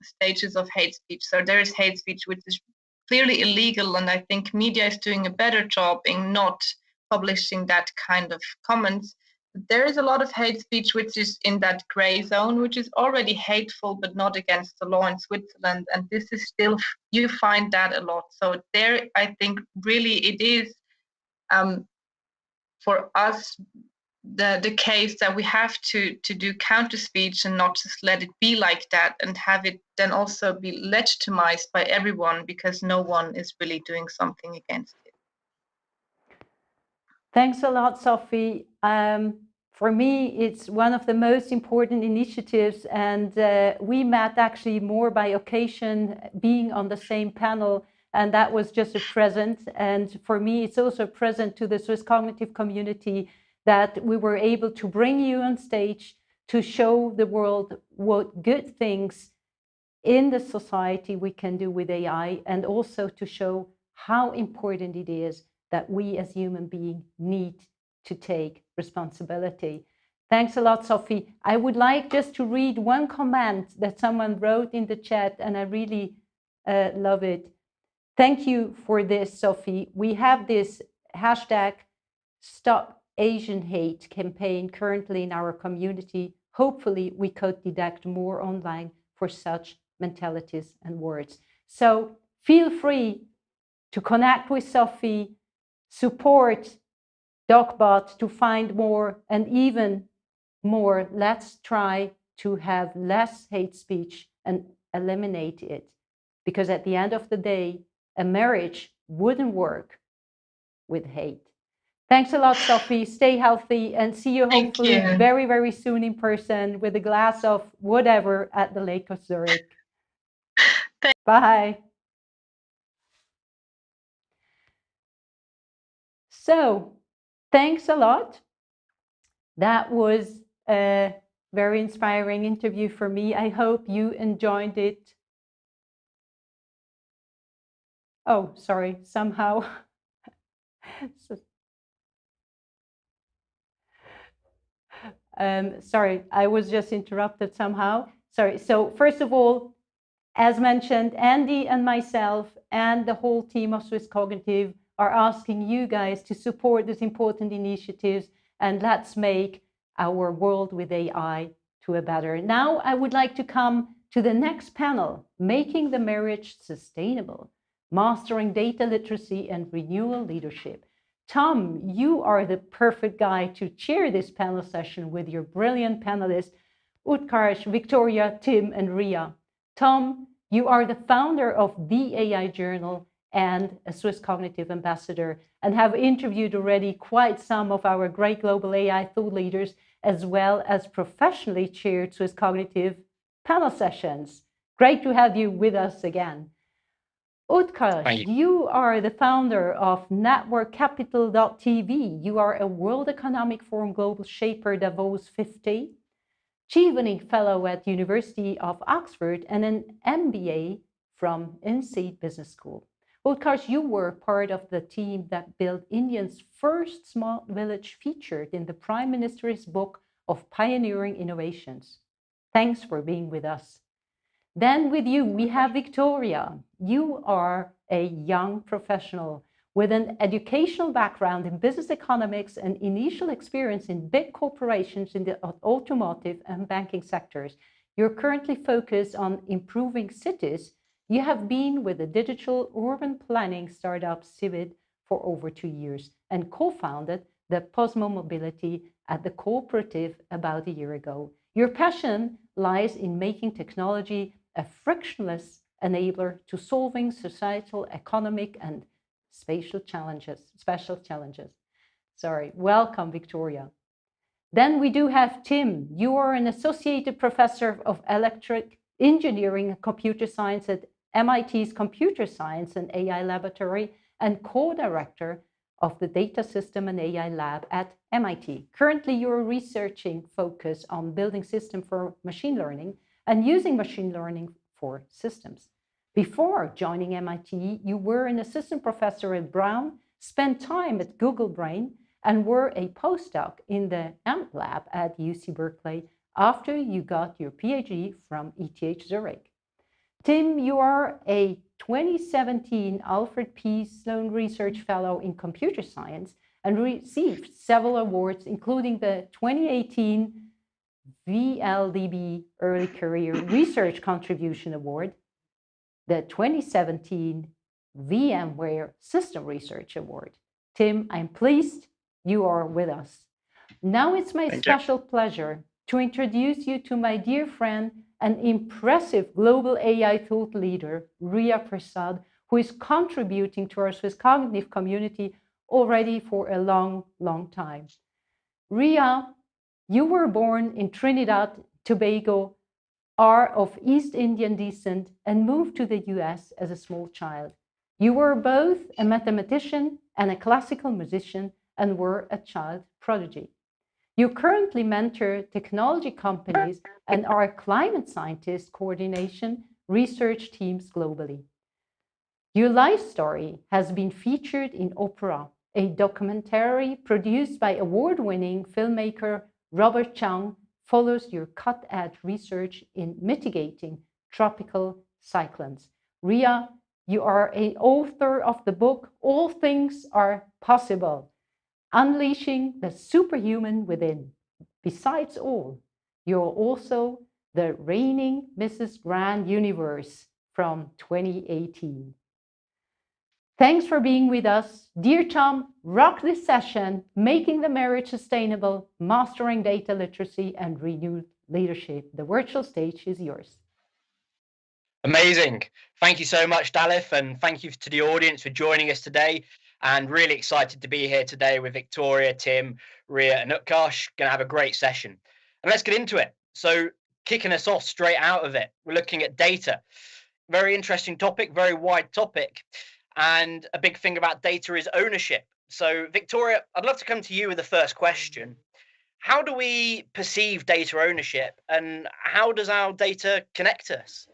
stages of hate speech. So there is hate speech, which is clearly illegal. And I think media is doing a better job in not publishing that kind of comments. But there is a lot of hate speech which is in that gray zone, which is already hateful, but not against the law in Switzerland. And this is still, you find that a lot. So there, I think really it is for us the case that we have to do counter speech and not just let it be like that, and have it then also be legitimized by everyone, because no one is really doing something against it. Thanks a lot, Sophie. For me, it's one of the most important initiatives, and we met actually more by occasion, being on the same panel, and that was just a present. And for me, it's also a present to the SwissCognitive community that we were able to bring you on stage to show the world what good things in the society we can do with AI, and also to show how important it is that we as human beings need to take responsibility. Thanks a lot, Sophie. I would like just to read one comment that someone wrote in the chat, and I really love it. Thank you for this, Sophie. We have this hashtag Stop Asian Hate campaign currently in our community. Hopefully, we could detect more online for such mentalities and words. So feel free to connect with Sophie, support DocBot to find more, and even more, let's try to have less hate speech and eliminate it. Because at the end of the day, a marriage wouldn't work with hate. Thanks a lot, Sophie. Stay healthy and see you hopefully very, very soon in person with a glass of whatever at the Lake of Zurich. Bye. So, thanks a lot. That was a very inspiring interview for me. I hope you enjoyed it. Oh, sorry, somehow. Sorry, I was just interrupted somehow. Sorry. So first of all, as mentioned, Andy and myself and the whole team of SwissCognitive are asking you guys to support these important initiatives, and let's make our world with AI to a better. Now I would like to come to the next panel, Making the Marriage Sustainable, Mastering Data Literacy and Renewal Leadership. Tom, you are the perfect guy to chair this panel session with your brilliant panelists, Utkarsh, Victoria, Tim, and Ria. Tom, you are the founder of The AI Journal and a SwissCognitive ambassador, and have interviewed already quite some of our great global AI thought leaders, as well as professionally chaired SwissCognitive panel sessions. Great to have you with us again. Utkarsh, you are the founder of NetworkCapital.tv. You are a World Economic Forum Global Shaper Davos 50, Chevening Fellow at University of Oxford, and an MBA from INSEAD Business School. Utkarsh, you were part of the team that built India's first smart village featured in the Prime Minister's book of pioneering innovations. Thanks for being with us. Then with you, we have Victoria. You are a young professional with an educational background in business economics and initial experience in big corporations in the automotive and banking sectors. You're currently focused on improving cities. You have been with the digital urban planning startup Civid for over 2 years and co-founded the Posmo Mobility at the cooperative about a year ago. Your passion lies in making technology a frictionless enabler to solving societal, economic, and special challenges. Sorry, welcome, Victoria. Then we do have Tim. You are an associated professor of electric engineering and computer science at MIT's Computer Science and AI Laboratory and co-director of the Data System and AI Lab at MIT. Currently, you're researching focus on building systems for machine learning and using machine learning for systems. Before joining MIT, you were an assistant professor at Brown, spent time at Google Brain, and were a postdoc in the AMP lab at UC Berkeley after you got your PhD from ETH Zurich. Tim, you are a 2017 Alfred P. Sloan Research Fellow in Computer Science and received several awards, including the 2018 VLDB Early Career Research Contribution Award, the 2017 VMware System Research Award. Tim, I'm pleased you are with us. Now it's my special pleasure to introduce you to my dear friend and impressive global AI thought leader, Ria Prasad, who is contributing to our SwissCognitive community already for a long, long time. Ria, you were born in Trinidad, Tobago, are of East Indian descent, and moved to the US as a small child. You were both a mathematician and a classical musician and were a child prodigy. You currently mentor technology companies and are a climate scientist coordination research teams globally. Your life story has been featured in Opera, a documentary produced by award-winning filmmaker Robert Chung follows your cut-edge research in mitigating tropical cyclones. Ria, you are an author of the book All Things Are Possible, Unleashing the Superhuman Within. Besides all, you're also the reigning Mrs. Grand Universe from 2018. Thanks for being with us. Dear Tom, rock this session, making the marriage sustainable, mastering data literacy and renewed leadership. The virtual stage is yours. Amazing. Thank you so much, Dalif, and thank you to the audience for joining us today. And really excited to be here today with Victoria, Tim, Ria, and Utkarsh. Going to have a great session. And let's get into it. So kicking us off straight out of it, we're looking at data. Very interesting topic, very wide topic. And a big thing about data is ownership. So Victoria, I'd love to come to you with the first question. How do we perceive data ownership, and how does our data connect us?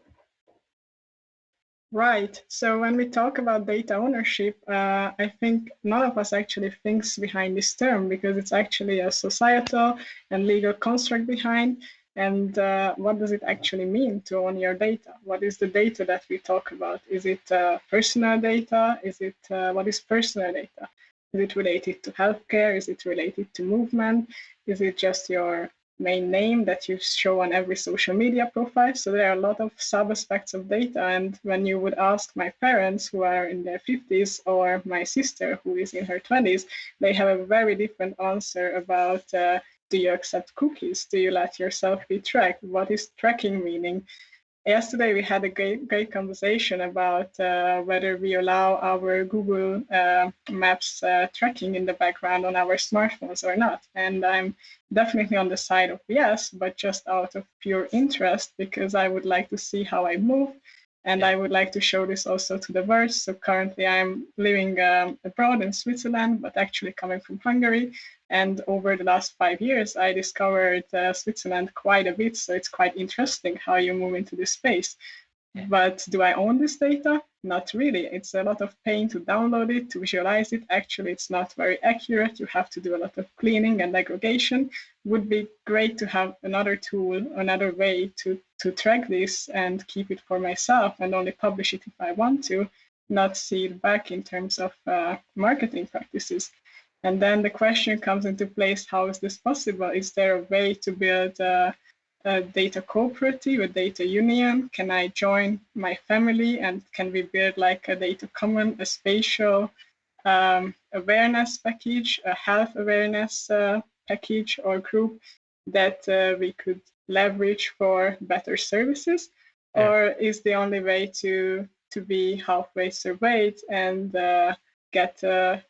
Right. So when we talk about data ownership, I think none of us actually thinks behind this term, because it's actually a societal and legal construct behind. And what does it actually mean to own your data? What is the data that we talk about? Is it personal data? Is it what is personal data? Is it related to healthcare? Is it related to movement? Is it just your main name that you show on every social media profile? So there are a lot of sub-aspects of data. And when you would ask my parents who are in their 50s or my sister who is in her 20s, they have a very different answer about do you accept cookies? Do you let yourself be tracked? What is tracking meaning? Yesterday, we had a great conversation about whether we allow our Google Maps tracking in the background on our smartphones or not. And I'm definitely on the side of yes, but just out of pure interest, because I would like to see how I move. And I would like to show this also to the world. So currently I'm living abroad in Switzerland, but actually coming from Hungary. And over the last 5 years, I discovered Switzerland quite a bit. So it's quite interesting how you move into this space. But do I own this data? Not really. It's a lot of pain to download it, to visualize it. Actually, it's not very accurate. You have to do a lot of cleaning and aggregation. Would be great to have another tool, another way to track this and keep it for myself and only publish it if I want to, not see it back in terms of marketing practices. And then the question comes into place, how is this possible? Is there a way to build a data cooperative, a data union? Can I join my family and can we build like a data common, a spatial awareness package, a health awareness package or group that we could leverage for better services? Or is the only way to be halfway surveyed and get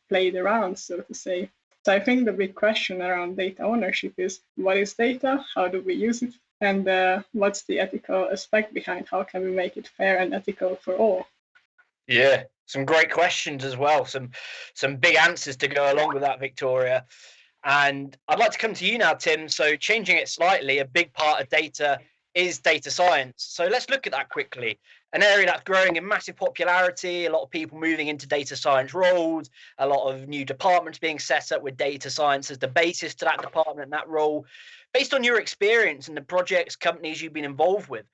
played around, so to say? So I think the big question around data ownership is, what is data? How do we use it? And what's the ethical aspect behind? How can we make it fair and ethical for all? Yeah, some great questions as well. Some big answers to go along with that, Victoria. And I'd like to come to you now, Tim. So changing it slightly, a big part of data is data science. So let's look at that quickly. An area that's growing in massive popularity, a lot of people moving into data science roles, a lot of new departments being set up with data science as the basis to that department and that role. Based on your experience and the projects, companies you've been involved with,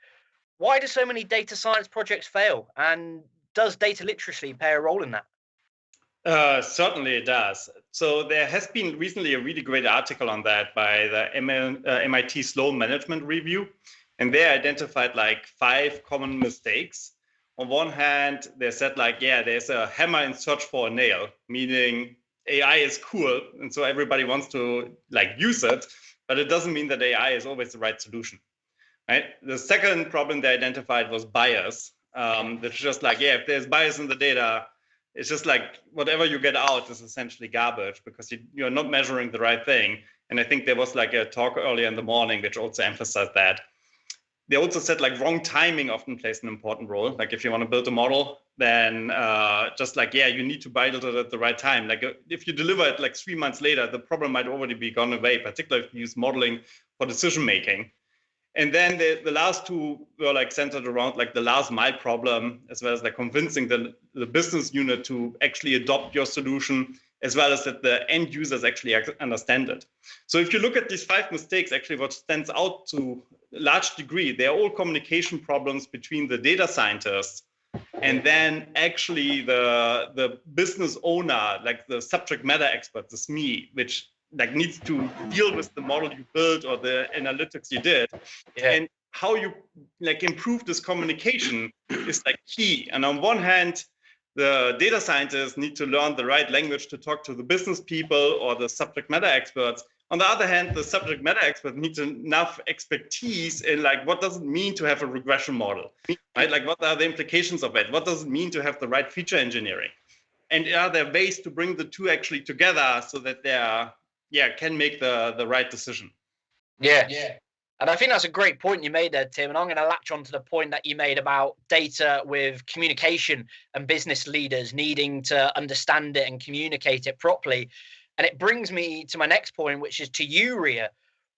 why do so many data science projects fail? And does data literacy play a role in that? Certainly it does. So there has been recently a really great article on that by the MIT Sloan Management Review. And they identified like 5 common mistakes. On one hand, they said like, yeah, there's a hammer in search for a nail, meaning AI is cool. And so everybody wants to like use it, but it doesn't mean that AI is always the right solution, right? The second problem they identified was bias. That's just like, yeah, if there's bias in the data, it's just like whatever you get out is essentially garbage because you're not measuring the right thing. And I think there was like a talk earlier in the morning which also emphasized that. They also said like wrong timing often plays an important role. Like if you want to build a model, then just like, yeah, you need to build it at the right time. Like if you deliver it like 3 months later, the problem might already be gone away, particularly if you use modeling for decision making. And then the last two were like centered around like the last mile problem, as well as like convincing the business unit to actually adopt your solution, as well as that the end users actually understand it. So if you look at these 5 mistakes, actually what stands out to a large degree, they're all communication problems between the data scientists and then actually the business owner, like the subject matter expert, the SME, which like needs to deal with the model you built or the analytics you did. Yeah. And how you like improve this communication is like key. And on one hand, the data scientists need to learn the right language to talk to the business people or the subject matter experts. On the other hand, the subject matter expert needs enough expertise in like, what does it mean to have a regression model, right? Like, what are the implications of it? What does it mean to have the right feature engineering? And are there ways to bring the two actually together so that they are, can make the right decision? Yeah. And I think that's a great point you made there, Tim. And I'm going to latch on to the point that you made about data with communication and business leaders needing to understand it and communicate it properly. And it brings me to my next point, which is to you, Ria.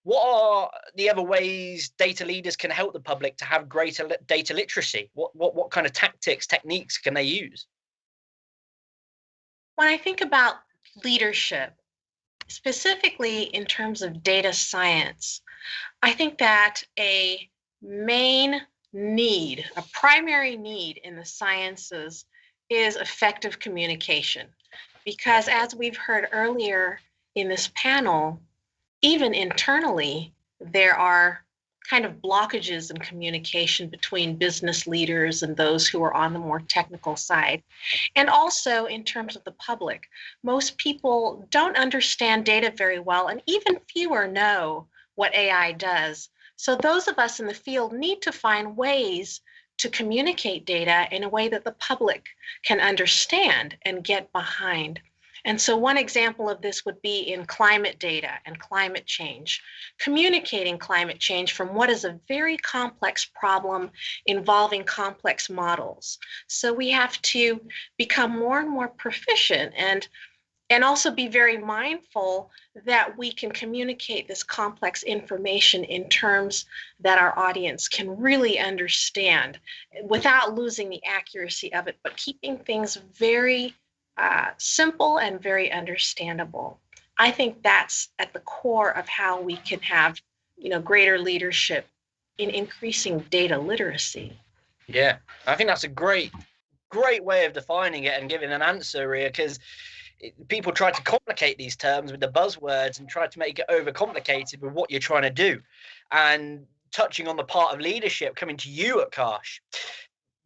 What are the other ways data leaders can help the public to have greater data literacy? What kind of tactics, techniques can they use? When I think about leadership, specifically in terms of data science, I think that a main need, a primary need in the sciences is effective communication. Because as we've heard earlier in this panel, even internally, there are kind of blockages in communication between business leaders and those who are on the more technical side. And also in terms of the public, most people don't understand data very well, and even fewer know what AI does. So those of us in the field need to find ways to communicate data in a way that the public can understand and get behind. And so one example of this would be in climate data and climate change, communicating climate change from what is a very complex problem involving complex models. So we have to become more and more proficient and also be very mindful that we can communicate this complex information in terms that our audience can really understand without losing the accuracy of it, but keeping things very simple and very understandable. I think that's at the core of how we can have, greater leadership in increasing data literacy. Yeah, I think that's a great way of defining it and giving an answer, Ria, because people try to complicate these terms with the buzzwords and try to make it overcomplicated with what you're trying to do. And touching on the part of leadership, coming to you, Akash,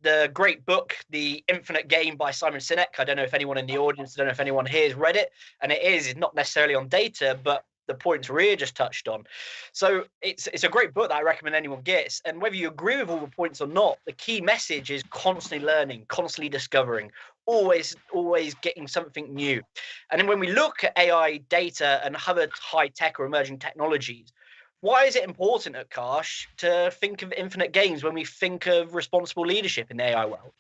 the great book, The Infinite Game by Simon Sinek. I don't know if anyone in the audience, I don't know if anyone here has read it. And it's not necessarily on data, but the points Ria just touched on. So it's a great book that I recommend anyone gets. And whether you agree with all the points or not, the key message is constantly learning, constantly discovering, always getting something new. And then when we look at AI data and other high tech or emerging technologies, why is it important, Akash, to think of infinite games when we think of responsible leadership in the AI world?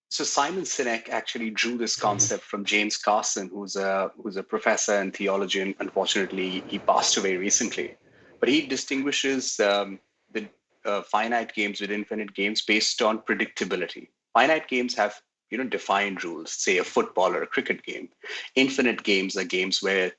So Simon Sinek actually drew this concept from James Carson, who's a professor in theology, and unfortunately he passed away recently. But he distinguishes the finite games with infinite games based on predictability. Finite games have defined rules, say a football or a cricket game. Infinite games are games where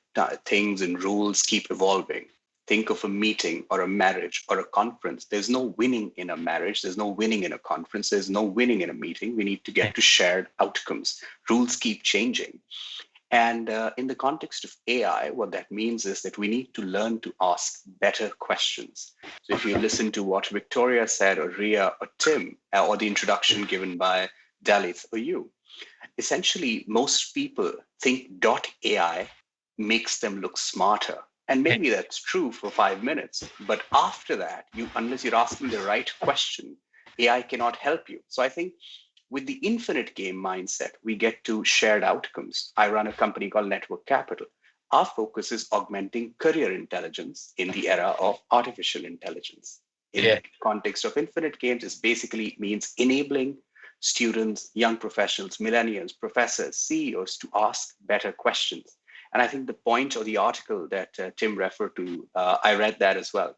things and rules keep evolving. Think of a meeting or a marriage or a conference. There's no winning in a marriage. There's no winning in a conference. There's no winning in a meeting. We need to get to shared outcomes. Rules keep changing. And in the context of AI, what that means is that we need to learn to ask better questions. So if you listen to what Victoria said, or Ria, or Tim, or the introduction given by Dalit or you, essentially most people think .ai makes them look smarter. And maybe that's true for 5 minutes, but after that, unless you're asking the right question, AI cannot help you. So I think with the infinite game mindset, we get to shared outcomes. I run a company called Network Capital. Our focus is augmenting career intelligence in the era of artificial intelligence. In the context of infinite games, it basically means enabling students, young professionals, millennials, professors, CEOs to ask better questions. And I think the point of the article that Tim referred to, I read that as well.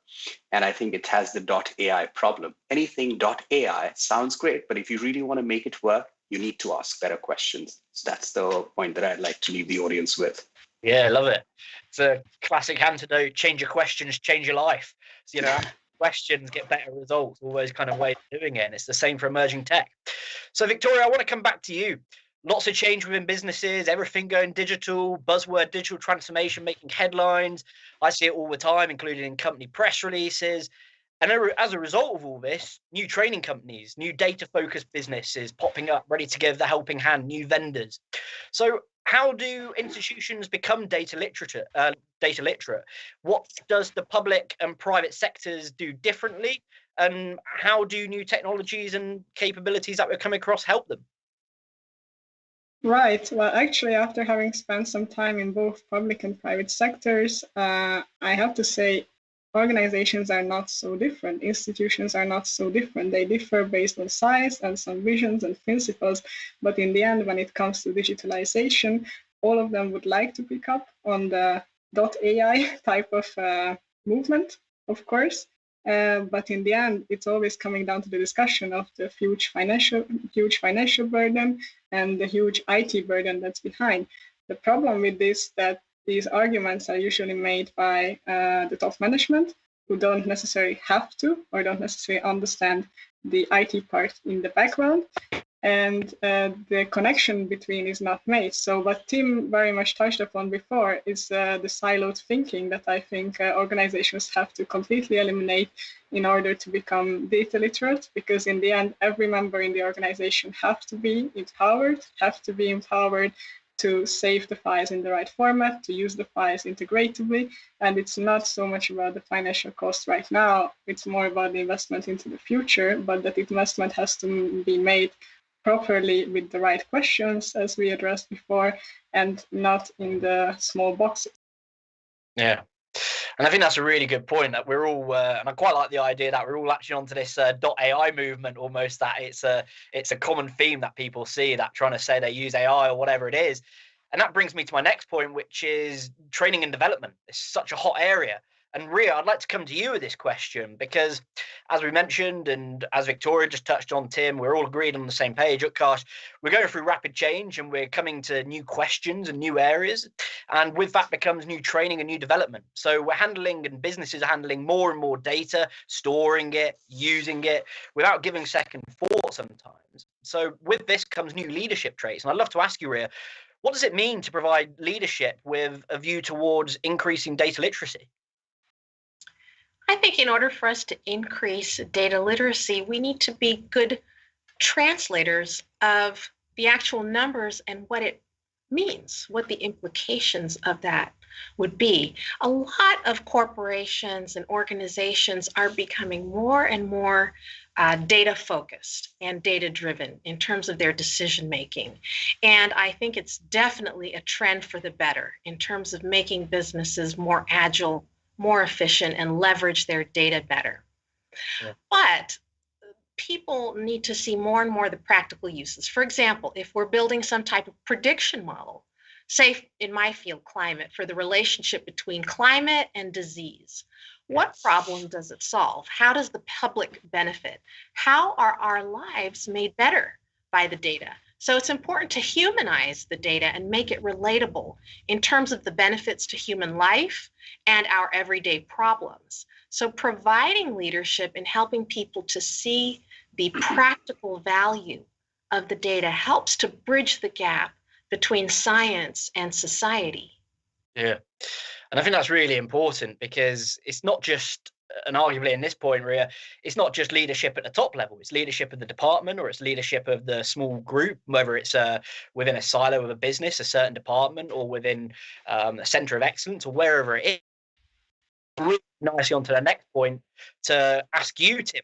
And I think it has the .ai problem. Anything .ai sounds great, but if you really want to make it work, you need to ask better questions. So that's the point that I'd like to leave the audience with. Yeah, love it. It's a classic antidote. Change your questions, change your life. So, questions get better results, all those kind of ways of doing it. And it's the same for emerging tech. So, Victoria, I want to come back to you. Lots of change within businesses, everything going digital, buzzword digital transformation, making headlines. I see it all the time, including in company press releases. And as a result of all this, new training companies, new data-focused businesses popping up, ready to give the helping hand, new vendors. So how do institutions become data literate? What does the public and private sectors do differently? And how do new technologies and capabilities that we come across help them? Right. Well, actually, after having spent some time in both public and private sectors, I have to say organizations are not so different. Institutions are not so different. They differ based on size and some visions and principles. But in the end, when it comes to digitalization, all of them would like to pick up on the .ai type of movement, of course. But in the end, it's always coming down to the discussion of the huge financial burden and the huge IT burden that's behind. The problem with this that these arguments are usually made by the top management, who don't necessarily have to or don't necessarily understand the IT part in the background, and the connection between is not made. So what Tim very much touched upon before is the siloed thinking that I think organizations have to completely eliminate in order to become data literate, because in the end, every member in the organization have to be empowered to save the files in the right format, to use the files integratively. And it's not so much about the financial cost right now, it's more about the investment into the future, but that investment has to be made properly with the right questions, as we addressed before, and not in the small boxes. Yeah. And I think that's a really good point, that we're all, and I quite like the idea that we're all actually onto this .ai movement almost, that it's a common theme that people see, that trying to say they use AI or whatever it is. And that brings me to my next point, which is training and development. It's such a hot area. And Ria, I'd like to come to you with this question, because as we mentioned, and as Victoria just touched on, Tim, we're all agreed on the same page. Gosh, we're going through rapid change and we're coming to new questions and new areas. And with that becomes new training and new development. So we're handling, and businesses are handling more and more data, storing it, using it without giving second thought sometimes. So with this comes new leadership traits. And I'd love to ask you, Ria, what does it mean to provide leadership with a view towards increasing data literacy? I think in order for us to increase data literacy, we need to be good translators of the actual numbers and what it means, what the implications of that would be. A lot of corporations and organizations are becoming more and more data focused and data driven in terms of their decision making. And I think it's definitely a trend for the better in terms of making businesses more agile, more efficient, and leverage their data better. Yeah. But people need to see more and more the practical uses. For example, if we're building some type of prediction model, say in my field, climate, for the relationship between climate and disease, what problem does it solve? How does the public benefit? How are our lives made better by the data? So it's important to humanize the data and make it relatable in terms of the benefits to human life and our everyday problems. So providing leadership and helping people to see the practical value of the data helps to bridge the gap between science and society. Yeah, and I think that's really important, because it's not just, and arguably in this point, Ria, it's not just leadership at the top level. It's leadership of the department, or it's leadership of the small group, whether it's within a silo of a business, a certain department, or within a center of excellence, or wherever it is. Really nicely onto the next point to ask you, Tim,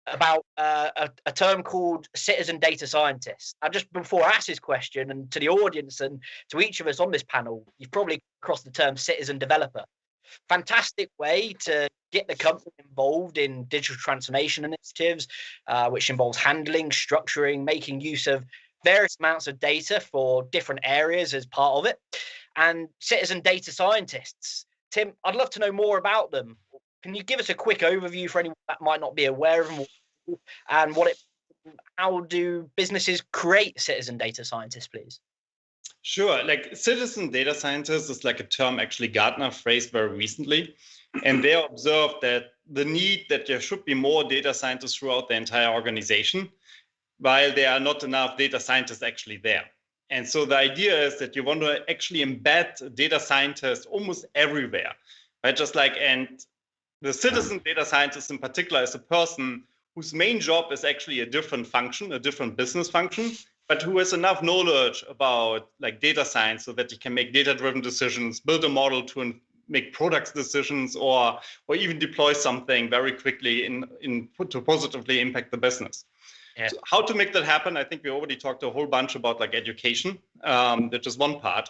about a term called citizen data scientist. And just before I ask this question, and to the audience and to each of us on this panel, you've probably crossed the term citizen developer. Fantastic way to get the company involved in digital transformation initiatives, which involves handling, structuring, making use of various amounts of data for different areas as part of it. and citizen data scientists. Tim, I'd love to know more about them. Can you give us a quick overview for anyone that might not be aware of them, and how do businesses create citizen data scientists, please? Sure. Like citizen data scientist is like a term actually Gartner phrased very recently. And they observed that the need that there should be more data scientists throughout the entire organization, while there are not enough data scientists actually there. And so the idea is that you want to actually embed data scientists almost everywhere, right? Just like, and the citizen data scientist in particular is a person whose main job is actually a different function, a different business function, but who has enough knowledge about like data science so that he can make data-driven decisions, build a model to make product decisions, or even deploy something very quickly to positively impact the business. Yeah. So how to make that happen? I think we already talked a whole bunch about like education. That's just one part.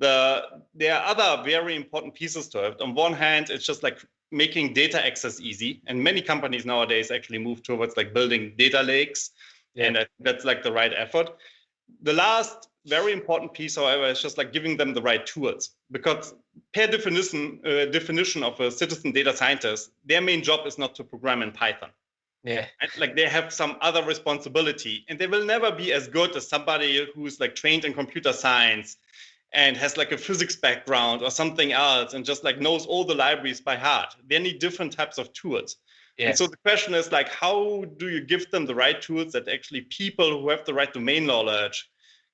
There are other very important pieces to it. On one hand, it's just like making data access easy, and many companies nowadays actually move towards like building data lakes, and that's like the right effort. The last very important piece, however, is just like giving them the right tools, because per definition of a citizen data scientist, their main job is not to program in Python. Yeah, and like they have some other responsibility, and they will never be as good as somebody who's like trained in computer science and has like a physics background or something else and just like knows all the libraries by heart. They need different types of tools. Yeah. And so the question is like, how do you give them the right tools that actually people who have the right domain knowledge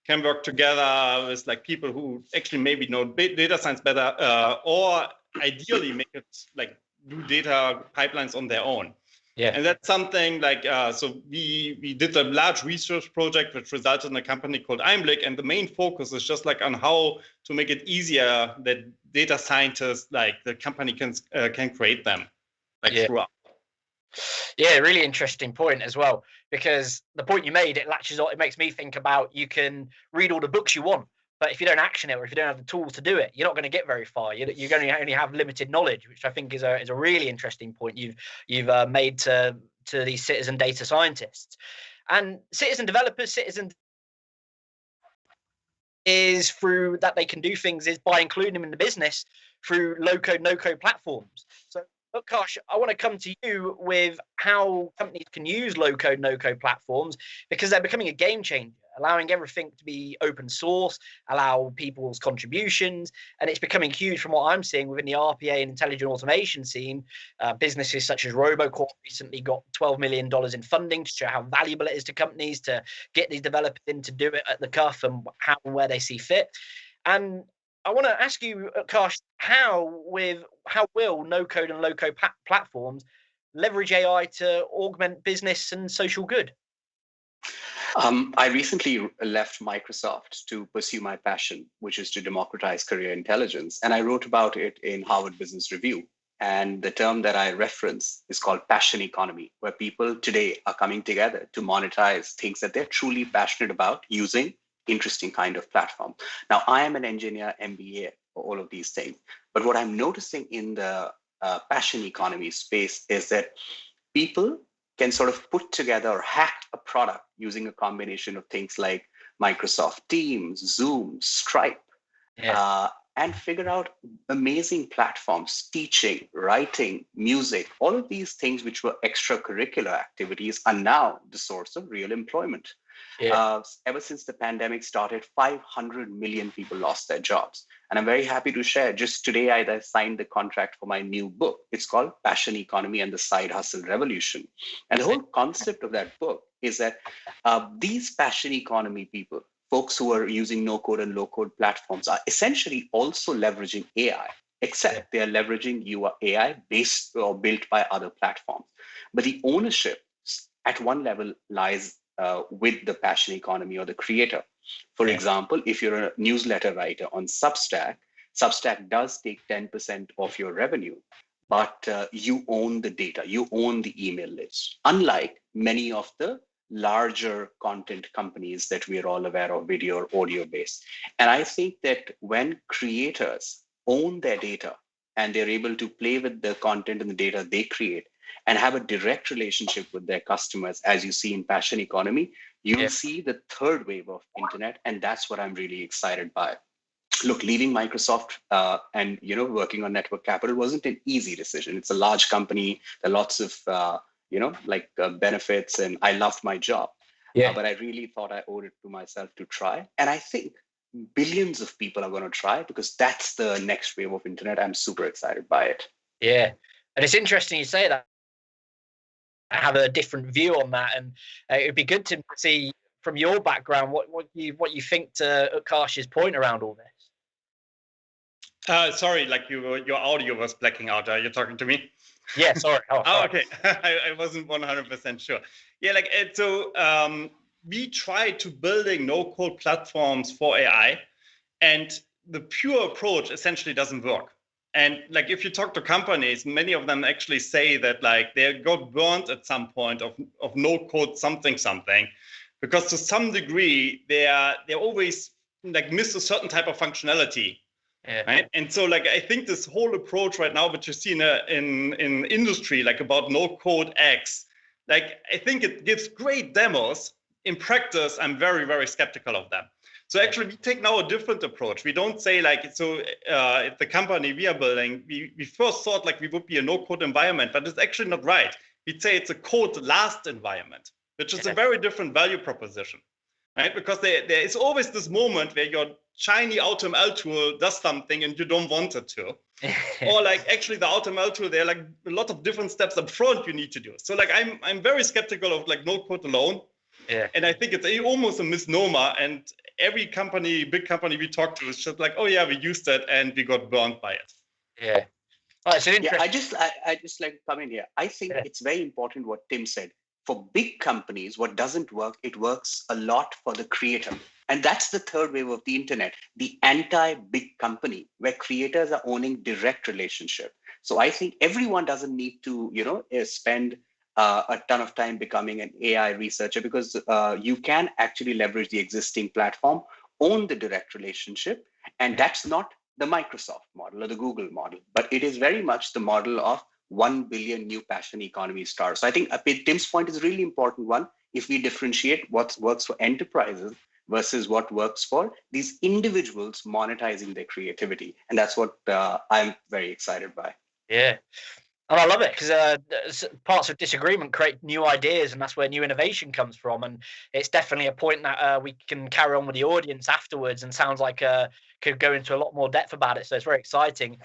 can work together with like people who actually maybe know data science better, or ideally make it like do data pipelines on their own. Yeah. And that's something like, so we did a large research project which resulted in a company called Einblick, and the main focus is just like on how to make it easier that data scientists, like the company can create them like throughout. Yeah, really interesting point as well, because the point you made, it latches on, it makes me think about you can read all the books you want, but if you don't action it or if you don't have the tools to do it, you're not going to get very far. You're going to only have limited knowledge, which I think is a really interesting point you've made to these citizen data scientists. And citizen developers, is through that they can do things is by including them in the business through low-code, no-code platforms. So Utkarsh, I want to come to you with how companies can use low-code, no-code platforms, because they're becoming a game changer, allowing everything to be open source, allow people's contributions, and it's becoming huge from what I'm seeing within the RPA and intelligent automation scene. Businesses such as Robocorp recently got $12 million in funding to show how valuable it is to companies to get these developers in to do it at the cuff and how and where they see fit. And I want to ask you, Utkarsh, how will no-code and low-code platforms leverage AI to augment business and social good? I recently left Microsoft to pursue my passion, which is to democratize career intelligence. And I wrote about it in Harvard Business Review. And the term that I reference is called passion economy, where people today are coming together to monetize things that they're truly passionate about using interesting kind of platform. Now, I am an engineer, MBA, for all of these things. But what I'm noticing in the passion economy space is that people can sort of put together or hack a product using a combination of things like Microsoft Teams, Zoom, Stripe, and figure out amazing platforms, teaching, writing, music, all of these things which were extracurricular activities are now the source of real employment. Ever since the pandemic started, 500 million people lost their jobs. And I'm very happy to share, just today I signed the contract for my new book. It's called Passion Economy and the Side Hustle Revolution. And the whole concept of that book is that these passion economy people, folks who are using no-code and low-code platforms, are essentially also leveraging AI, except they are leveraging AI based or built by other platforms. But the ownership at one level lies with the passion economy or the creator. For example, if you're a newsletter writer on Substack, Substack does take 10% of your revenue, but you own the data, you own the email list, unlike many of the larger content companies that we are all aware of, video or audio based. And I think that when creators own their data and they're able to play with the content and the data they create and have a direct relationship with their customers, as you see in passion economy, you'll see the third wave of internet. And that's what I'm really excited by. look, leaving Microsoft and working on Network Capital wasn't an easy decision. It's a large company. There are lots of benefits, and I loved my job. Yeah. But I really thought I owed it to myself to try, and I think billions of people are going to try, because that's the next wave of internet. I'm super excited by it. Yeah, and it's interesting you say that. I have a different view on that, and it'd be good to see from your background what you think to Utkarsh's point around all this. Sorry, like your audio was blacking out. Are you talking to me? Yeah, sorry. Oh, okay. I wasn't 100% sure. Yeah, we try to building no-code platforms for AI, and the pure approach essentially doesn't work. And like, if you talk to companies, many of them actually say that like they got burnt at some point of no-code something, because to some degree they always like miss a certain type of functionality. Yeah. Right. And so like I think this whole approach right now, which you see in industry, like about no code X, like I think it gives great demos. In practice, I'm very, very skeptical of them. So actually we take now a different approach. We don't say like, at the company we are building, we first thought like we would be a no code environment, but it's actually not right. We'd say it's a code last environment, which is a very different value proposition. Right? Because there is always this moment where your shiny AutoML tool does something and you don't want it to. Or like actually the AutoML tool, there are like a lot of different steps up front you need to do. So like I'm very skeptical of like no code alone. Yeah. And I think it's almost a misnomer. And every company, big company we talk to is just like, oh yeah, we used that and we got burnt by it. Yeah. Oh, it's an interesting. I just like to come in here. I think it's very important what Tim said. For big companies, what doesn't work, it works a lot for the creator. And that's the third wave of the internet, the anti-big company, where creators are owning direct relationship. So I think everyone doesn't need to, spend a ton of time becoming an AI researcher, because you can actually leverage the existing platform, own the direct relationship. And that's not the Microsoft model or the Google model, but it is very much the model of 1 billion new passion economy stars. So I think Tim's point is a really important one. If we differentiate what works for enterprises versus what works for these individuals monetizing their creativity. And that's what I'm very excited by. Yeah. And I love it, because parts of disagreement create new ideas, and that's where new innovation comes from. And it's definitely a point that we can carry on with the audience afterwards, and sounds like could go into a lot more depth about it. So it's very exciting.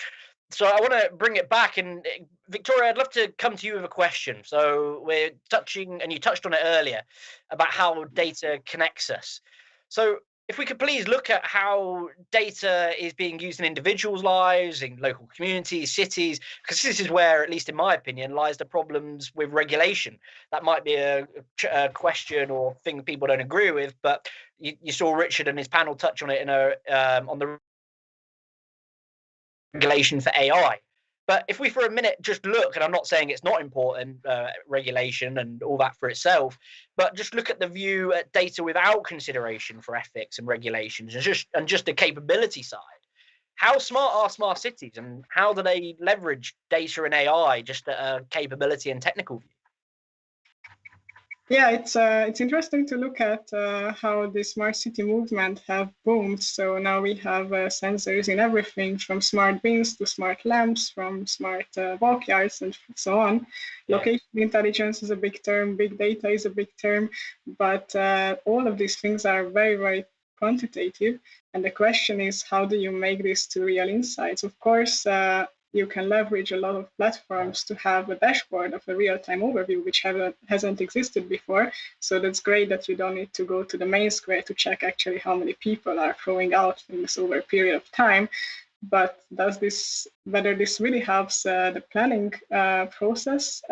So I want to bring it back, and Victoria, I'd love to come to you with a question. So we're touching, and you touched on it earlier, about how data connects us. So if we could please look at how data is being used in individuals' lives, in local communities, cities, because this is where, at least in my opinion, lies the problems with regulation. That might be a question or thing people don't agree with, but you saw Richard and his panel touch on it on the regulation for AI. But if we for a minute just look, and I'm not saying it's not important, regulation and all that for itself, but just look at the view at data without consideration for ethics and regulations, and just the capability side. How smart are smart cities, and how do they leverage data and AI just at a capability and technical view? Yeah, it's interesting to look at how the smart city movement have boomed. So now we have sensors in everything, from smart bins to smart lamps, from smart backyards and so on. Yeah. Location intelligence is a big term, big data is a big term, but all of these things are very, very quantitative. And the question is, how do you make this to real insights? Of course, you can leverage a lot of platforms to have a dashboard of a real-time overview, which hasn't existed before. So that's great that you don't need to go to the main square to check actually how many people are throwing out things over a period of time. But whether this really helps the planning process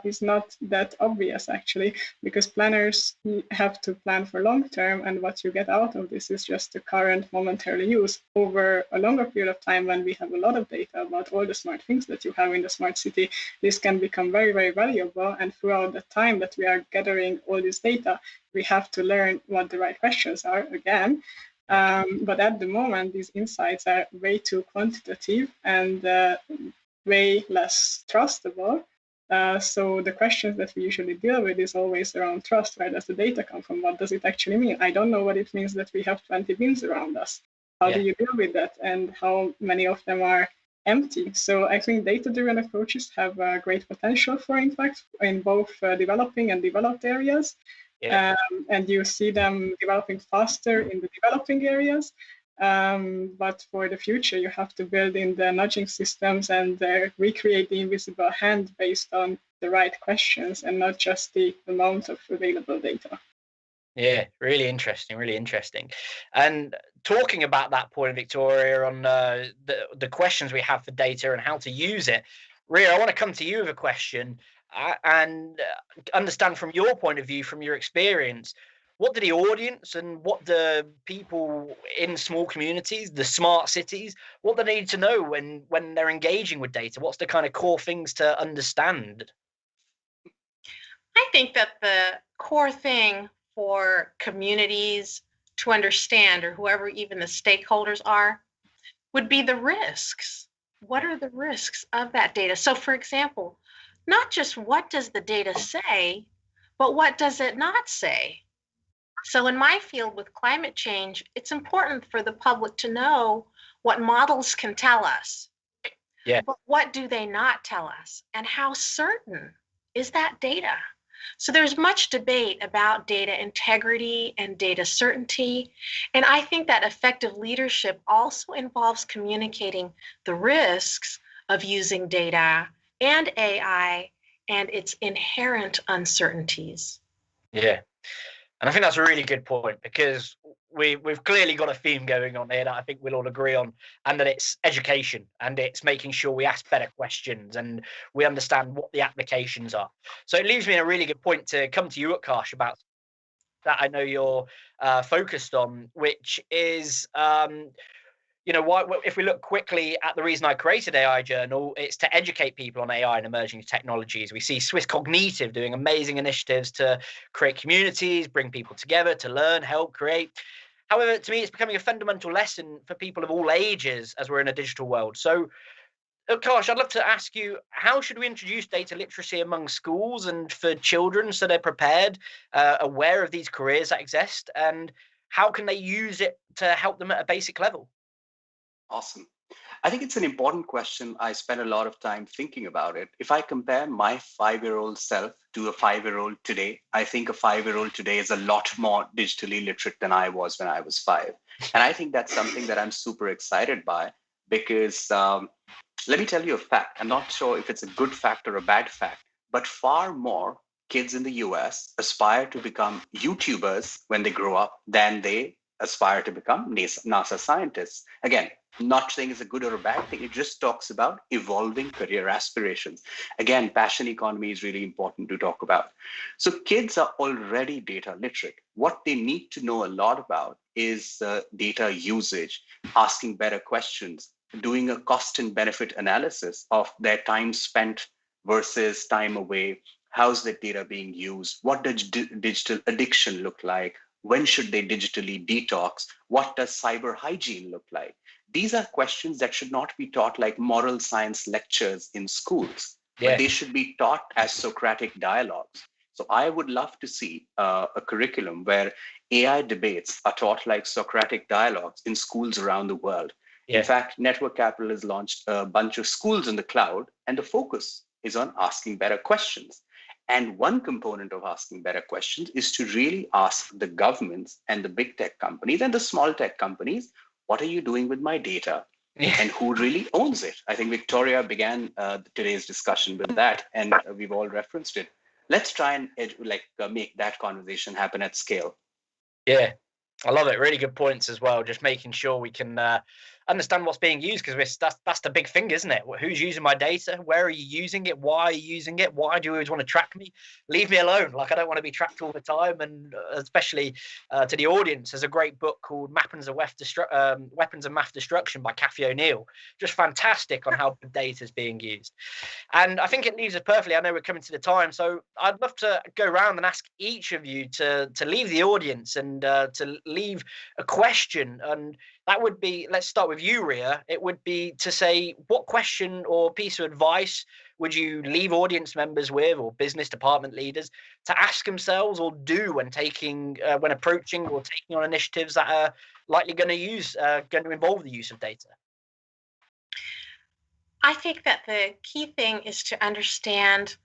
is not that obvious, actually, because planners have to plan for long term, and what you get out of this is just the current momentary use. Over a longer period of time, when we have a lot of data about all the smart things that you have in the smart city, this can become very, very valuable. And throughout the time that we are gathering all this data, we have to learn what the right questions are again. But at the moment, these insights are way too quantitative and way less trustable. So the questions that we usually deal with is always around trust. Where does the data come from? What does it actually mean? I don't know what it means that we have 20 bins around us. How do you deal with that? And how many of them are empty? So I think data-driven approaches have great potential for impact in both developing and developed areas. And you see them developing faster in the developing areas. But for the future, you have to build in the nudging systems and recreate the invisible hand based on the right questions and not just the amount of available data. Yeah, really interesting. And talking about that point, Victoria, on the questions we have for data and how to use it, Ria, I want to come to you with a question and understand from your point of view, from your experience, what do the audience and what the people in small communities, the smart cities, what do they need to know when they're engaging with data? What's the kind of core things to understand? I think that the core thing for communities to understand, or whoever even the stakeholders are, would be the risks. What are the risks of that data? So for example, not just what does the data say, but what does it not say? So in my field with climate change, it's important for the public to know what models can tell us. Yeah. But what do they not tell us? And how certain is that data? So there's much debate about data integrity and data certainty. And I think that effective leadership also involves communicating the risks of using data and AI and its inherent uncertainties. Yeah. And I think that's a really good point, because we've clearly got a theme going on here that I think we'll all agree on, and that it's education and it's making sure we ask better questions and we understand what the applications are. So it leaves me in a really good point to come to you, Utkarsh, about that I know you're focused on, which is why, if we look quickly at the reason I created AI Journal, it's to educate people on AI and emerging technologies. We see SwissCognitive doing amazing initiatives to create communities, bring people together to learn, help, create. However, to me, it's becoming a fundamental lesson for people of all ages as we're in a digital world. So, Utkarsh, I'd love to ask you, how should we introduce data literacy among schools and for children so they're prepared, aware of these careers that exist, and how can they use it to help them at a basic level? Awesome. I think it's an important question. I spend a lot of time thinking about it. If I compare my 5-year-old self to a 5-year-old today, I think a 5-year-old today is a lot more digitally literate than I was when I was 5. And I think that's something that I'm super excited by, because let me tell you a fact. I'm not sure if it's a good fact or a bad fact, but far more kids in the US aspire to become YouTubers when they grow up than they aspire to become NASA scientists. Again, not saying it's a good or a bad thing. It just talks about evolving career aspirations. Again, passion economy is really important to talk about. So kids are already data literate. What they need to know a lot about is data usage, asking better questions, doing a cost and benefit analysis of their time spent versus time away. How's the data being used? What does digital addiction look like? When should they digitally detox? What does cyber hygiene look like? These are questions that should not be taught like moral science lectures in schools, but they should be taught as Socratic dialogues. So I would love to see a curriculum where AI debates are taught like Socratic dialogues in schools around the world. In fact, Network Capital has launched a bunch of schools in the cloud, and the focus is on asking better questions. And one component of asking better questions is to really ask the governments and the big tech companies and the small tech companies, what are you doing with my data? And who really owns it? I think Victoria began today's discussion with that, and we've all referenced it. Let's try and make that conversation happen at scale. Yeah, I love it. Really good points as well. Just making sure we can understand what's being used, because that's the big thing, isn't it? Who's using my data? Where are you using it? Why are you using it? Why do you always want to track me? Leave me alone. Like, I don't want to be tracked all the time. And especially to the audience, there's a great book called Weapons of Math Destruction by Kathy O'Neill. Just fantastic on how data is being used. And I think it leaves us perfectly. I know we're coming to the time, so I'd love to go around and ask each of you to leave the audience and to leave a question. And that would be, let's start with you, Ria. It would be to say, what question or piece of advice would you leave audience members with, or business department leaders, to ask themselves or do when when approaching or taking on initiatives that are likely going to involve the use of data? I think that the key thing is to understand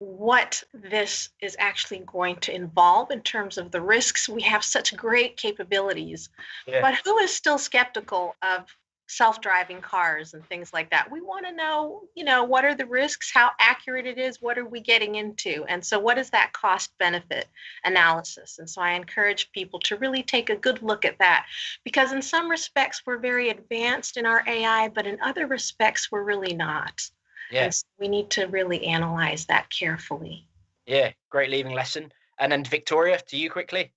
what this is actually going to involve in terms of the risks. We have such great capabilities, but who is still skeptical of self-driving cars and things like that? We want to know, what are the risks, how accurate it is, what are we getting into? And so what is that cost-benefit analysis? And so I encourage people to really take a good look at that, because in some respects we're very advanced in our AI, but in other respects we're really not. Yes, we need to really analyze that carefully. Yeah, great leaving lesson. And then Victoria, to you quickly.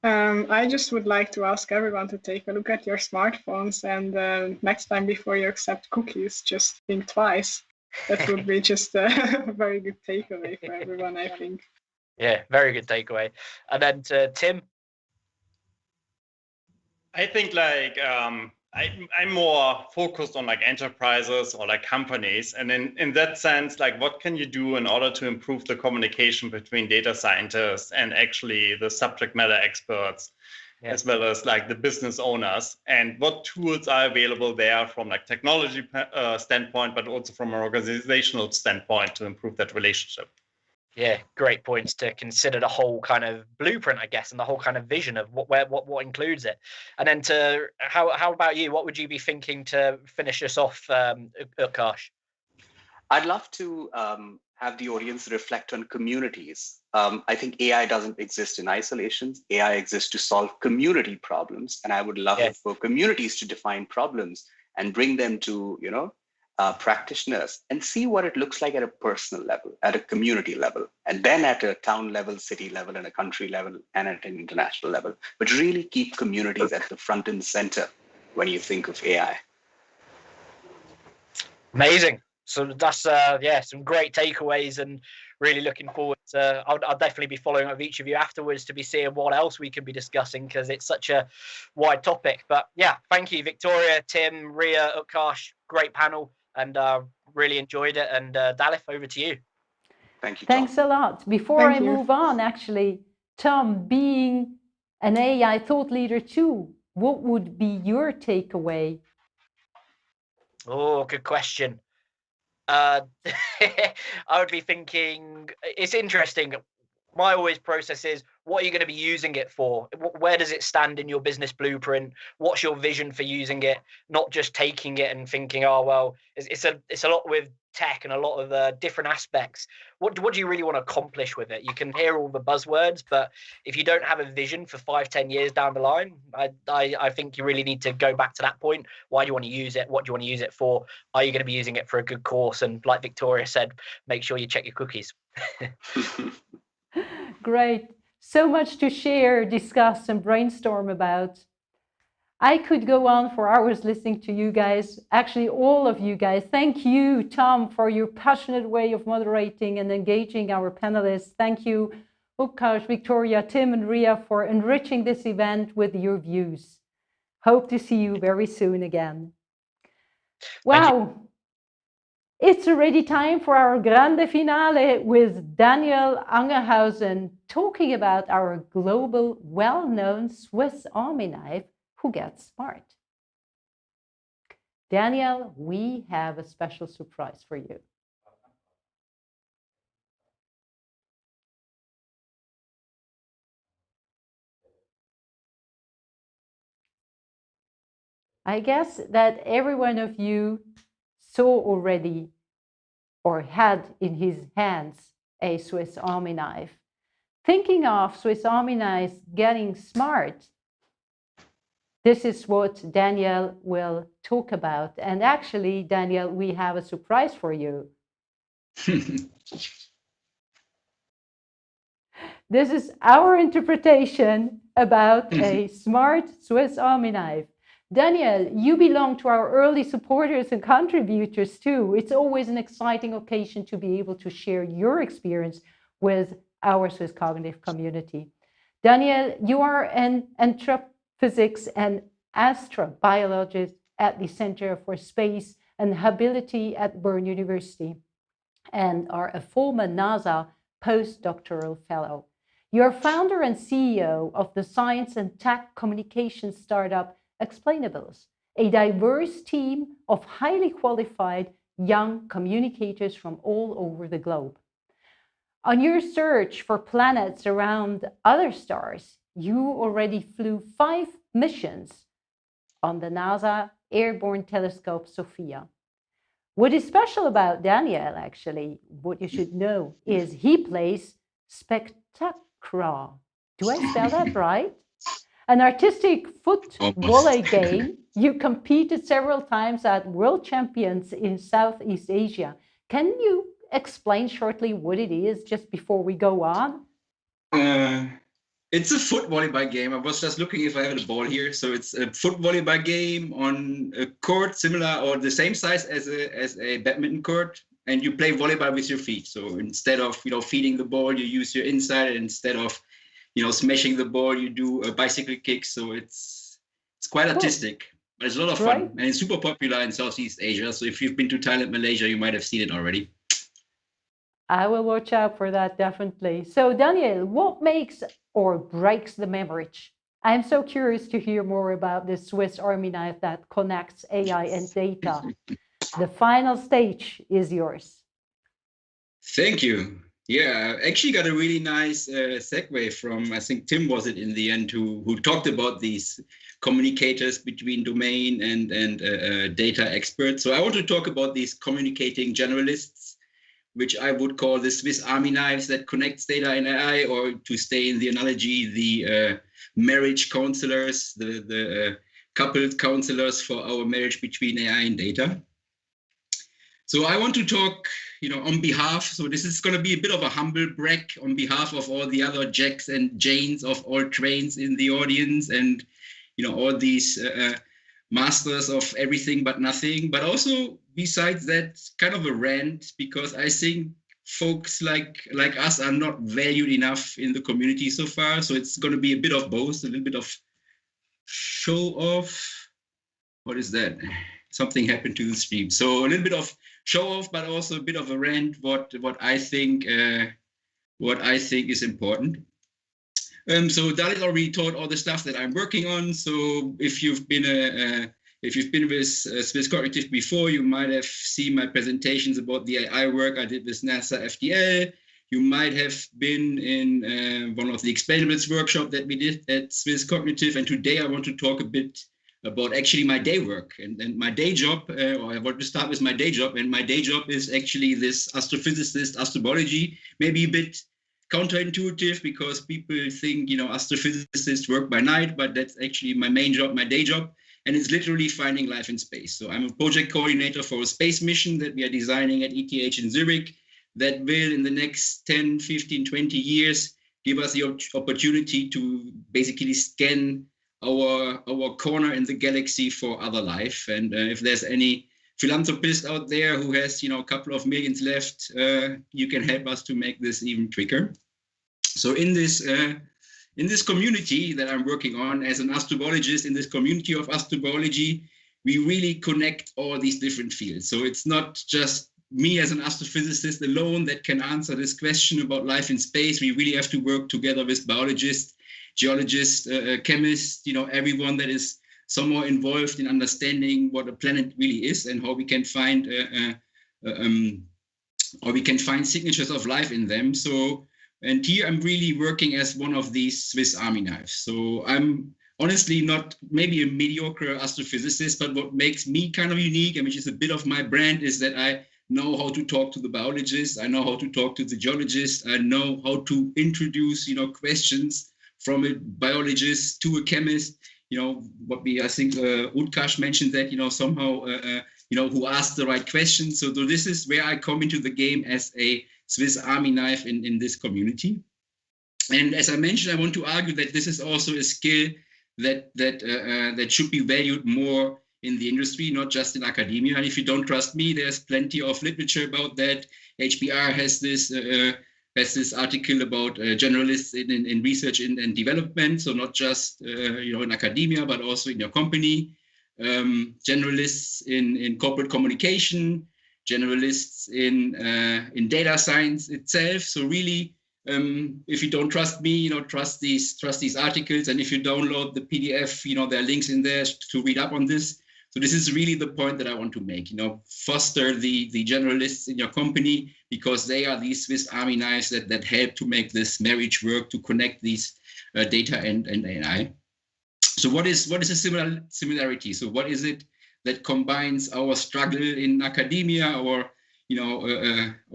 I just would like to ask everyone to take a look at your smartphones, and next time before you accept cookies, just think twice. That would be just a very good takeaway for everyone, I think. Yeah, very good takeaway. And then to Tim. I think I'm more focused on enterprises or companies, and in that sense, what can you do in order to improve the communication between data scientists and actually the subject matter experts, as well as the business owners, and what tools are available there from technology standpoint, but also from an organizational standpoint to improve that relationship. Yeah, great points to consider the whole kind of blueprint, I guess, and the whole kind of vision of what includes it. And then how about you? What would you be thinking to finish us off, Utkarsh? I'd love to have the audience reflect on communities. I think AI doesn't exist in isolation. AI exists to solve community problems, and I would love for communities to define problems and bring them to practitioners and see what it looks like at a personal level, at a community level, and then at a town level, city level, and a country level, and at an international level. But really keep communities at the front and center when you think of AI. Amazing. So that's some great takeaways, and really looking forward to. I'll definitely be following up with each of you afterwards to be seeing what else we can be discussing, because it's such a wide topic. But yeah, thank you, Victoria, Tim, Ria, Utkarsh. Great panel, and really enjoyed it. And Dalif, over to you. Thank you, Tom. Thanks a lot. Before I move on, actually, Tom, being an AI thought leader too, what would be your takeaway? Oh, good question. I would be thinking, it's interesting. My always process is, what are you going to be using it for? Where does it stand in your business blueprint? What's your vision for using it? Not just taking it and thinking, oh, well, it's a lot with tech and a lot of different aspects. What do you really want to accomplish with it? You can hear all the buzzwords, but if you don't have a vision for 5-10 years down the line, I think you really need to go back to that point. Why do you want to use it? What do you want to use it for? Are you going to be using it for a good course? And like Victoria said, make sure you check your cookies. Great. So much to share, discuss, and brainstorm about. I could go on for hours listening to you guys, actually all of you guys. Thank you, Tom, for your passionate way of moderating and engaging our panelists. Thank you, Utkarsh, Victoria, Tim, and Ria, for enriching this event with your views. Hope to see you very soon again. Wow. It's already time for our grande finale with Daniel Angerhausen talking about our global well-known Swiss Army knife who gets smart. Daniel, we have a special surprise for you. I guess that every one of you saw already or had in his hands a Swiss Army knife. Thinking of Swiss Army knives getting smart, this is what Daniel will talk about. And actually, Daniel, we have a surprise for you. This is our interpretation about a smart Swiss Army knife. Daniel, you belong to our early supporters and contributors too. It's always an exciting occasion to be able to share your experience with our SwissCognitive community. Daniel, you are an physics and astrobiologist at the Center for Space and Habitability at Bern University, and are a former NASA postdoctoral fellow. You're founder and CEO of the science and tech communication startup Explainables, a diverse team of highly qualified young communicators from all over the globe. On your search for planets around other stars, you already flew 5 missions on the NASA Airborne Telescope Sophia. What is special about Daniel, actually, what you should know, is he plays spectacra. Do I spell that right? An artistic foot volley game. You competed several times at World Champions in Southeast Asia. Can you explain shortly what it is just before we go on? It's a foot volleyball game. I was just looking if I have the ball here. So it's a foot volleyball game on a court similar or the same size as a badminton court, and you play volleyball with your feet. So instead of feeding the ball, you use your inside, and instead of smashing the ball, you do a bicycle kick. So it's quite artistic, but it's a lot of fun, and it's super popular in Southeast Asia. So if you've been to Thailand, Malaysia, you might have seen it already. I will watch out for that, definitely. So Daniel, what makes or breaks the marriage? I'm so curious to hear more about this Swiss Army knife that connects AI and data. The final stage is yours. Thank you. Yeah, I actually got a really nice segue from, I think Tim was it in the end, who talked about these communicators between domain and data experts. So I want to talk about these communicating generalists, which I would call the Swiss Army knives that connects data and AI, or to stay in the analogy, the marriage counselors, the coupled counselors for our marriage between AI and data. So I want to talk, on behalf, so this is going to be a bit of a humble brag on behalf of all the other Jacks and Janes of all trains in the audience, and, all these masters of everything but nothing, but also besides that, kind of a rant, because I think folks like us are not valued enough in the community so far. So it's going to be a bit of both, a little bit of show off. What is that? Something happened to the stream. So a little bit of show off, but also a bit of a rant. What I think is important. So Dalit already taught all the stuff that I'm working on. So if you've been with SwissCognitive before, you might have seen my presentations about the AI work I did with NASA FDL. You might have been in one of the Explainables workshop that we did at SwissCognitive. And today I want to talk a bit about actually my day work and my day job. Or I want to start with my day job. And my day job is actually this astrophysicist, astrobiology, maybe a bit counterintuitive because people think, astrophysicists work by night, but that's actually my main job, my day job. And it's literally finding life in space. So I'm a project coordinator for a space mission that we are designing at ETH in Zurich that will, in the next 10, 15, 20 years, give us the opportunity to basically scan our corner in the galaxy for other life. And if there's any philanthropist out there who has, a couple of millions left, you can help us to make this even quicker. So in this community that I'm working on as an astrobiologist, in this community of astrobiology, we really connect all these different fields. So it's not just me as an astrophysicist alone that can answer this question about life in space. We really have to work together with biologists, geologists, chemists, everyone that is somehow involved in understanding what a planet really is and how we can find signatures of life in them. So, and here I'm really working as one of these Swiss Army knives. So I'm honestly not maybe a mediocre astrophysicist, but what makes me kind of unique, and which is a bit of my brand, is that I know how to talk to the biologists. I know how to talk to the geologists. I know how to introduce, questions from a biologist to a chemist. I think Utkarsh mentioned that, somehow, who asked the right questions. So this is where I come into the game as a Swiss Army knife in this community. And as I mentioned, I want to argue that this is also a skill that should be valued more in the industry, not just in academia. And if you don't trust me, there's plenty of literature about that. HBR has this has this article about generalists in research and development. So not just in academia, but also in your company. Generalists in corporate communication, generalists in data science itself. So really, if you don't trust me, trust these articles. And if you download the PDF, there are links in there to read up on this. So this is really the point that I want to make. Foster the generalists in your company, because they are these Swiss Army knives that help to make this marriage work, to connect these data and AI. So what is a similarity? So what is it that combines our struggle in academia or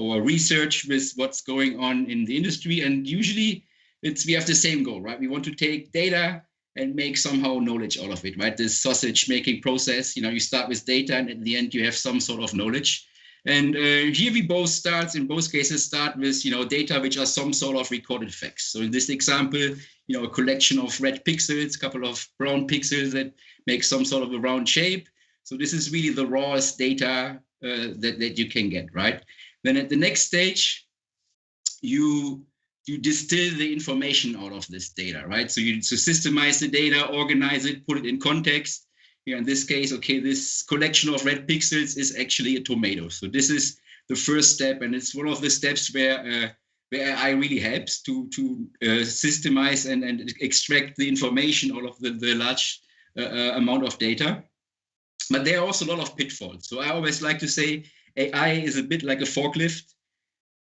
our research with what's going on in the industry? And usually we have the same goal, right? We want to take data and make somehow knowledge out of it, right? This sausage making process, you start with data and at the end you have some sort of knowledge. And here we in both cases start with, data which are some sort of recorded facts. So in this example, a collection of red pixels, a couple of brown pixels that make some sort of a round shape. So this is really the rawest data that you can get, right? Then at the next stage, you distill the information out of this data, right? So you systemize the data, organize it, put it in context. In this case, okay, this collection of red pixels is actually a tomato. So this is the first step, and it's one of the steps where AI really helps to systemize and extract the information out of the large amount of data. But there are also a lot of pitfalls. So I always like to say AI is a bit like a forklift.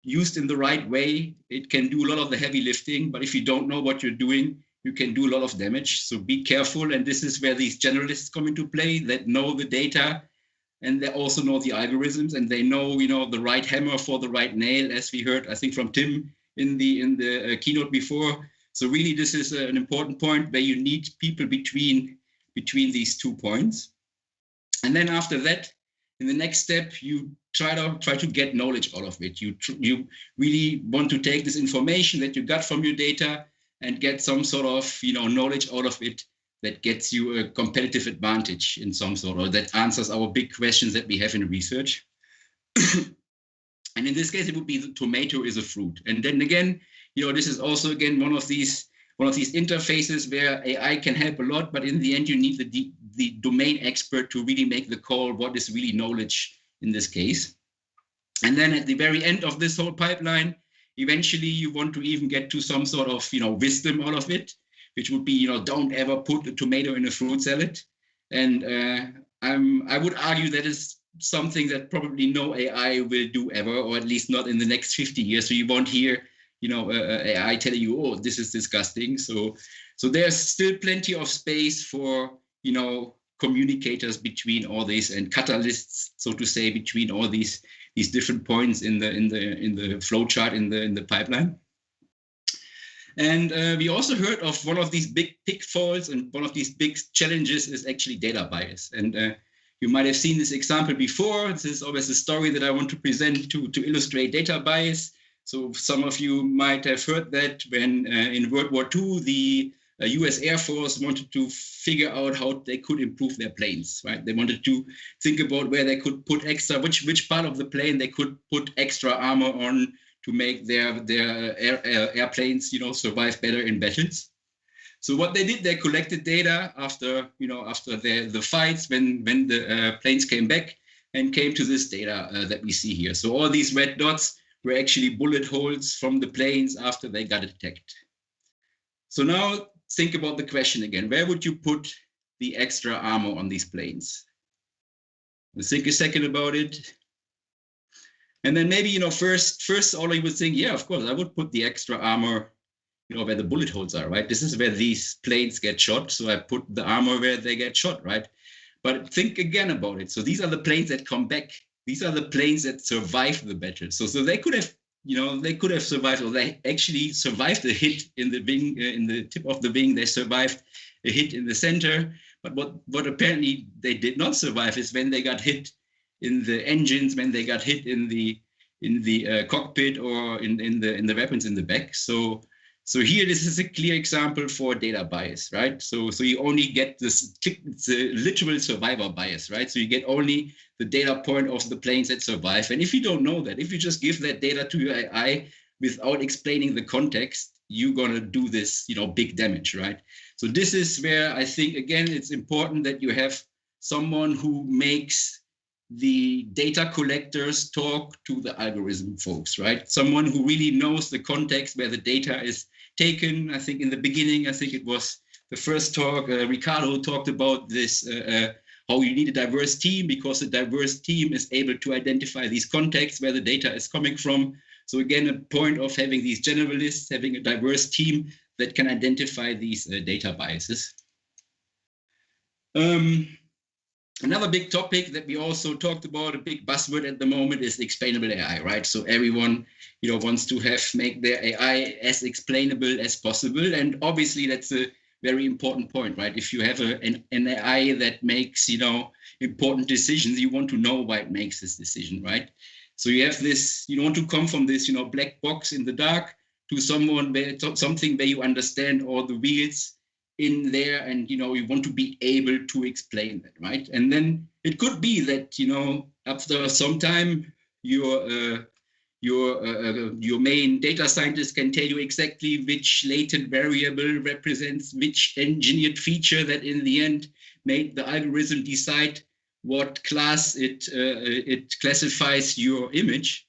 Used in the right way, it can do a lot of the heavy lifting, but if you don't know what you're doing, you can do a lot of damage. So be careful. And this is where these generalists come into play that know the data, and they also know the algorithms, and they know, the right hammer for the right nail, as we heard, I think, from Tim in the keynote before. So really, this is an important point where you need people between these 2 points. And then after that, in the next step, you try to get knowledge out of it. You really want to take this information that you got from your data and get some sort of knowledge out of it that gets you a competitive advantage in some sort, or that answers our big questions that we have in research. And in this case, it would be the tomato is a fruit. And then again, this is also again one of these interfaces where AI can help a lot, but in the end, you need the domain expert to really make the call, what is really knowledge in this case. And then at the very end of this whole pipeline, eventually you want to even get to some sort of, wisdom out of it, which would be, don't ever put a tomato in a fruit salad. And I would argue that is something that probably no AI will do ever, or at least not in the next 50 years. So you won't hear, AI telling you, oh, this is disgusting. So there's still plenty of space for, communicators between all these, and catalysts, so to say, between all these different points in the flow chart in the pipeline. And we also heard of one of these big pitfalls, and one of these big challenges is actually data bias. And you might have seen this example before. This is always a story that I want to present to illustrate data bias. So some of you might have heard that when in World War II, the US Air Force wanted to figure out how they could improve their planes, right? They wanted to think about where they could put extra, which part of the plane they could put extra armor on to make their airplanes, survive better in battles. So what they did, they collected data after the fights, when the planes came back, and came to this data that we see here. So all these red dots were actually bullet holes from the planes after they got attacked. So now think about the question again. Where would you put the extra armor on these planes? Let's think a second about it. And then maybe, first all you would think, yeah, of course, I would put the extra armor, where the bullet holes are, right? This is where these planes get shot. So I put the armor where they get shot, right? But think again about it. So these are the planes that come back. These are the planes that survive the battle. So they could have, they could have survived, or they actually survived a hit in the wing, in the tip of the wing. They survived a hit in the center. But what apparently they did not survive is when they got hit in the engines, when they got hit in the cockpit, or in the weapons in the back. So here, this is a clear example for data bias, right? So you only get this, it's a literal survivor bias, right? So you get only the data point of the planes that survive. And if you don't know that, if you just give that data to your AI without explaining the context, you're gonna do this, big damage, right? So this is where I think, again, it's important that you have someone who makes the data collectors talk to the algorithm folks, right? Someone who really knows the context where the data is taken. I think in the beginning, I think it was the first talk, Ricardo talked about this, how you need a diverse team, because a diverse team is able to identify these contexts where the data is coming from. So again, a point of having these generalists, having a diverse team that can identify these data biases. Another big topic that we also talked about, a big buzzword at the moment, is explainable AI, right? So everyone, wants to make their AI as explainable as possible, and obviously that's a very important point, right? If you have an AI that makes, important decisions, you want to know why it makes this decision, right? So you have this, you want to come from this, black box in the dark to something where you understand all the wheels in there, and you want to be able to explain that, right? And then it could be that after some time your main data scientist can tell you exactly which latent variable represents which engineered feature that in the end made the algorithm decide what class it classifies your image.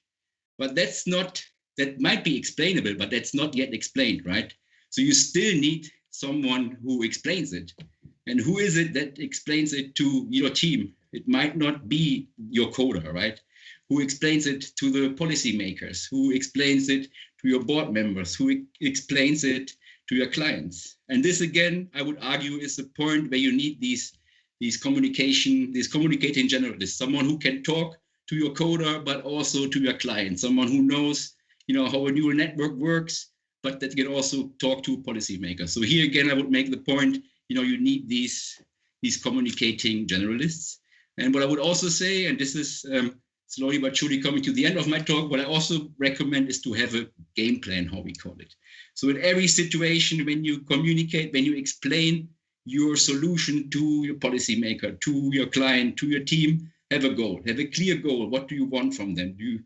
But that might be explainable, but that's not yet explained, right? So you still need someone who explains it. And who is it that explains it to your team? It might not be your coder, right? Who explains it to the policymakers? Who explains it to your board members? Who explains it to your clients? And this, again, I would argue, is the point where you need these communicating generalists, someone who can talk to your coder, but also to your client, someone who knows, how a neural network works, but that can also talk to policymakers. So here again, I would make the point, you need these communicating generalists. And what I would also say, and this is slowly but surely coming to the end of my talk, what I also recommend is to have a game plan, how we call it. So in every situation, when you communicate, when you explain your solution to your policymaker, to your client, to your team, have a goal, have a clear goal. What do you want from them? You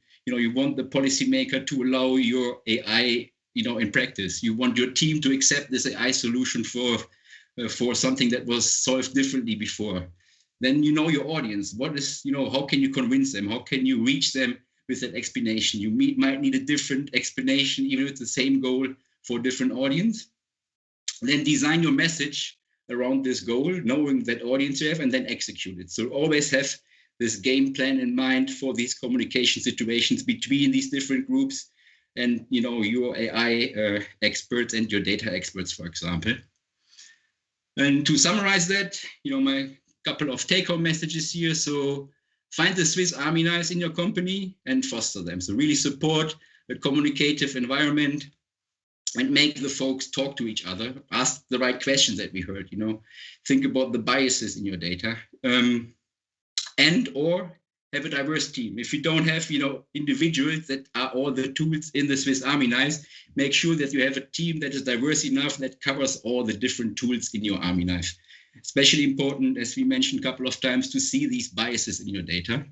want the policymaker to allow your AI, in practice. You want your team to accept this AI solution for something that was solved differently before. Then you know your audience. What is, how can you convince them? How can you reach them with that explanation? You might need a different explanation, even with the same goal for a different audience. Then design your message around this goal, knowing that audience you have, and then execute it. So always have this game plan in mind for these communication situations between these different groups and your AI experts and your data experts, for example. And to summarize that, my couple of take-home messages here. So find the Swiss Army knives in your company and foster them. So really support a communicative environment and make the folks talk to each other, ask the right questions that we heard, think about the biases in your data, and or have a diverse team. If you don't have, individuals that are all the tools in the Swiss Army knives, make sure that you have a team that is diverse enough that covers all the different tools in your Army knife. Especially important, as we mentioned a couple of times, to see these biases in your data.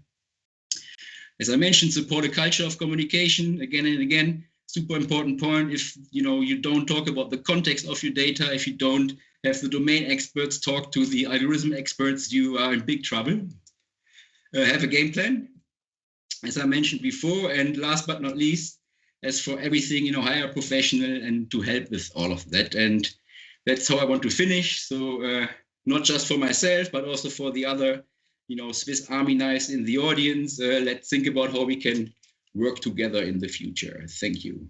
As I mentioned, support a culture of communication again and again. Super important point. If you don't talk about the context of your data, if you don't have the domain experts talk to the algorithm experts, you are in big trouble. Have a game plan, as I mentioned before, and last but not least, as for everything, hire a professional and to help with all of that. And that's how I want to finish. So not just for myself, but also for the other, Swiss Army knives in the audience. Let's think about how we can work together in the future. Thank you.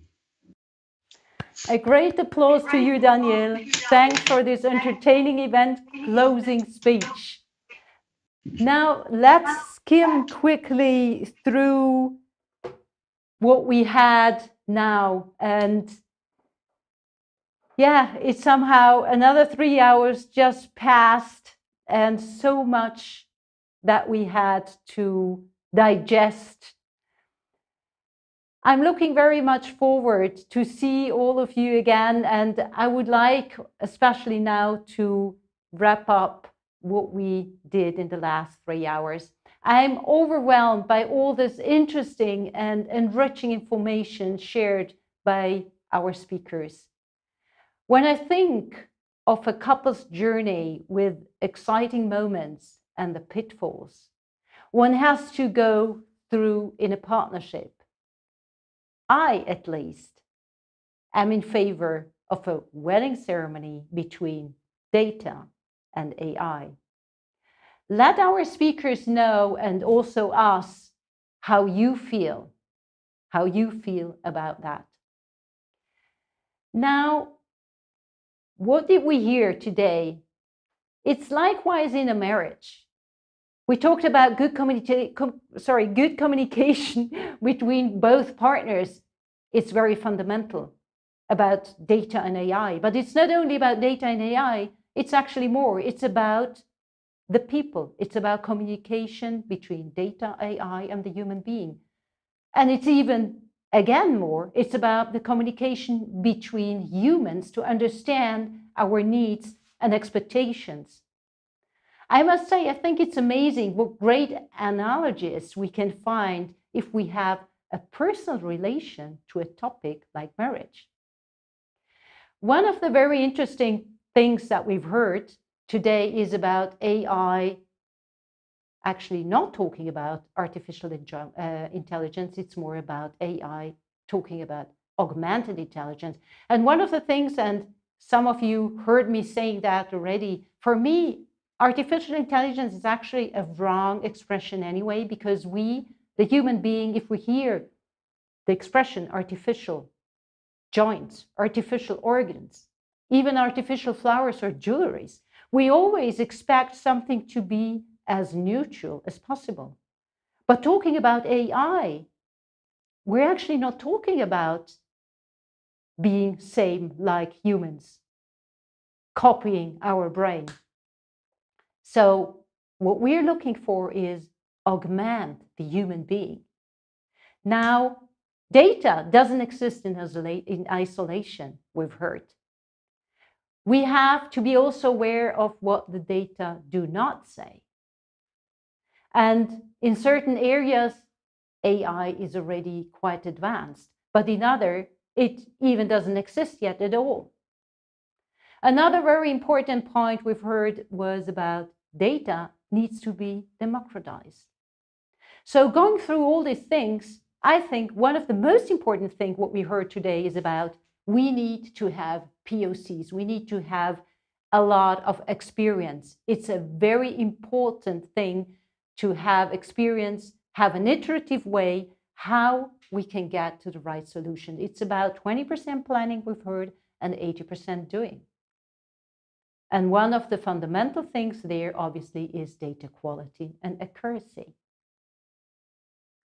A great applause to you, Daniel. Thanks for this entertaining event closing speech. Now, let's skim quickly through what we had now. And yeah, it's somehow another 3 hours just passed, and so much that we had to digest. I'm looking very much forward to see all of you again, and I would like, especially now, to wrap up what we did in the last 3 hours. I'm overwhelmed by all this interesting and enriching information shared by our speakers. When I think of a couple's journey with exciting moments and the pitfalls one has to go through in a partnership, I, at least, am in favor of a wedding ceremony between data and AI. Let our speakers know, and also us, how you feel about that. Now, what did we hear today? It's likewise in a marriage. We talked about good communication between both partners. It's very fundamental about data and AI. But it's not only about data and AI, it's actually more. It's about the people. It's about communication between data, AI, and the human being. And it's even, again, more. It's about the communication between humans to understand our needs and expectations. I must say, I think it's amazing what great analogies we can find if we have a personal relation to a topic like marriage. One of the very interesting things that we've heard today is about AI actually not talking about artificial intelligence. It's more about AI talking about augmented intelligence. And one of the things, and some of you heard me saying that already, for me, artificial intelligence is actually a wrong expression anyway, because we, the human being, if we hear the expression artificial joints, artificial organs, even artificial flowers or jewelries, we always expect something to be as neutral as possible. But talking about AI, we're actually not talking about being same like humans, copying our brain. So what we're looking for is augment the human being. Now, data doesn't exist in isolation, we've heard. We have to be also aware of what the data do not say. And in certain areas, AI is already quite advanced, but in others, it even doesn't exist yet at all. Another very important point we've heard was about data needs to be democratized. So going through all these things, I think one of the most important things what we heard today is about we need to have POCs. We need to have a lot of experience. It's a very important thing to have experience, have an iterative way how we can get to the right solution. It's about 20% planning, we've heard, and 80% doing. And one of the fundamental things there, obviously, is data quality and accuracy.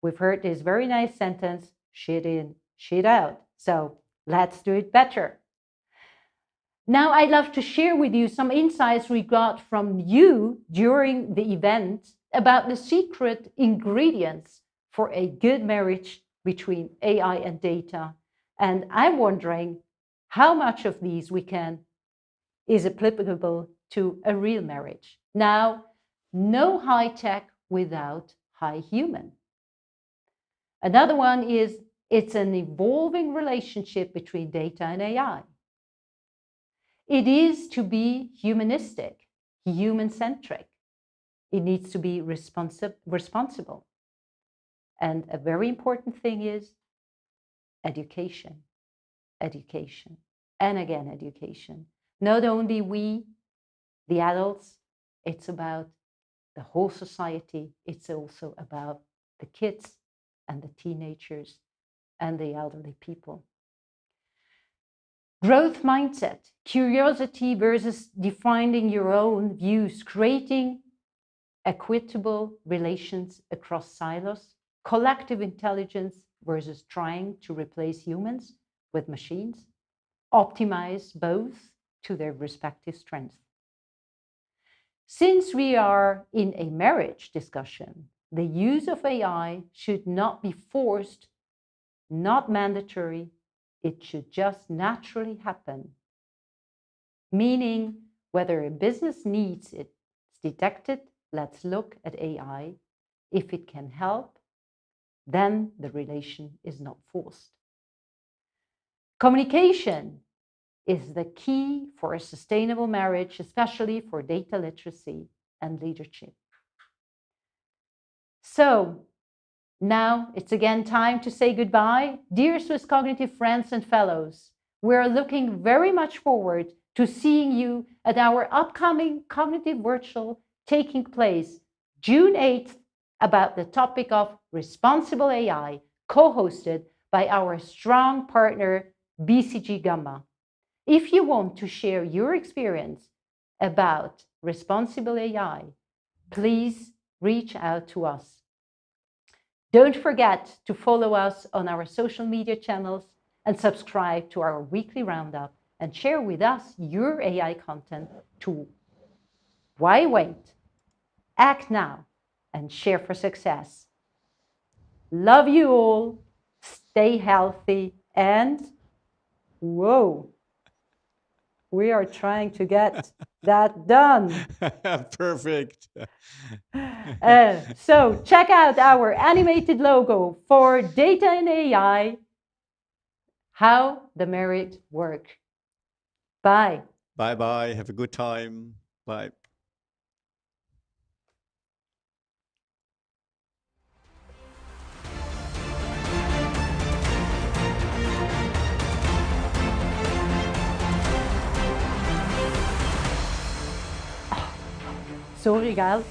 We've heard this very nice sentence, shit in, shit out. So let's do it better. Now, I'd love to share with you some insights we got from you during the event about the secret ingredients for a good marriage between AI and data. And I'm wondering how much of these is applicable to a real marriage. Now, no high tech without high human. Another one is it's an evolving relationship between data and AI. It is to be humanistic, human-centric. It needs to be responsible. And a very important thing is education, education, and again, education. Not only we, the adults, it's about the whole society. It's also about the kids and the teenagers and the elderly people. Growth mindset, curiosity versus defining your own views, creating equitable relations across silos, collective intelligence versus trying to replace humans with machines, optimize both to their respective strengths. Since we are in a marriage discussion, the use of AI should not be forced, not mandatory. It should just naturally happen. Meaning, whether a business needs it, it's detected, let's look at AI. If it can help, then the relation is not forced. Communication is the key for a sustainable marriage, especially for data literacy and leadership. So now it's again time to say goodbye. Dear SwissCognitive friends and fellows, we're looking very much forward to seeing you at our upcoming CognitiveVirtual taking place June 8th about the topic of responsible AI, co-hosted by our strong partner BCG Gamma. If you want to share your experience about responsible AI, please reach out to us. Don't forget to follow us on our social media channels and subscribe to our weekly roundup and share with us your AI content too. Why wait? Act now and share for success. Love you all. Stay healthy and whoa, we are trying to get that done. Perfect. So check out our animated logo for data and AI, how the marriage work. Bye. Bye-bye. Have a good time. Bye. Sorry, Gal.